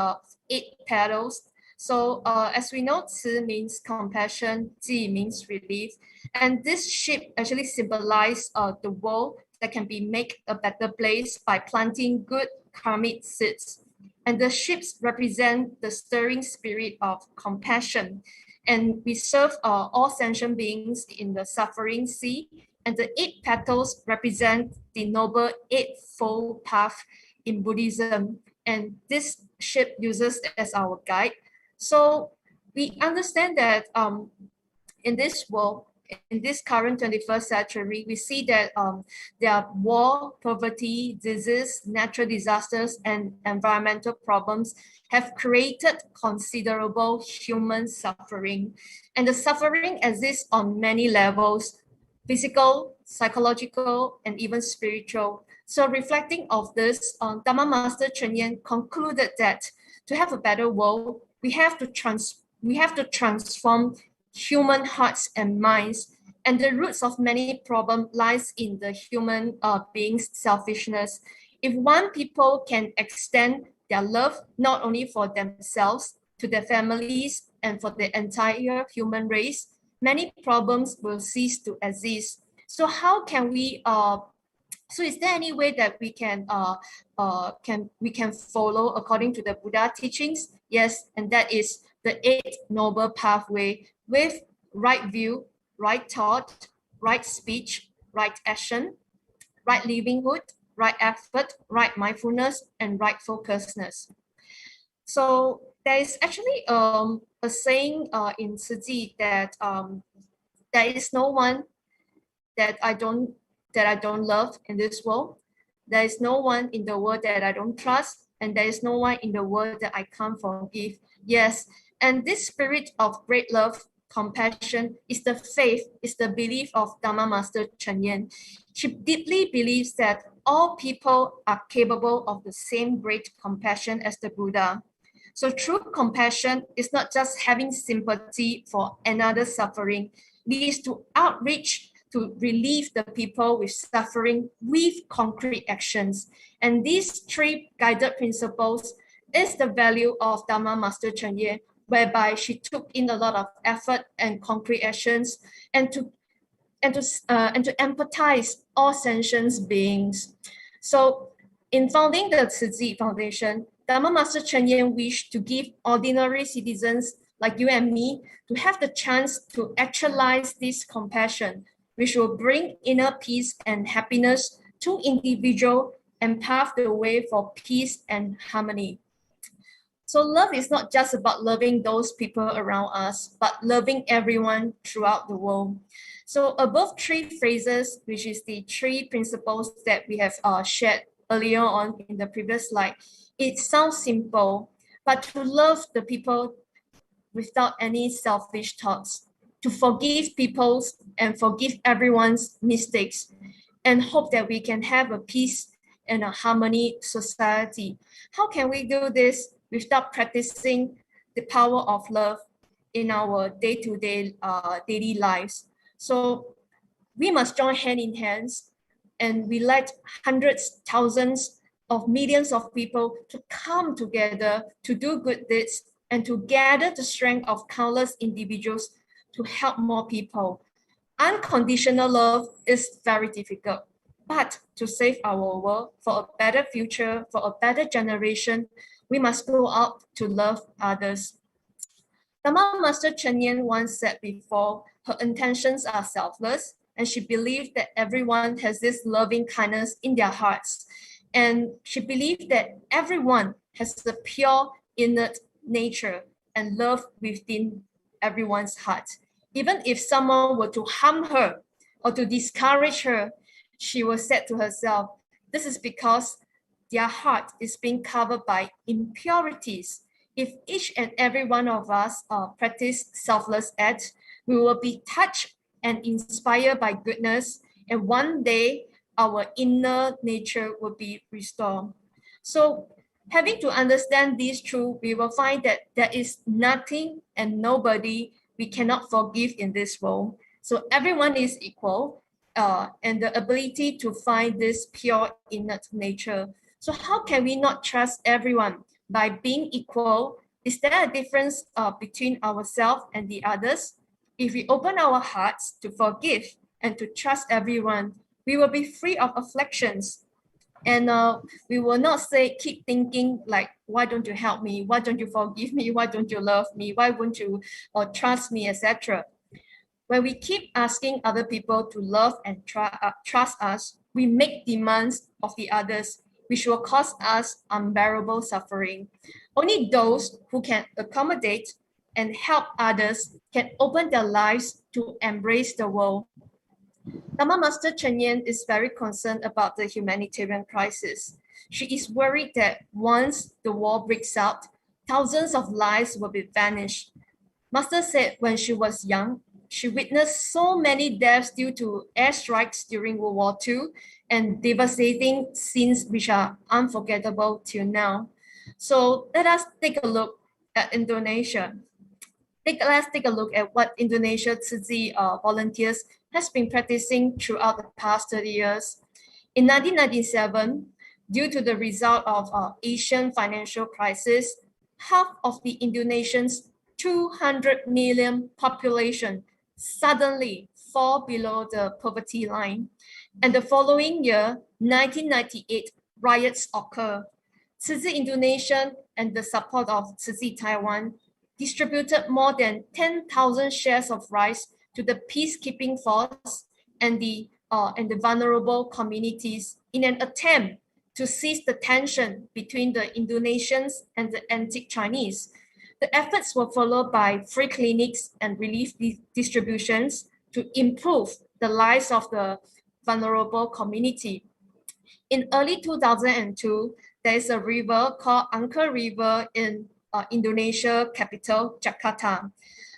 8 petals. So as we know, Tzu means compassion, Chi means relief. And this ship actually symbolizes the world that can be made a better place by planting good karmic seeds. And the ships represent the stirring spirit of compassion. And we serve all sentient beings in the suffering sea. And the 8 petals represent the noble eightfold path in Buddhism. And this ship uses as our guide. So we understand that in this world, in this current 21st century, we see that there are war, poverty, disease, natural disasters, and environmental problems have created considerable human suffering. And the suffering exists on many levels: physical, psychological, and even spiritual. So reflecting of this, Dhamma Master Cheng Yen concluded that to have a better world, we have to transform human hearts and minds, and the roots of many problems lies in the human being's selfishness. If one people can extend their love not only for themselves, to their families, and for the entire human race, many problems will cease to exist. So how can we so is there any way that we can follow according to the Buddha teachings? Yes, and that is the 8 noble pathway with right view, right thought, right speech, right action, right livelihood, right effort, right mindfulness, and right focusedness. So there is actually a saying in Tzu Chi that there is no one that I don't love in this world. there is no one in the world that I don't trust, and there is no one in the world that I can't forgive. Yes, and this spirit of great love, compassion is the faith, is the belief of Dharma Master Cheng Yen. She deeply believes that all people are capable of the same great compassion as the Buddha. So true compassion is not just having sympathy for another's suffering, it is to outreach, to relieve the people with suffering with concrete actions. And these three guided principles is the value of Dharma Master Cheng Yen, whereby she took in a lot of effort and concrete actions and to empathize all sentient beings. So in founding the Tzu Chi Foundation, Dharma Master Cheng Yen wished to give ordinary citizens like you and me to have the chance to actualize this compassion, which will bring inner peace and happiness to individuals and pave the way for peace and harmony. So love is not just about loving those people around us, but loving everyone throughout the world. So above three phrases, which is the three principles that we have shared earlier on in the previous slide, it sounds simple, but to love the people without any selfish thoughts, to forgive people and forgive everyone's mistakes, and hope that we can have a peace and a harmony society. How can we do this without practicing the power of love in our day-to-day daily lives? So we must join hand in hands, and we let hundreds, thousands of millions of people to come together to do good deeds and to gather the strength of countless individuals to help more people. Unconditional love is very difficult, but to save our world for a better future, for a better generation, we must go out to love others. Dharma Master Cheng Yen once said before, her intentions are selfless, and she believed that everyone has this loving kindness in their hearts. And she believed that everyone has the pure, innate nature and love within everyone's heart. Even if someone were to harm her or to discourage her, she was said to herself, this is because their heart is being covered by impurities. If each and every one of us practice selfless acts, we will be touched and inspired by goodness, and one day our inner nature will be restored. So having to understand this truth, we will find that there is nothing and nobody we cannot forgive in this world. So everyone is equal, and the ability to find this pure innate nature. So how can we not trust everyone? By being equal, is there a difference between ourselves and the others? If we open our hearts to forgive and to trust everyone, we will be free of afflictions. And we will not keep thinking like, why don't you help me? Why don't you forgive me? Why don't you love me? Why won't you trust me, etc. When we keep asking other people to love and trust us, we make demands of the others, which will cause us unbearable suffering. Only those who can accommodate and help others can open their lives to embrace the world. Dharma Master Cheng Yen is very concerned about the humanitarian crisis. She is worried that once the war breaks out, thousands of lives will be vanished. Master said when she was young, she witnessed so many deaths due to airstrikes during World War II and devastating scenes which are unforgettable till now. So let us take a look at Indonesia. Let's take a look at what Indonesia Tzu Chi volunteers has been practicing throughout the past 30 years. In 1997, due to the result of Asian financial crisis, half of the Indonesians' 200 million population suddenly fall below the poverty line. And the following year, 1998, riots occur. Tzu Chi Indonesia and the support of Tzu Chi Taiwan distributed more than 10,000 shares of rice to the peacekeeping force and the vulnerable communities in an attempt to cease the tension between the Indonesians and the ethnic Chinese. The efforts were followed by free clinics and relief distributions to improve the lives of the vulnerable community. In early 2002, there is a river called Angke River in Indonesia capital, Jakarta.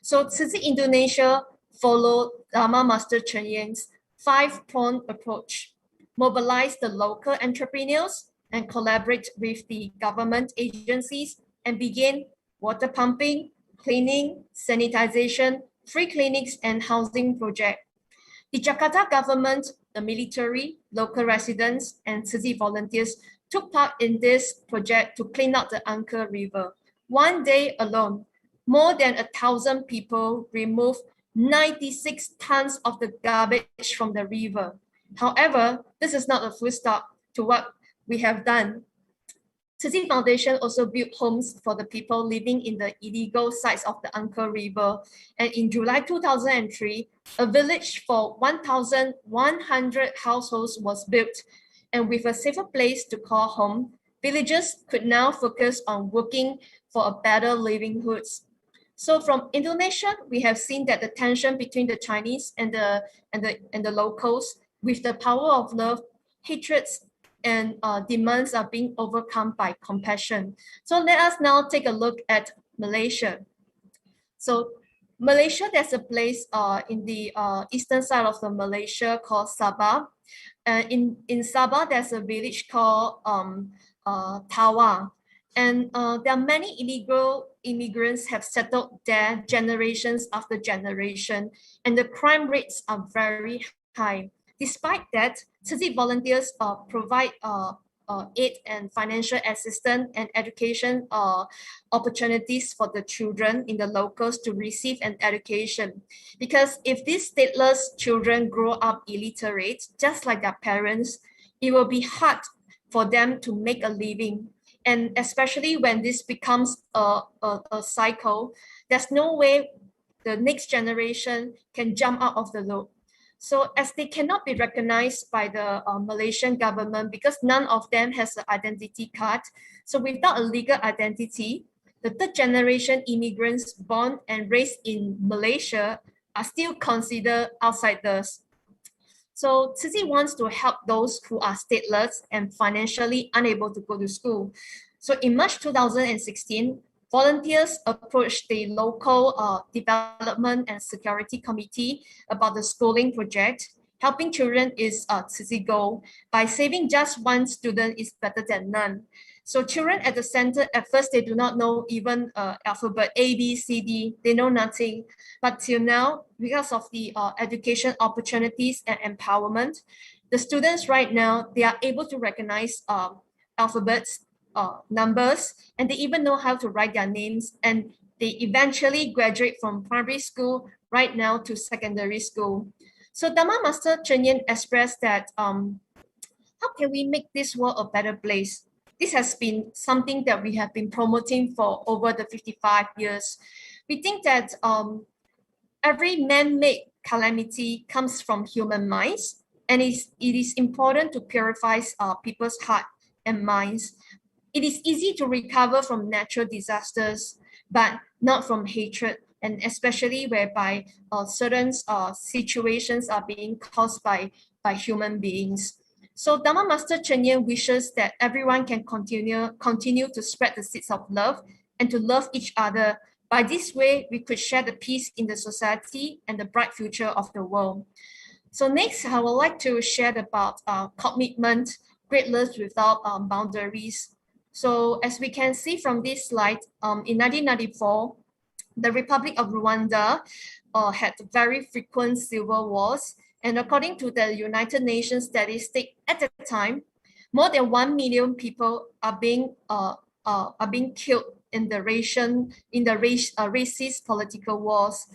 So Tzu Chi Indonesia followed Dharma Master Cheng Yen's 5-pronged approach, mobilize the local entrepreneurs and collaborate with the government agencies and begin water pumping, cleaning, sanitization, free clinics and housing project. The Jakarta government, the military, local residents and Tzu Chi volunteers took part in this project to clean up the Angke River. One day alone, more than 1,000 people removed 96 tons of the garbage from the river. However, this is not a full stop to what we have done. Tzu Chi Foundation also built homes for the people living in the illegal sites of the Angke River. And in July 2003, a village for 1,100 households was built. And with a safer place to call home, villagers could now focus on working for a better livelihoods. So from Indonesia, we have seen that the tension between the Chinese and the locals, with the power of love, hatreds, and demands are being overcome by compassion. So let us now take a look at Malaysia. So Malaysia, there's a place in the eastern side of the Malaysia called Sabah. In Sabah, there's a village called Tawau. And there are many illegal immigrants have settled there generations after generation, and the crime rates are very high. Despite that, Tzu Chi volunteers provide aid and financial assistance and education opportunities for the children in the locals to receive an education. Because if these stateless children grow up illiterate, just like their parents, it will be hard for them to make a living. And especially when this becomes a cycle, there's no way the next generation can jump out of the loop. So as they cannot be recognized by the Malaysian government because none of them has an identity card. So without a legal identity, the third generation immigrants born and raised in Malaysia are still considered outsiders. So Tzu Chi wants to help those who are stateless and financially unable to go to school. So in March 2016, volunteers approached the local development and security committee about the schooling project. Helping children is Tzu Chi goal. By saving just one student is better than none. So children at the center, at first, they do not know even alphabet A, B, C, D. They know nothing. But till now, because of the education opportunities and empowerment, the students right now, they are able to recognize alphabets, numbers, and they even know how to write their names. And they eventually graduate from primary school right now to secondary school. So Dharma Master Cheng Yen expressed that, how can we make this world a better place? This has been something that we have been promoting for over the 55 years. We think that every man-made calamity comes from human minds, and it is important to purify people's heart and minds. It is easy to recover from natural disasters, but not from hatred, and especially whereby certain situations are being caused by human beings. So Dharma Master Cheng Yen wishes that everyone can continue to spread the seeds of love and to love each other. By this way, we could share the peace in the society and the bright future of the world. So next, I would like to share about commitment, great love without boundaries. So as we can see from this slide, in 1994, the Republic of Rwanda had very frequent civil wars. And according to the United Nations statistic at the time, more than 1 million people are being killed in the racist political wars.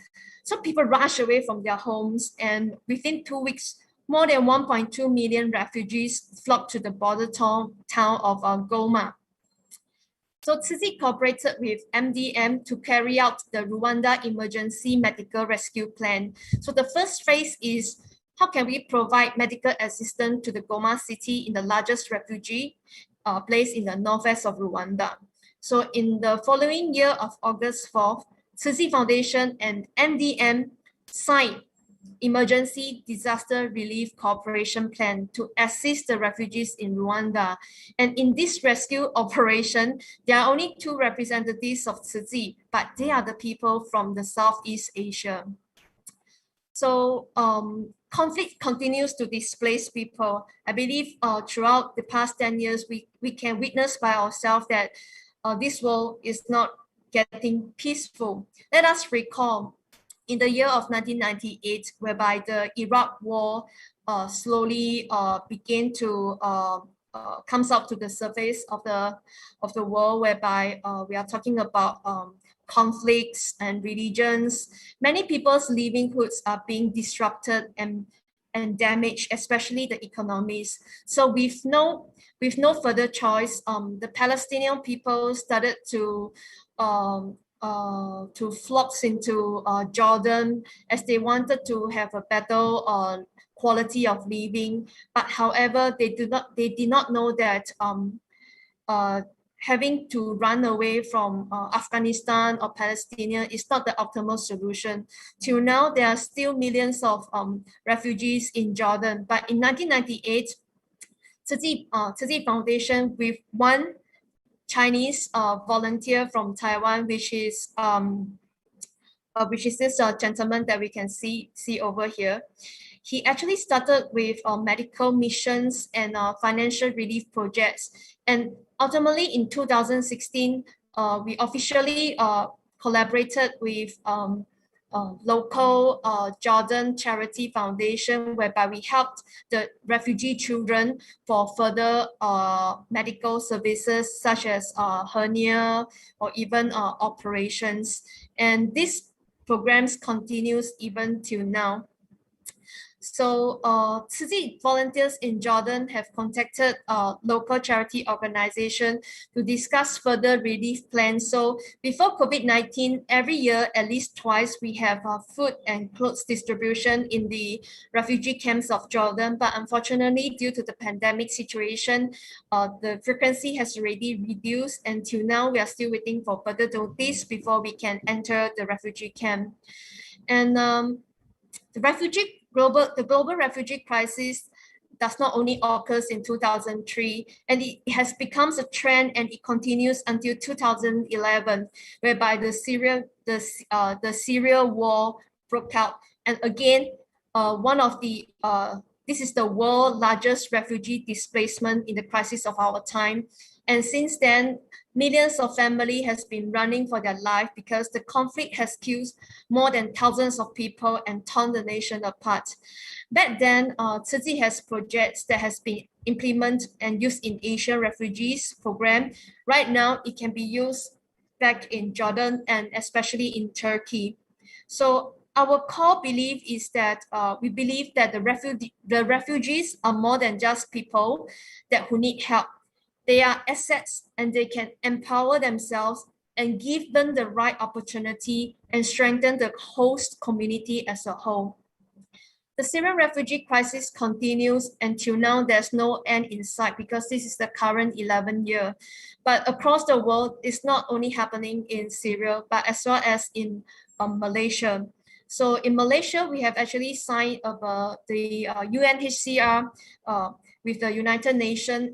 So people rush away from their homes, and within 2 weeks, more than 1.2 million refugees flocked to the border town of Goma. So Tzu Chi cooperated with MDM to carry out the Rwanda Emergency Medical Rescue Plan. So the first phase is, how can we provide medical assistance to the Goma city in the largest refugee place in the northwest of Rwanda? So in the following year of August 4th, Tzu Chi Foundation and MDM signed emergency disaster relief cooperation plan to assist the refugees in Rwanda. And in this rescue operation, there are only 2 representatives of Tzu Chi, but they are the people from the Southeast Asia. So conflict continues to displace people. I believe throughout the past 10 years, we can witness by ourselves that this world is not getting peaceful. Let us recall in the year of 1998, whereby the Iraq War slowly began to comes up to the surface of the world, whereby we are talking about conflicts and religions. Many people's livelihoods are being disrupted and damaged, especially the economies. So with no further choice, the Palestinian people started to flocks into Jordan, as they wanted to have a better quality of living. But however, they did not know that having to run away from Afghanistan or Palestine is not the optimal solution. Till now, there are still millions of refugees in Jordan. But in 1998, Tzu Chi Foundation, with one Chinese volunteer from Taiwan, which is this gentleman that we can see over here. He actually started with medical missions and financial relief projects. And ultimately in 2016, we officially collaborated with local Jordan Charity Foundation, whereby we helped the refugee children for further medical services such as hernia or even operations. And this programs continues even till now. So Tzu Chi volunteers in Jordan have contacted local charity organization to discuss further relief plans. So before COVID-19, every year, at least twice, we have food and clothes distribution in the refugee camps of Jordan. But unfortunately, due to the pandemic situation, the frequency has already reduced. Until now, we are still waiting for further notice before we can enter the refugee camp. And the global refugee crisis does not only occurs in 2003, and it has become a trend, and it continues until 2011, whereby the Syria war broke out. And again, this is the world's largest refugee displacement in the crisis of our time. And since then, millions of families has been running for their life because the conflict has killed more than thousands of people and torn the nation apart. Back then, Tzu Chi has projects that has been implemented and used in Asian refugees program. Right now, it can be used back in Jordan and especially in Turkey. So our core belief is that we believe that the refugees are more than just people who need help. They are assets, and they can empower themselves and give them the right opportunity and strengthen the host community as a whole. The Syrian refugee crisis continues. Until now, there's no end in sight because this is the current 11th year. But across the world, it's not only happening in Syria, but as well as in Malaysia. So in Malaysia, we have actually signed the UNHCR with the United Nations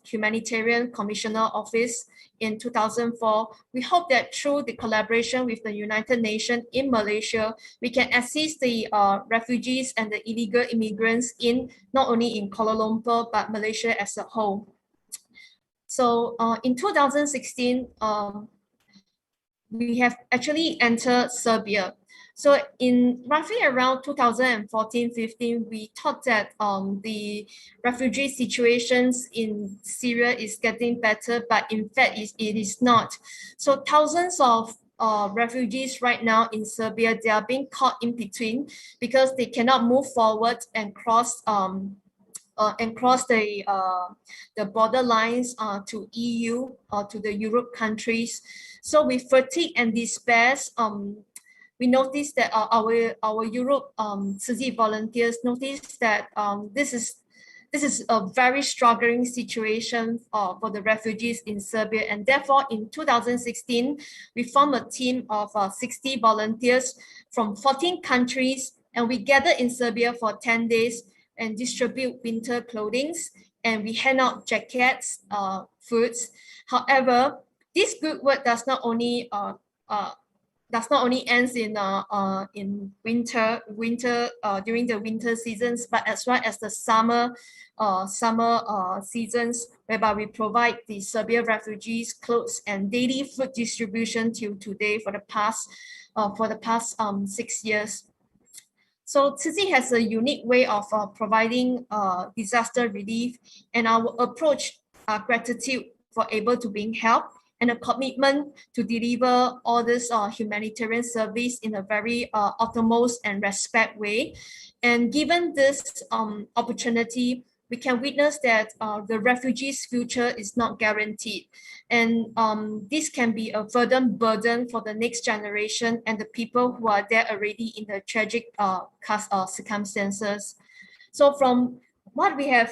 Humanitarian Commissioner Office in 2004. We hope that through the collaboration with the United Nations in Malaysia, we can assist the refugees and the illegal immigrants in not only in Kuala Lumpur, but Malaysia as a whole. So in 2016, we have actually entered Serbia. So in roughly around 2014-15, we thought that the refugee situations in Syria is getting better, but in fact it is not. So thousands of refugees right now in Serbia, they are being caught in between because they cannot move forward and cross the border lines to EU or to the Europe countries. So with fatigue and despair, we noticed that our Europe Tzu Chi volunteers noticed that this is a very struggling situation for the refugees in Serbia, and therefore in 2016 we formed a team of 60 volunteers from 14 countries And we gather in Serbia for 10 days and distribute winter clothing, and we hand out jackets, foods. However, this good work does not only ends in winter during the winter seasons, but as well as the summer seasons, whereby we provide the Serbian refugees clothes and daily food distribution till today for the past 6 years. So Tzu Chi has a unique way of providing disaster relief, and our approach, gratitude for able to being helped, and a commitment to deliver all this humanitarian service in a very utmost and respect way. And given this opportunity, we can witness that the refugees' future is not guaranteed. And this can be a further burden for the next generation and the people who are there already in the tragic circumstances. So from what we have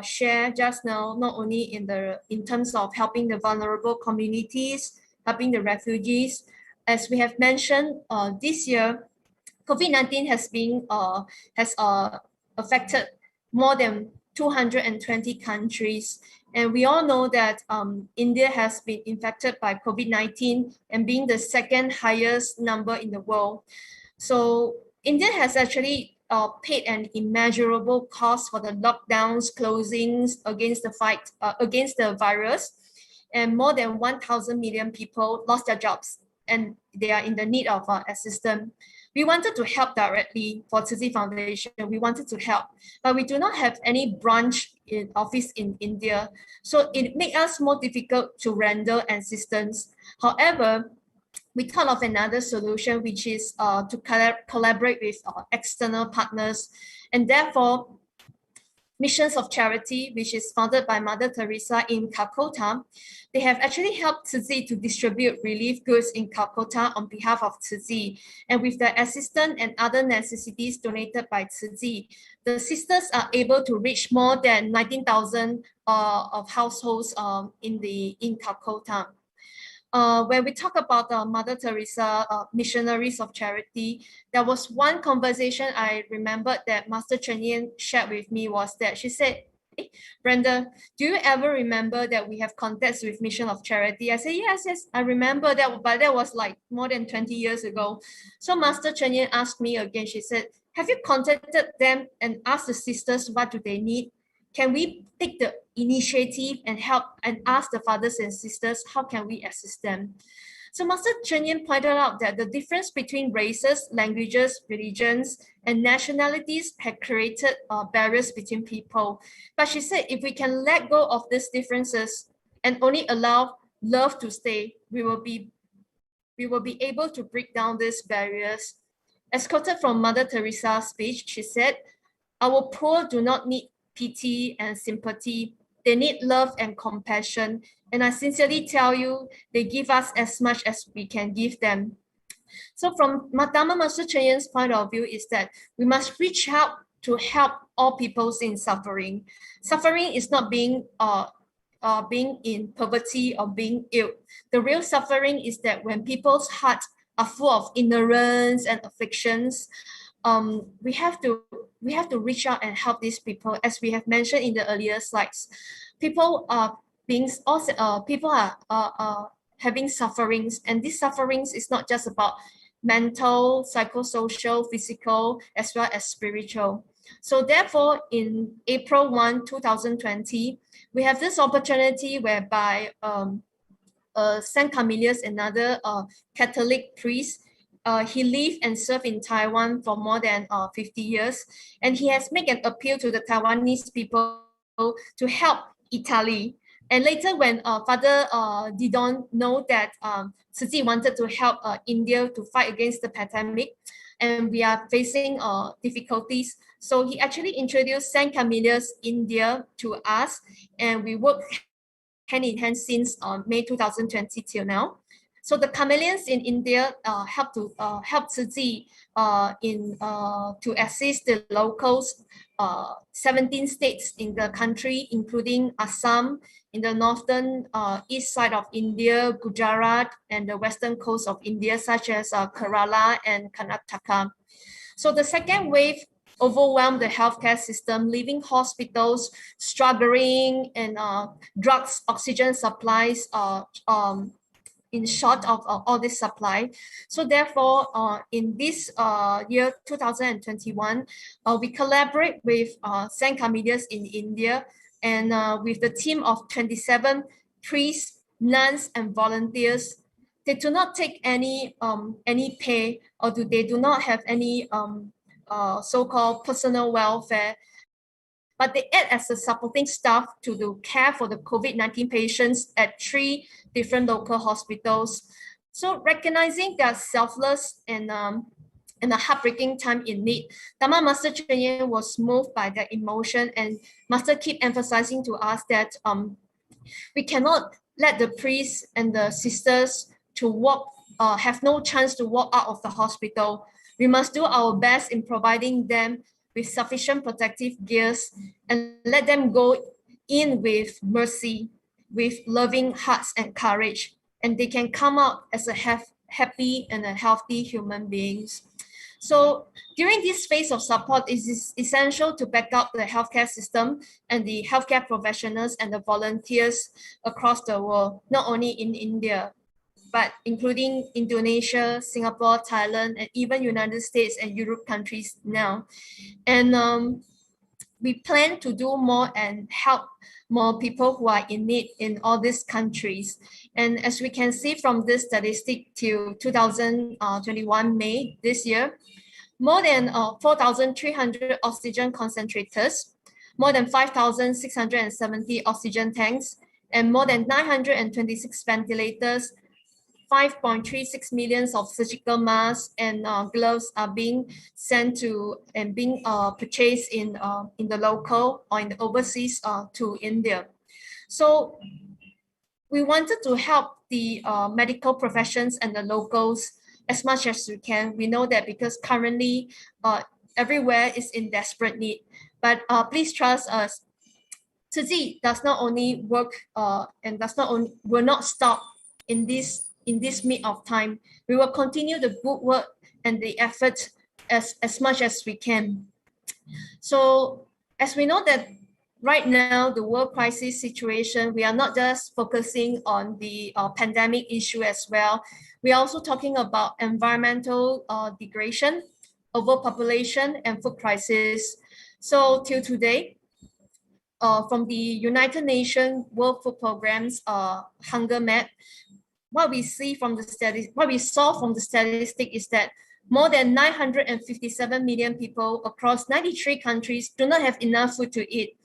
shared just now, not only in terms of helping the vulnerable communities, helping the refugees, as we have mentioned, this year, COVID-19 has affected more than 220 countries. And we all know that India has been infected by COVID-19 and being the second highest number in the world. So India has actually paid an immeasurable cost for the lockdowns, closings against the virus, and more than 1,000 million people lost their jobs and they are in the need of assistance. We wanted to help directly for Tzu Chi Foundation. We wanted to help, but we do not have any branch in office in India. So it made us more difficult to render assistance. However, we thought of another solution, which is to collaborate with external partners. And therefore, Missions of Charity, which is founded by Mother Teresa in Calcutta, they have actually helped Tzu Chi to distribute relief goods in Calcutta on behalf of Tzu Chi. And with the assistance and other necessities donated by Tzu Chi, the sisters are able to reach more than 19,000 of households in Calcutta. When we talk about Mother Teresa missionaries of charity, there was one conversation I remembered that Master Cheng Yen shared with me, was that she said, "Hey, Brenda, do you ever remember that we have contacts with Mission of Charity?" I said, yes, I remember that, but that was like more than 20 years ago. So Master Cheng Yen asked me again, she said, "Have you contacted them and asked the sisters what do they need? Can we take the initiative and help and ask the fathers and sisters, how can we assist them?" So Master Cheng Yen pointed out that the difference between races, languages, religions, and nationalities had created barriers between people. But she said, if we can let go of these differences and only allow love to stay, we will be able to break down these barriers. As quoted from Mother Teresa's speech, she said, "Our poor do not need pity and sympathy. They need love and compassion. And I sincerely tell you, they give us as much as we can give them." So from Dharma Master Cheng Yen's point of view is that we must reach out to help all peoples in suffering. Suffering is not being in poverty or being ill. The real suffering is that when people's hearts are full of ignorance and afflictions, we have to reach out and help these people. As we have mentioned in the earlier slides, people are having sufferings, and these sufferings is not just about mental, psychosocial, physical, as well as spiritual. So therefore, in April 1, 2020, we have this opportunity whereby Saint Camillus, another Catholic priest, he lived and served in Taiwan for more than 50 years, and he has made an appeal to the Taiwanese people to help Italy. And later, when Father Didon know that Tzu Chi wanted to help India to fight against the pandemic, and we are facing difficulties, so he actually introduced Saint Camillus India to us, and we work hand in hand since May 2020 till now. So the Carmelians in India help Tzu Chi to assist the locals, 17 states in the country, including Assam, in the northern east side of India, Gujarat, and the western coast of India, such as Kerala and Karnataka. So the second wave overwhelmed the healthcare system, leaving hospitals struggling and drugs, oxygen supplies in short of all this supply. So therefore, in this year 2021, we collaborate with St. Carmelius in India and with the team of 27 priests, nuns, and volunteers. They do not take any pay, or they do not have any so-called personal welfare, but they act as a supporting staff to do care for the COVID-19 patients at 3 different local hospitals. So recognizing their selfless and a heartbreaking time in need, Dhamma Master Chuen Yin was moved by their emotion, and Master keep emphasizing to us that we cannot let the priests and the sisters to walk, have no chance to walk out of the hospital. We must do our best in providing them with sufficient protective gears and let them go in with mercy, with loving hearts and courage, and they can come out as a happy and a healthy human beings. So during this phase of support, it is essential to back up the healthcare system and the healthcare professionals and the volunteers across the world, not only in India, but including Indonesia, Singapore, Thailand, and even United States and Europe countries now. And we plan to do more and help more people who are in need in all these countries. And as we can see from this statistic till 2021 May this year, more than 4,300 oxygen concentrators, more than 5,670 oxygen tanks, and more than 926 ventilators, 5.36 million of surgical masks and gloves are being sent to and being purchased in the local or in the overseas to India. So we wanted to help the medical professions and the locals as much as we can. We know that because currently everywhere is in desperate need, but please trust us. Tzu Chi does not only work and will not stop in this mid of time. We will continue the good work and the effort as much as we can. So as we know that right now, the world crisis situation, we are not just focusing on the pandemic issue as well. We are also talking about environmental degradation, overpopulation, and food crisis. So till today, from the United Nations World Food Programme's hunger map, what we saw from the statistic is that more than 957 million people across 93 countries do not have enough food to eat.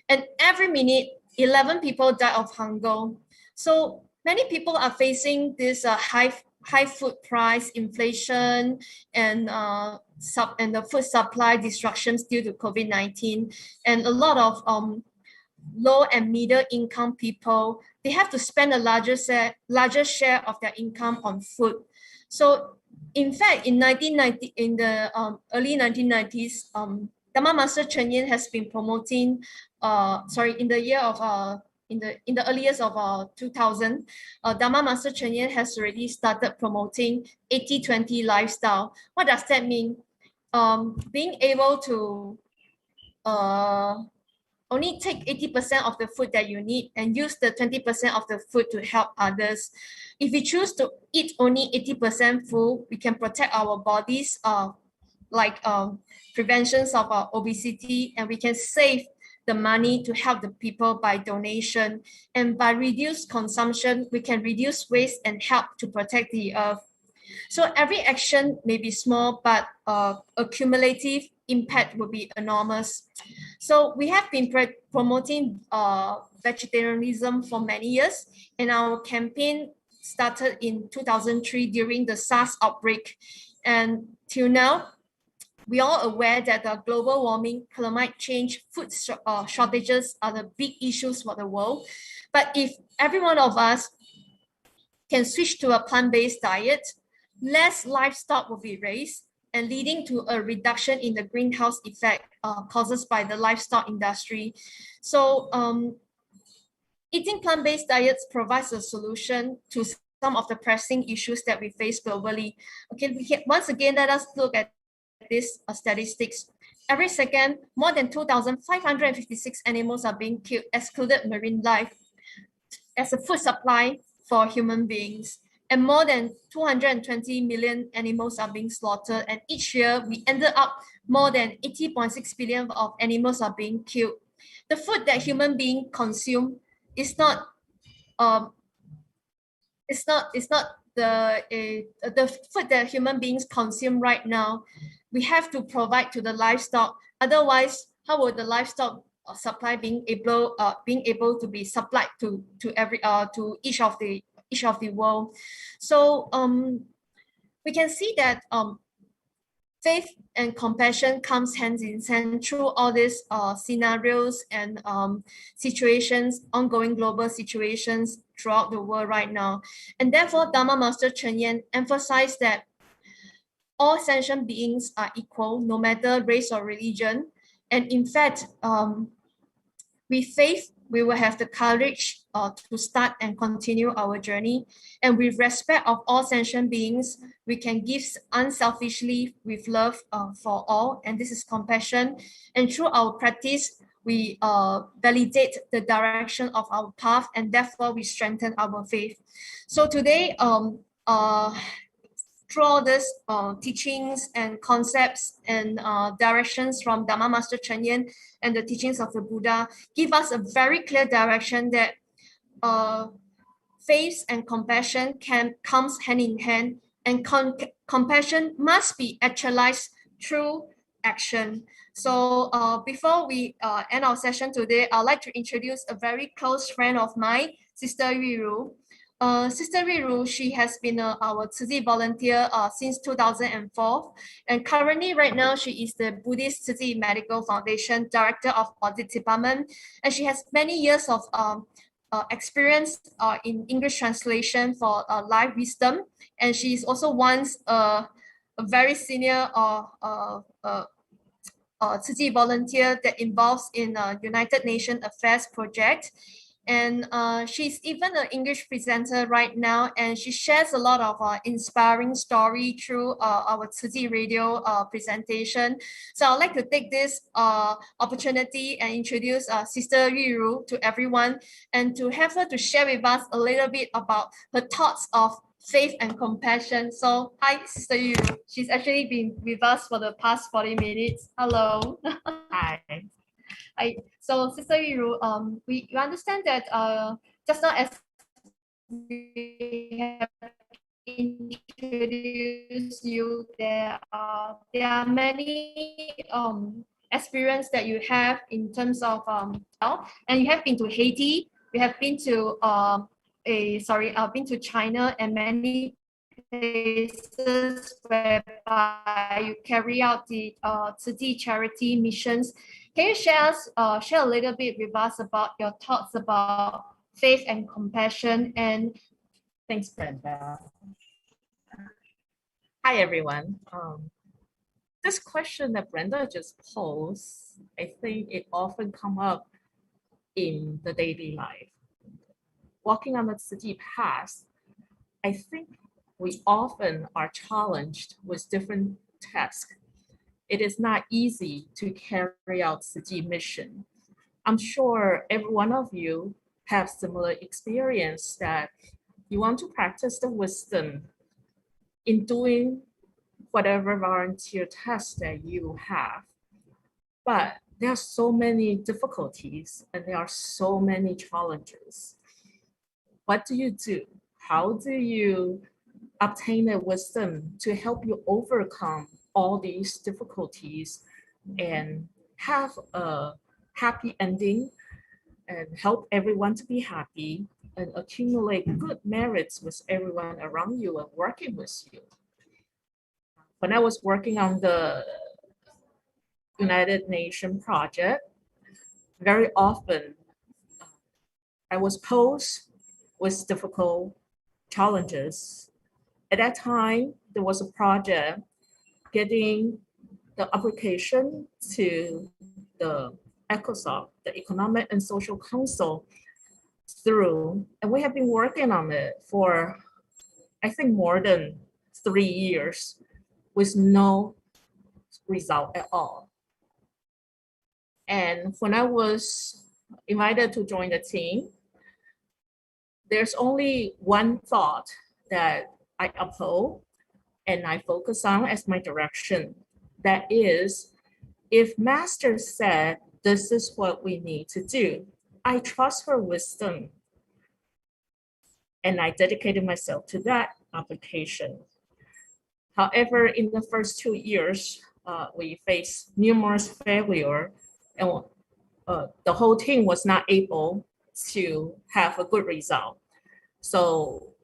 And every minute, 11 people die of hunger. So many people are facing this high food price, inflation, and the food supply disruptions due to COVID-19. And a lot of low and middle income people, they have to spend a larger share of their income on food. So in fact, in the early 1990s, Dhamma Master Chuen Yin has been promoting, in the early years of 2000, Dhamma Master Chuen Yin has already started promoting 80-20 lifestyle. What does that mean? Being able to only take 80% of the food that you need and use the 20% of the food to help others. If we choose to eat only 80% food, we can protect our bodies, like preventions of obesity, and we can save the money to help the people by donation. And by reduced consumption, we can reduce waste and help to protect the earth. So every action may be small, but a cumulative impact will be enormous. So we have been promoting vegetarianism for many years, and our campaign started in 2003 during the SARS outbreak. And till now, we are aware that the global warming, climate change, food shortages are the big issues for the world. But if every one of us can switch to a plant-based diet, less livestock will be raised, and leading to a reduction in the greenhouse effect caused by the livestock industry. So eating plant-based diets provides a solution to some of the pressing issues that we face globally. Okay, once again, let us look at these statistics. Every second, more than 2,556 animals are being killed, excluded marine life, as a food supply for human beings. And more than 220 million animals are being slaughtered. And each year, we ended up more than 80.6 billion of animals are being killed. The food that human beings consume is not the food that human beings consume right now. We have to provide to the livestock. Otherwise, how will the livestock supply being able to be supplied to each of the world? So we can see that faith and compassion comes hand in hand through all these scenarios and situations, ongoing global situations throughout the world right now. And therefore, Dharma Master Cheng Yen emphasized that all sentient beings are equal, no matter race or religion. And in fact, with faith, we will have the courage to start and continue our journey. And with respect of all sentient beings, we can give unselfishly with love for all. And this is compassion. And through our practice, we validate the direction of our path, and therefore we strengthen our faith. So today, through all these teachings and concepts and directions from Dharma Master Cheng Yen and the teachings of the Buddha, give us a very clear direction that faith and compassion comes hand in hand, and compassion must be actualized through action. So before we end our session today, I'd like to introduce a very close friend of mine, Sister Yu Ru. Sister Yu Ru, she has been our Tzu Chi volunteer since 2004. And currently, right now, she is the Buddhist Tzu Chi Medical Foundation Director of Audit Department. And she has many years of experience in English translation for life wisdom. And she is also once a very senior Tzu Chi volunteer that involves in United Nations Affairs project. And she's even an English presenter right now, and she shares a lot of inspiring story through our Tzu Chi radio presentation. So I'd like to take this opportunity and introduce Sister Yu Ru to everyone, and to have her to share with us a little bit about her thoughts of faith and compassion. So hi, Sister Yu Ru. She's actually been with us for the past 40 minutes. Hello. Hi. So Sister Yu Ru, we understand that just now as we have introduced you, there are many experience that you have in terms of health, and you have been to Haiti, you have been to been to China, and many places whereby you carry out the Tzu Chi charity missions. Can you share a little bit with us about your thoughts about faith and compassion? And thanks, Brenda. Hi, everyone. This question that Brenda just posed, I think it often comes up in the daily life. Walking on the Tzu Chi path, I think we often are challenged with different tasks. It is not easy to carry out Tzu Chi mission. I'm sure every one of you have similar experience that you want to practice the wisdom in doing whatever volunteer task that you have. But there are so many difficulties and there are so many challenges. What do you do? How do you obtain the wisdom to help you overcome all these difficulties and have a happy ending and help everyone to be happy and accumulate good merits with everyone around you and working with you? When I was working on the United Nations project, very often I was posed with difficult challenges. At that time, there was a project getting the application to the ECOSOC, the Economic and Social Council, through, and we have been working on it for, I think, more than 3 years with no result at all. And when I was invited to join the team, there's only one thought that I uphold and I focus on as my direction. That is, if Master said, this is what we need to do, I trust her wisdom. And I dedicated myself to that application. However, in the first 2 years, we faced numerous failure, and the whole team was not able to have a good result. So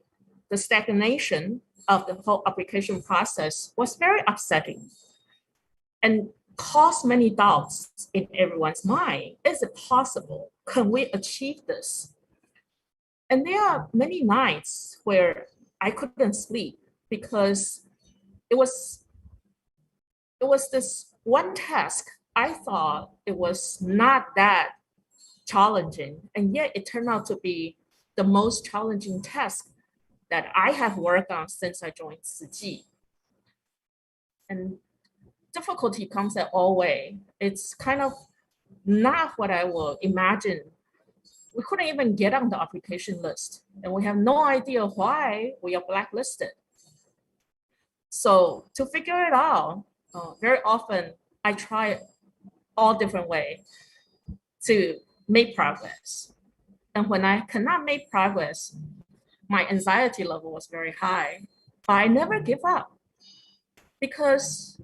the stagnation of the whole application process was very upsetting and caused many doubts in everyone's mind. Is it possible? Can we achieve this? And there are many nights where I couldn't sleep because it was this one task. I thought it was not that challenging, and yet it turned out to be the most challenging task that I have worked on since I joined Tzu Chi. And difficulty comes at all ways. It's kind of not what I will imagine. We couldn't even get on the application list, and we have no idea why we are blacklisted. So to figure it out, very often I try all different ways to make progress. And when I cannot make progress, my anxiety level was very high, but I never give up because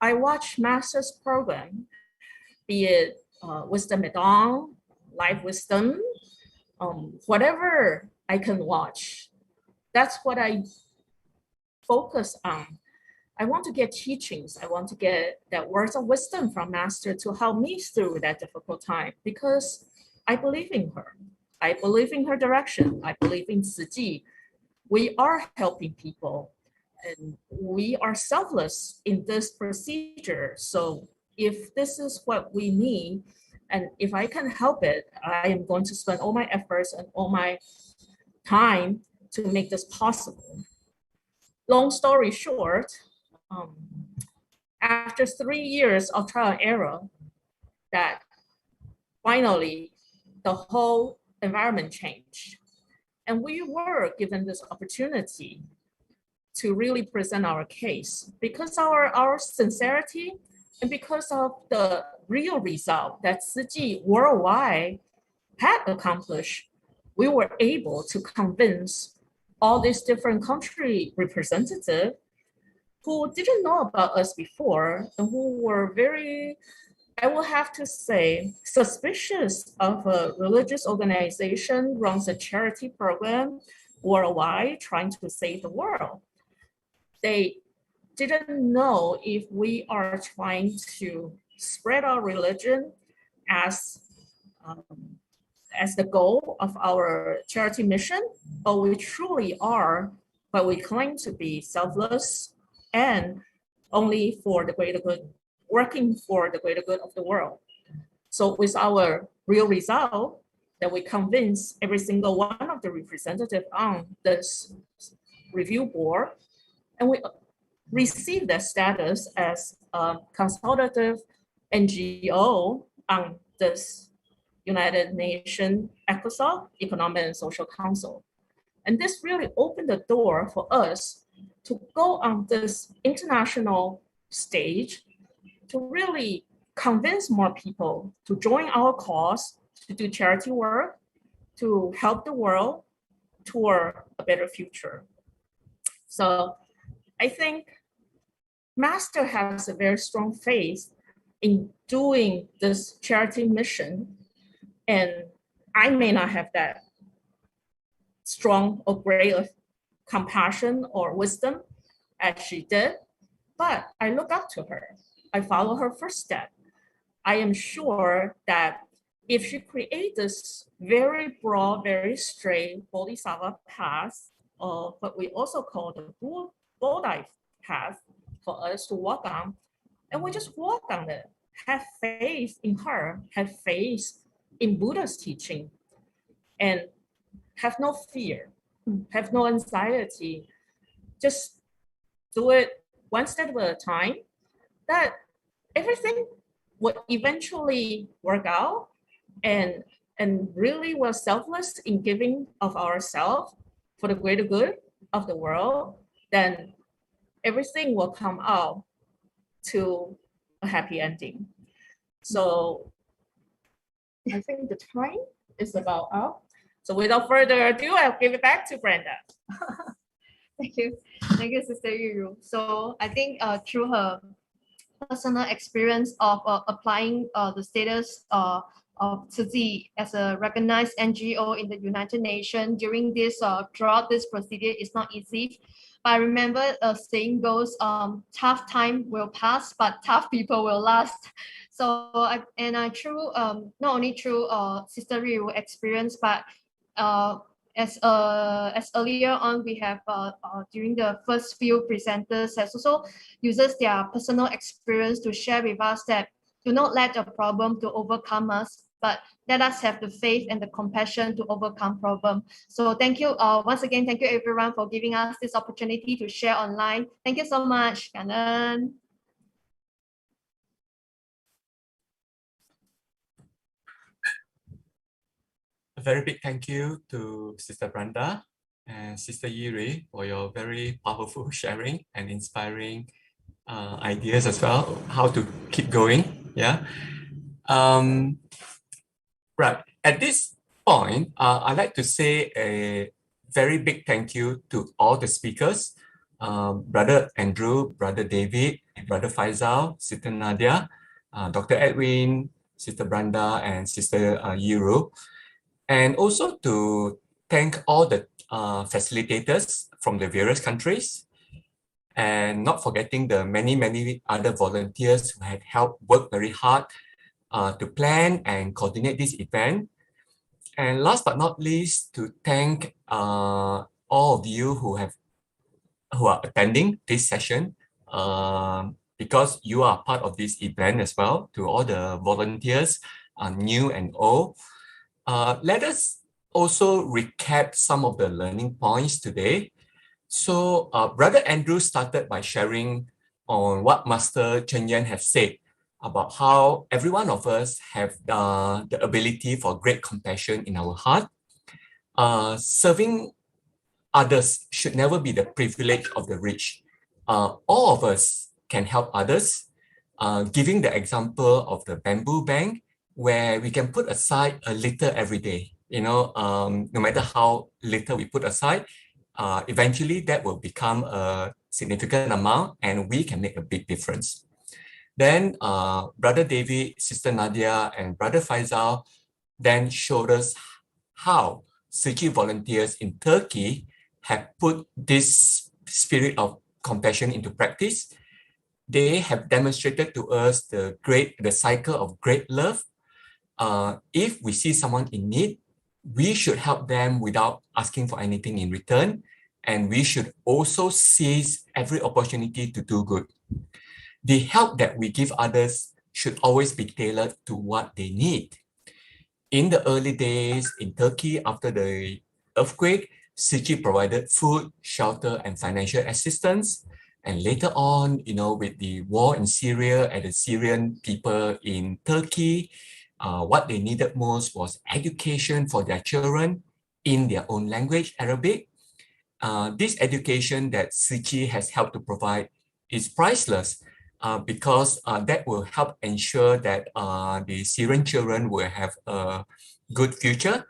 I watch Master's program, be it Wisdom at Dawn, Life Wisdom, whatever I can watch. That's what I focus on. I want to get teachings. I want to get that words of wisdom from Master to help me through that difficult time because I believe in her. I believe in her direction. I believe in Tzu Chi. We are helping people and we are selfless in this procedure. So if this is what we need, and if I can help it, I am going to spend all my efforts and all my time to make this possible. Long story short, after 3 years of trial and error, that finally the whole environment changed. And we were given this opportunity to really present our case because our sincerity and because of the real result that Tzu Chi worldwide had accomplished, we were able to convince all these different country representatives who didn't know about us before and who were very, I will have to say, suspicious of a religious organization runs a charity program worldwide trying to save the world. They didn't know if we are trying to spread our religion as the goal of our charity mission, or we truly are, but we claim to be selfless and only for the greater good, working for the greater good of the world. So with our real result, that we convince every single one of the representatives on this review board, and we receive that status as a consultative NGO on this United Nations ECOSOC, Economic and Social Council. And this really opened the door for us to go on this international stage to really convince more people to join our cause, to do charity work, to help the world toward a better future. So I think Master has a very strong faith in doing this charity mission, and I may not have that strong or great of compassion or wisdom as she did, but I look up to her. I follow her first step. I am sure that if she creates this very broad, very straight Bodhisattva path, or what we also call the Bodhi path for us to walk on, and we just walk on it, have faith in her, have faith in Buddha's teaching, and have no fear, have no anxiety, just do it one step at a time, that everything would eventually work out, and really we're selfless in giving of ourselves for the greater good of the world, then everything will come out to a happy ending. So I think the time is about up. So without further ado, I'll give it back to Brenda. Thank you, Sister Yu. So I think through her personal experience of applying the status of Tzu Chi as a recognized NGO in the United Nations during this throughout this procedure is not easy. But I remember saying goes, tough time will pass, but tough people will last. So I through not only through Sister Yu experience, but as earlier on we have during the first few presenters has also uses their personal experience to share with us that do not let a problem to overcome us, but let us have the faith and the compassion to overcome problem. So thank you once again, thank you everyone for giving us this opportunity to share online. Thank you so much. 感恩。A very big thank you to Sister Brenda and Sister Yiri for your very powerful sharing and inspiring ideas as well, how to keep going. Yeah. Right. At this point, I'd like to say a very big thank you to all the speakers, Brother Andrew, Brother David, Brother Faisal, Sister Nadia, Dr. Edwin, Sister Brenda, and Sister Yuru. And also to thank all the facilitators from the various countries, and not forgetting the many other volunteers who had helped work very hard to plan and coordinate this event. And last but not least, to thank all of you who are attending this session, because you are part of this event as well. To all the volunteers, new and old. Let us also recap some of the learning points today. So Brother Andrew started by sharing on what Master Cheng Yen have said about how every one of us have the ability for great compassion in our heart. Serving others should never be the privilege of the rich. All of us can help others. Giving the example of the bamboo bank, where we can put aside a little every day. You know, no matter how little we put aside, eventually that will become a significant amount and we can make a big difference. Then Brother David, Sister Nadia, and Brother Faisal then showed us how Tzu Chi volunteers in Turkey have put this spirit of compassion into practice. They have demonstrated to us the cycle of great love. If we see someone in need, we should help them without asking for anything in return. And we should also seize every opportunity to do good. The help that we give others should always be tailored to what they need. In the early days in Turkey, after the earthquake, Tzu Chi provided food, shelter, and financial assistance. And later on, you know, with the war in Syria and the Syrian people in Turkey, what they needed most was education for their children in their own language, Arabic. This education that Tzu Chi has helped to provide is priceless because that will help ensure that the Syrian children will have a good future,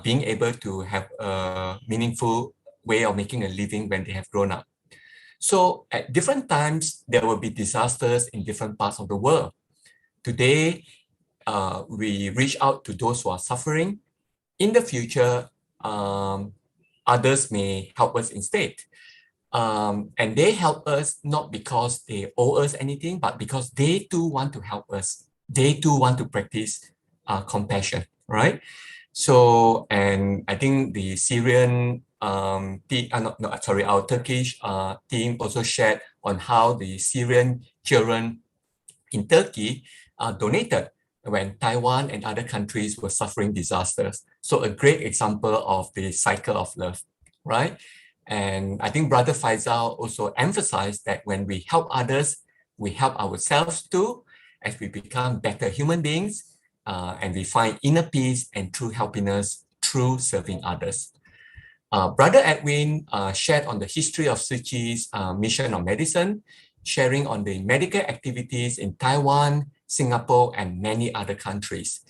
being able to have a meaningful way of making a living when they have grown up. So at different times, there will be disasters in different parts of the world. Today, we reach out to those who are suffering. In the future, others may help us instead. And they help us not because they owe us anything, but because they too want to help us. They too want to practice compassion, right? So, and I think the Syrian our Turkish team also shared on how the Syrian children in Turkey donated when Taiwan and other countries were suffering disasters. So a great example of the cycle of love, right? And I think Brother Faisal also emphasized that when we help others, we help ourselves too, as we become better human beings, and we find inner peace and true happiness through serving others. Brother Edwin shared on the history of Tzu Chi's mission of medicine, sharing on the medical activities in Taiwan, Singapore, and many other countries.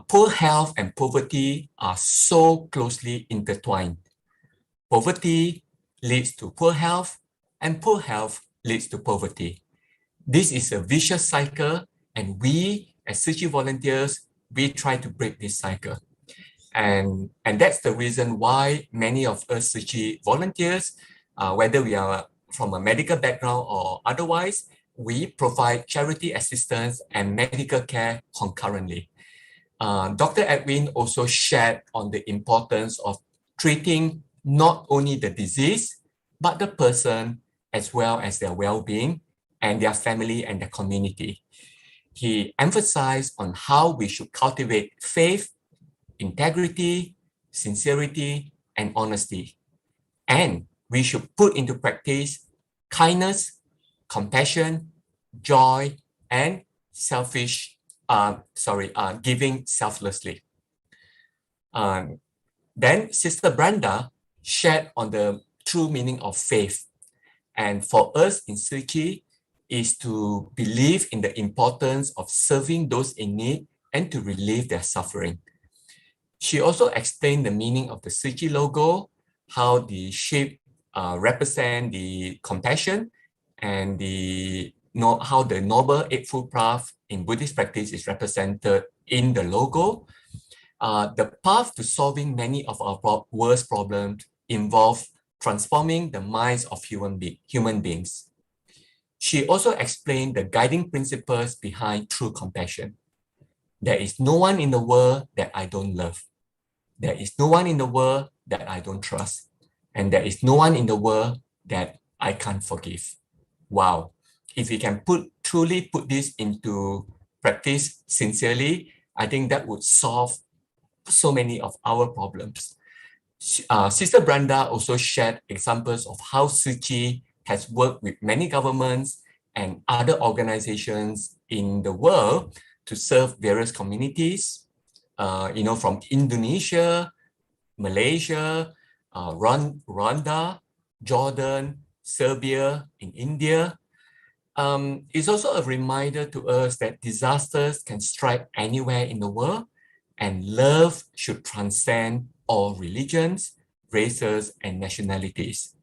Poor health and poverty are so closely intertwined. Poverty leads to poor health, and poor health leads to poverty. This is a vicious cycle, and we, as Tzu Chi volunteers, we try to break this cycle. And that's the reason why many of us Tzu Chi volunteers, whether we are from a medical background or otherwise, we provide charity assistance and medical care concurrently. Dr. Edwin also shared on the importance of treating not only the disease, but the person as well as their well-being and their family and their community. He emphasized on how we should cultivate faith, integrity, sincerity, and honesty. And we should put into practice kindness, compassion, joy, and giving selflessly. Then Sister Brenda shared on the true meaning of faith. And for us in Tzu Chi is to believe in the importance of serving those in need and to relieve their suffering. She also explained the meaning of the Tzu Chi logo, how the shape represent the compassion, and how the Noble Eightfold Path in Buddhist practice is represented in the logo. The path to solving many of our world's problems involve transforming the minds of human beings. She also explained the guiding principles behind true compassion. There is no one in the world that I don't love. There is no one in the world that I don't trust. And there is no one in the world that I can't forgive. Wow. If we can truly put this into practice sincerely, I think that would solve so many of our problems. Sister Brenda also shared examples of how Tzu Chi has worked with many governments and other organizations in the world to serve various communities, from Indonesia, Malaysia, Rwanda, Jordan, Serbia, in India. It's also a reminder to us that disasters can strike anywhere in the world, and love should transcend all religions, races, and nationalities.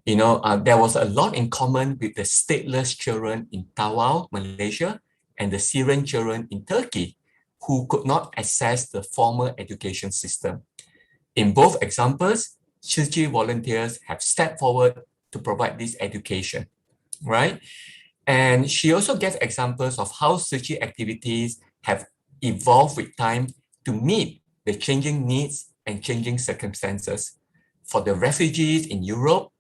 There was a lot in common with the stateless children in Tawau, Malaysia, and the Syrian children in Turkey, who could not access the formal education system. In both examples, Tzu Chi volunteers have stepped forward to provide this education, right? And she also gave examples of how Tzu Chi activities have evolved with time to meet the changing needs and changing circumstances. For the refugees in Europe,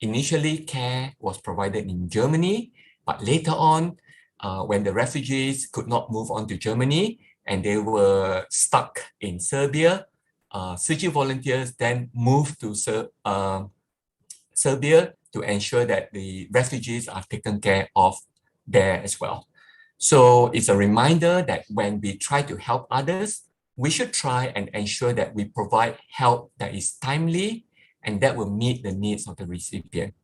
initially care was provided in Germany, but later on, when the refugees could not move on to Germany and they were stuck in Serbia, Tzu Chi volunteers then moved to Serbia to ensure that the refugees are taken care of there as well. So it's a reminder that when we try to help others, we should try and ensure that we provide help that is timely and that will meet the needs of the recipients.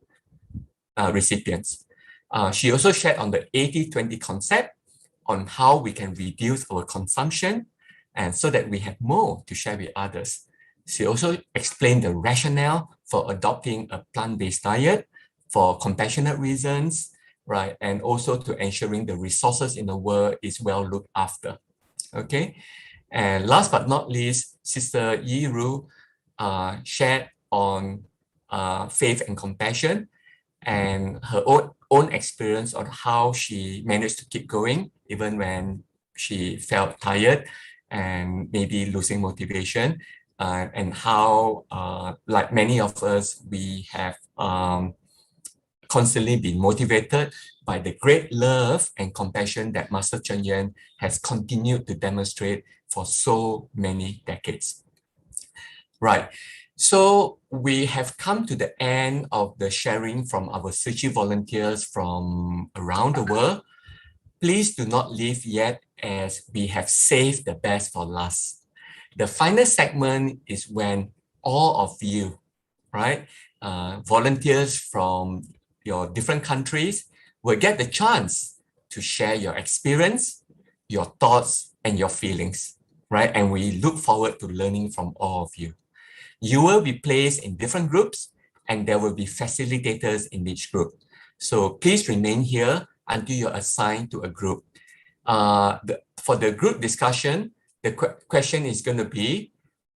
She also shared on the 80-20 concept on how we can reduce our consumption and so that we have more to share with others. She also explained the rationale for adopting a plant-based diet for compassionate reasons, right? And also to ensuring the resources in the world is well looked after, okay? And last but not least, Sister Yi Ru shared on faith and compassion and her own experience on how she managed to keep going even when she felt tired and maybe losing motivation, and how, like many of us, we have constantly been motivated by the great love and compassion that Master Cheng Yen has continued to demonstrate for so many decades. Right. So we have come to the end of the sharing from our Tzu Chi volunteers from around the world. Please do not leave yet, as we have saved the best for last. The final segment is when all of you, right, volunteers from your different countries will get the chance to share your experience, your thoughts, and your feelings, right? And we look forward to learning from all of you. You will be placed in different groups, and there will be facilitators in each group. So please remain here until you're assigned to a group. For the group discussion, the question is going to be,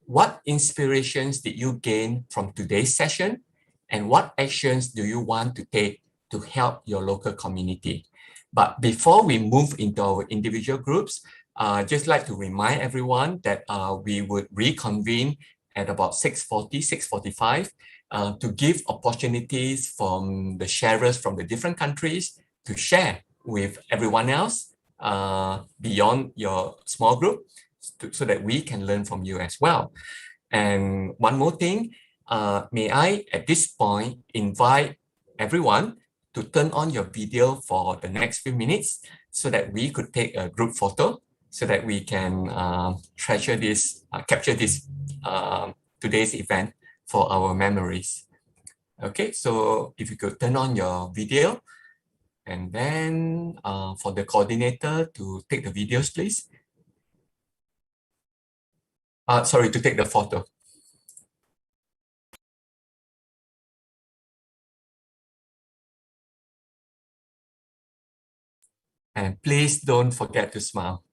what inspirations did you gain from today's session? And what actions do you want to take to help your local community? But before we move into our individual groups, just like to remind everyone that we would reconvene at about 6:40, 6:45 to give opportunities from the sharers from the different countries to share with everyone else beyond your small group, so that we can learn from you as well. And one more thing, may I at this point invite everyone to turn on your video for the next few minutes so that we could take a group photo, so that we can treasure this, capture this today's event for our memories. Okay, so if you could turn on your video, and then for the coordinator to take the videos, please. Sorry, to take the photo. And please don't forget to smile.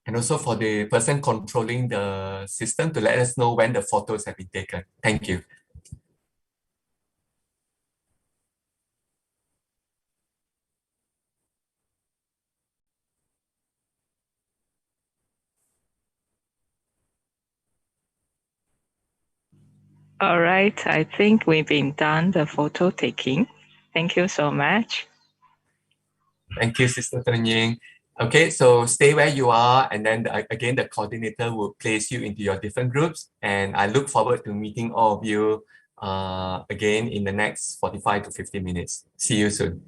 And also for the person controlling the system to let us know when the photos have been taken. Thank you. All right, I think we've been done the photo taking. Thank you so much. Thank you, Sister Tern Ying. Okay, so stay where you are, and then again, the coordinator will place you into your different groups, and I look forward to meeting all of you again in the next 45 to 50 minutes. See you soon.